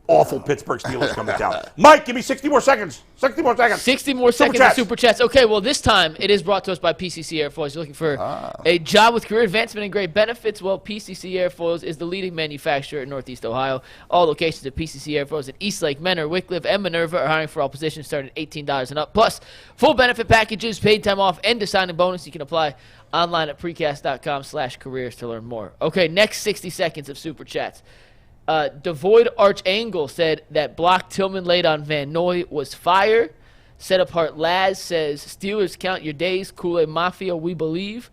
awful Pittsburgh Steelers come to town. Mike, give me 60 more seconds. 60 more seconds. 60 more seconds of Super Chats. Okay, well, this time it is brought to us by PCC Airfoils. You're looking for a job with career advancement and great benefits? Well, PCC Airfoils is the leading manufacturer in Northeast Ohio. All locations of PCC Airfoils in Eastlake, Menor, Wickliffe, and Minerva are hiring for all positions starting at $18 and up. Plus, full benefit packages, paid time off, and a signing bonus. You can apply online at precast.com/careers to learn more. Okay, next 60 seconds of Super Chats. Devoid Archangle said that block Tillman laid on Van Noy was fire. Set Apart Laz says, Steelers count your days. Kool-Aid Mafia, we believe.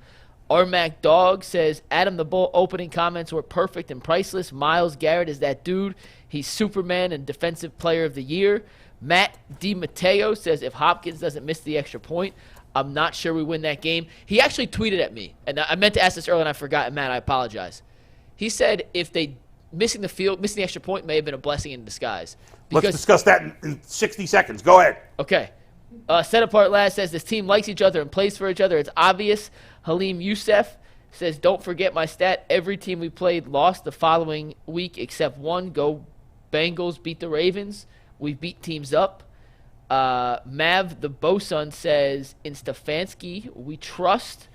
Armac Dog says, Adam the Bull opening comments were perfect and priceless. Myles Garrett is that dude. He's Superman and Defensive Player of the Year. Matt DiMatteo says, if Hopkins doesn't miss the extra point, I'm not sure we win that game. He actually tweeted at me, and I meant to ask this earlier and I forgot. And Matt, I apologize. He said if they missing the extra point may have been a blessing in disguise. Let's discuss that in 60 seconds. Go ahead. Okay. Set Apart Lad says this team likes each other and plays for each other. It's obvious. Halim Youssef says, don't forget my stat. Every team we played lost the following week except one. Go Bengals, beat the Ravens. We beat teams up. Mav the Bosun says, in Stefanski, we trust.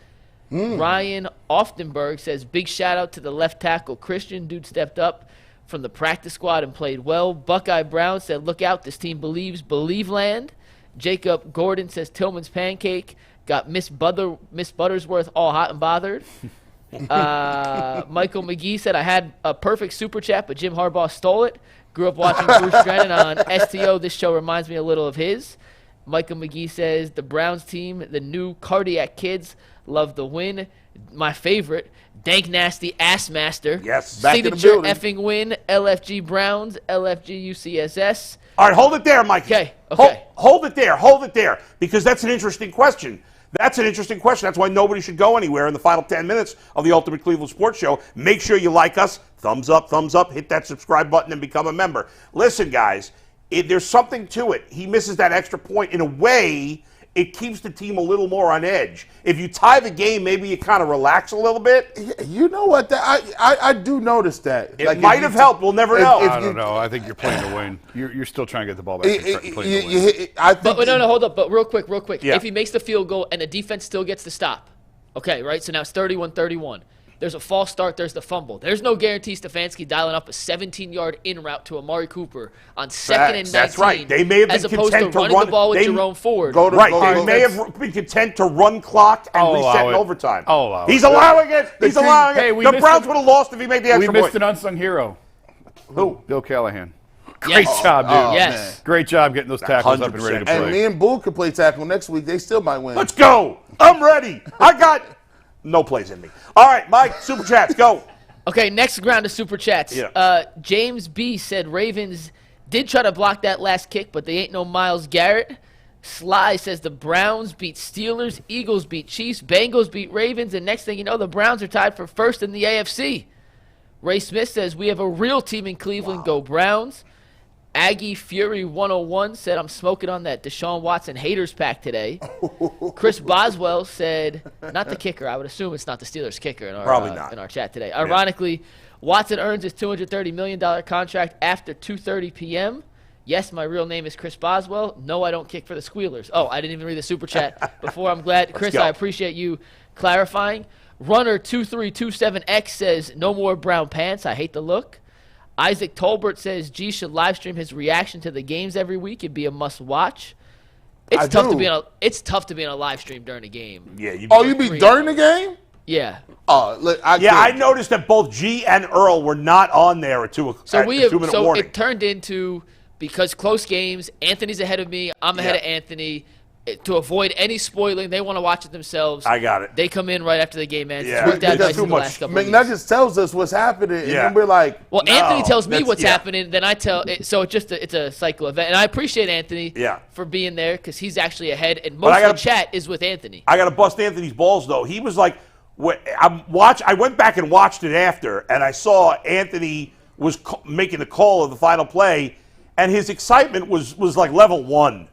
Ryan Oftenberg says, big shout out to the left tackle Christian. Dude stepped up from the practice squad and played well. Buckeye Brown said, look out, this team believes, believe land. Jacob Gordon says, Tillman's pancake got Miss Buttersworth all hot and bothered. Michael McGee said, I had a perfect super chat, but Jim Harbaugh stole it. Grew up watching Bruce Drennan on STO. This show reminds me a little of his. Michael McGee says, the Browns team, the new Cardiac Kids, love the win. My favorite, Dank Nasty Ass Master. Yes, back in the Signature building. effing win, LFG Browns, LFG UCSS. All right, hold it there, Mike. Okay. Hold it there, because that's an interesting question. That's why nobody should go anywhere in the final 10 minutes of the Ultimate Cleveland Sports Show. Make sure you like us. Thumbs up, hit that subscribe button and become a member. Listen, guys, there's something to it. He misses that extra point. In a way, it keeps the team a little more on edge. If you tie the game, maybe you kind of relax a little bit. You know what? I do notice that. It might have helped. We'll never know. I don't know. I think you're playing to win. You're still trying to get the ball back. No, hold up. But real quick. Yeah. If he makes the field goal and the defense still gets the stop, okay, right? So now it's 31-31. There's a false start. There's the fumble. There's no guarantee Stefanski dialing up a 17-yard in route to Amari Cooper on 2nd and 19. That's right. They may have been as opposed content to running the ball with Jerome Ford. They may have been content to run clock and reset in overtime. He's allowing it. He's allowing it. The Browns would have lost if he made the extra point. We missed an unsung hero. Who? Bill Callahan. Great job, dude. Yes. Great job getting those tackles 100%. Up and ready to play. And me and Bull could play tackle next week. They still might win. Let's go. I'm ready. I got no plays in me. All right, Mike, Super Chats, go. Okay, next round of Super Chats. Yeah. James B. said Ravens did try to block that last kick, but they ain't no Myles Garrett. Sly says the Browns beat Steelers, Eagles beat Chiefs, Bengals beat Ravens, and next thing you know, the Browns are tied for first in the AFC. Ray Smith says we have a real team in Cleveland. Go Browns. Aggie Fury 101 said, I'm smoking on that Deshaun Watson haters pack today. Chris Boswell said, not the kicker. I would assume it's not the Steelers kicker in our chat today. Yeah. Ironically, Watson earns his $230 million contract after 2:30 p.m. Yes, my real name is Chris Boswell. No, I don't kick for the Squealers. Oh, I didn't even read the Super Chat before. I'm glad. Chris, I appreciate you clarifying. Runner 2327X says, no more brown pants. I hate the look. Isaac Tolbert says G should live stream his reaction to the games every week. It'd be a must watch. It's tough to be on a live stream during a game. Yeah. You be during the game? Yeah. I noticed that both G and Earl were not on there at 2 minute warning. It turned into, because close games, Anthony's ahead of me, I'm ahead of Anthony. To avoid any spoiling, they want to watch it themselves. I got it. They come in right after the game ends. Yeah. It's worked out nice in the last couple weeks. McNuggets tells us what's happening, and then we're like, well, Anthony tells me what's happening, then I tell it. So it's a cycle event. And I appreciate Anthony for being there because he's actually ahead, and most of the chat is with Anthony. I got to bust Anthony's balls, though. He was like, I went back and watched it after, and I saw Anthony was making the call of the final play, and his excitement was like level 1.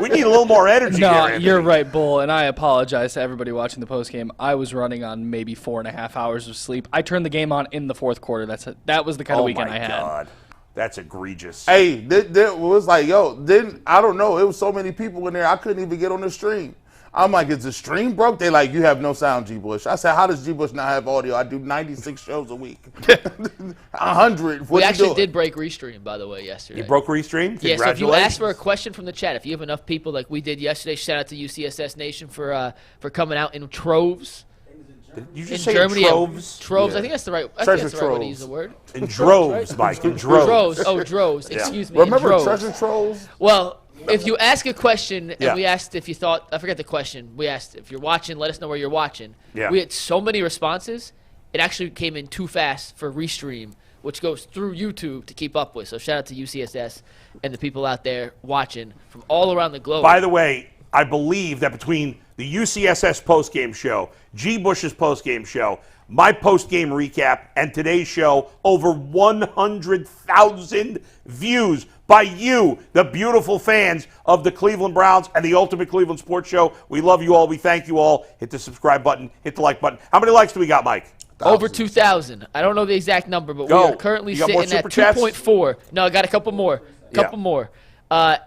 We need a little more energy here, No, Anthony. you're right, Bull, and I apologize to everybody watching the postgame. I was running on maybe 4.5 hours of sleep. I turned the game on in the fourth quarter. That was the kind of weekend I had. Oh, my God. That's egregious. Hey, there was like, then I don't know. It was so many people in there, I couldn't even get on the stream. I'm like, is the stream broke? They like, you have no sound, G. Bush. I said, how does G. Bush not have audio? I do 96 shows a week. 100. We actually did break Restream, by the way, yesterday. You broke Restream? Yeah, so if you ask for a question from the chat, if you have enough people like we did yesterday, shout out to UCSS Nation for coming out in troves. You just In say Germany, troves? troves. Yeah. I think that's the right. I think Treasure that's the right way to troves. use the word. In droves, Mike. In droves. Droves. Oh, droves. Excuse me. in Remember droves. Treasure Trolls? Well, if you ask a question, and Yeah. we asked if you thought, I forget the question. We asked if you're watching, let us know where you're watching. Yeah. We had so many responses, it actually came in too fast for Restream, which goes through YouTube to keep up with. So shout out to UCSS and the people out there watching from all around the globe. By the way, I believe that between the UCSS postgame show, G. Bush's postgame show, my postgame recap, and today's show, over 100,000 views by you, the beautiful fans of the Cleveland Browns and the Ultimate Cleveland Sports Show. We love you all. We thank you all. Hit the subscribe button. Hit the like button. How many likes do we got, Mike? Over 2,000. I don't know the exact number, but Go. we are currently You got more sitting at super chats? 2.4. No, I got a couple more. Couple more.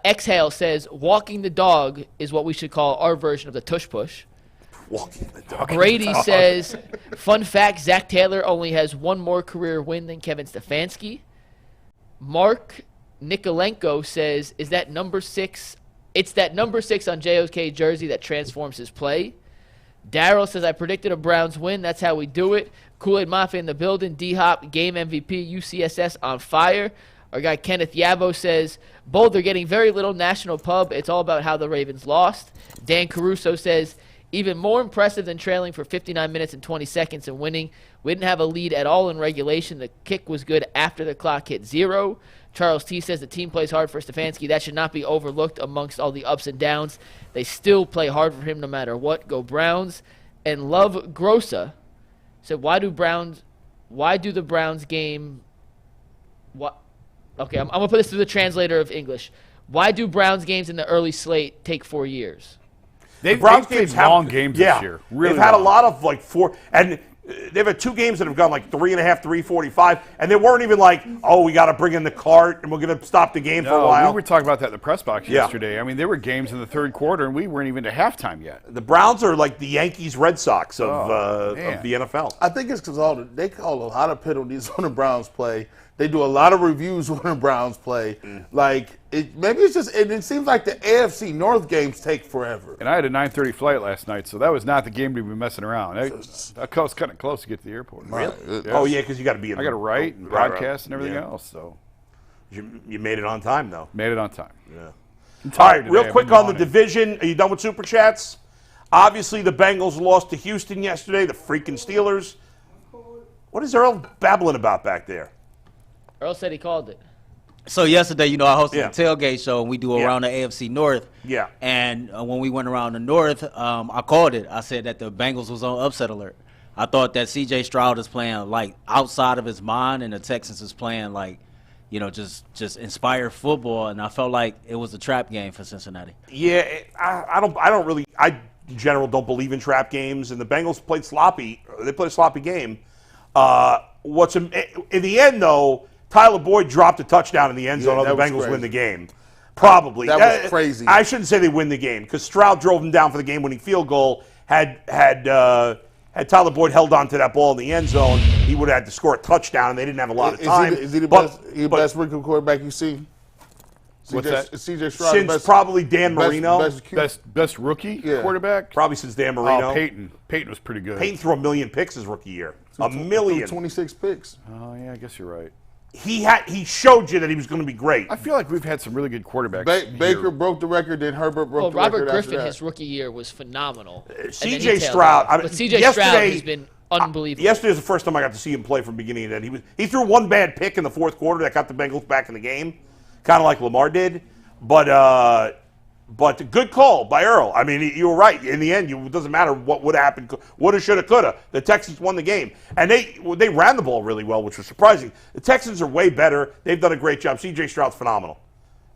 Exhale says, walking the dog is what we should call our version of the tush push. Walking the dog. Brady says, fun fact, Zach Taylor only has one more career win than Kevin Stefanski. Mark Nikolenko says, is that number 6? It's that number 6 on JOK jersey that transforms his play. Daryl says, I predicted a Browns win. That's how we do it. Kool-Aid Mafia in the building. D-Hop, game MVP, UCSS on fire. Our guy Kenneth Yabo says, Bull, they're getting very little national pub. It's all about how the Ravens lost. Dan Caruso says, even more impressive than trailing for 59 minutes and 20 seconds and winning. We didn't have a lead at all in regulation. The kick was good after the clock hit 0. Charles T says the team plays hard for Stefanski. That should not be overlooked amongst all the ups and downs. They still play hard for him no matter what. Go Browns. And Love Grossa said, why do the Browns game what? Okay, I'm going to put this through the translator of English. Why do Browns games in the early slate take 4 years? They've Browns played games have long games this year. Really they've had long. a lot of like 4, and they've had 2 games that have gone like 3.5, 3:45, and they weren't even like, oh, we got to bring in the cart and we're going to stop the game for a while. We were talking about that in the press box Yeah. yesterday. I mean, there were games in the third quarter, and we weren't even to halftime yet. The Browns are like the Yankees, Red Sox of man. the NFL. I think it's because they call a lot of penalties when the Browns play. They do a lot of reviews when the Browns play. Like, maybe it's just, and it seems like the AFC North games take forever. And I had a 9:30 flight last night, so that was not the game to be messing around. I was kind of close to get to the airport. Really? Oh, yeah, because you got to be in I got to write and Right, broadcast and everything yeah. else, so You made it on time, though. made it on time. Yeah. I'm All tired right, real today. quick I've been on the yawning. division. Are you done with Super Chats? Obviously, the Bengals lost to Houston yesterday, the freaking Steelers. What is Earl babbling about back there? Earl said he called it. So yesterday, I hosted Yeah. the tailgate show, and we do around the AFC North. Yeah. And when we went around the North, I called it. I said that the Bengals was on upset alert. I thought that C.J. Stroud is playing like outside of his mind, and the Texans is playing like, just inspired football. And I felt like it was a trap game for Cincinnati. Yeah, I in general don't believe in trap games, and the Bengals played sloppy. They played a sloppy game. In the end, though, Tyler Boyd dropped a touchdown in the end zone. Yeah, The that was Bengals crazy. win the game. Probably. That was crazy. I shouldn't say they win the game because Stroud drove them down for the game-winning field goal. Had Tyler Boyd held on to that ball in the end zone, he would have had to score a touchdown, and they didn't have a lot of time. Is he the But- best rookie quarterback you've seen? What's that? Is C.J. Stroud the since best, probably Dan Marino, Best rookie Yeah. quarterback? probably since Dan Marino. Oh, Peyton. Peyton was pretty good. Peyton threw 1 million picks his rookie year. A threw million. 26 picks. Oh, yeah, I guess you're right. He showed you that he was going to be great. I feel like we've had some really good quarterbacks. Baker here. broke the record, then Herbert broke Well, the record Robert after Griffin, that. his rookie year was phenomenal. And then he C.J. tailed Stroud. off. But C.J. Stroud has been unbelievable. Yesterday was the first time I got to see him play from beginning to end. He threw one bad pick in the fourth quarter that got the Bengals back in the game, kind of like Lamar did. But good call by Earl. I mean, you were right. In the end, it doesn't matter what would have happened. Woulda, shoulda, coulda. The Texans won the game. And they ran the ball really well, which was surprising. The Texans are way better. They've done a great job. C.J. Stroud's phenomenal.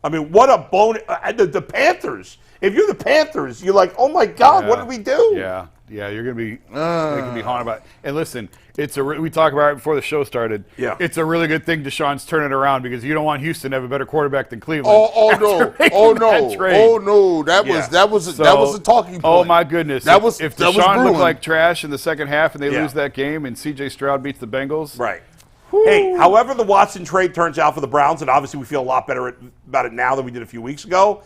I mean, what a bone. The Panthers. If you're the Panthers, you're like, oh my God, what did we do? Yeah, you're gonna be haunted about it. And listen, we talked about it before the show started. Yeah, it's a really good thing Deshaun's turning it around because you don't want Houston to have a better quarterback than Cleveland. Oh no! That was a talking point. Oh my goodness! If Deshaun looked like trash in the second half and they lose that game and C.J. Stroud beats the Bengals, right? Hey, however the Watson trade turns out for the Browns, and obviously we feel a lot better about it now than we did a few weeks ago.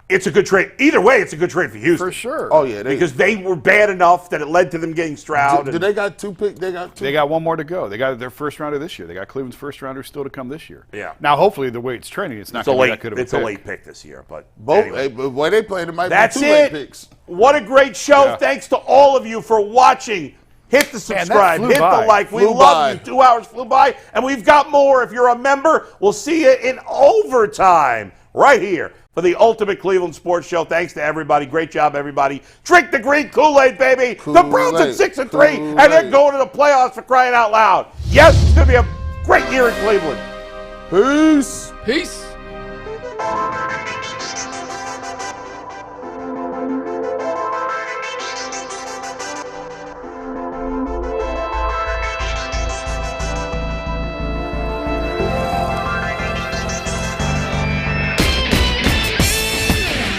It's a good trade. Either way, it's a good trade for Houston. For sure. Oh, yeah. Because they were bad enough that it led to them getting Stroud. Did they got 2 picks? They got 2. They got one more to go. They got their first rounder this year. They got Cleveland's first rounder still to come this year. Yeah. Now, hopefully, the way it's trending, it's not going to be that good of a pick. It's a late pick this year. But both. anyway. Hey, but where they playing, it might That's be 2 late picks. What a great show. Yeah. Thanks to all of you for watching. Hit the subscribe. Hit the like. We love you. 2 hours flew by. And we've got more. If you're a member, we'll see you in overtime right here for the Ultimate Cleveland Sports Show. Thanks to everybody. Great job, everybody. Drink the green Kool-Aid, baby. The Browns at 6-3, and they're going to the playoffs for crying out loud. Yes, it's going to be a great year in Cleveland. Peace. Peace.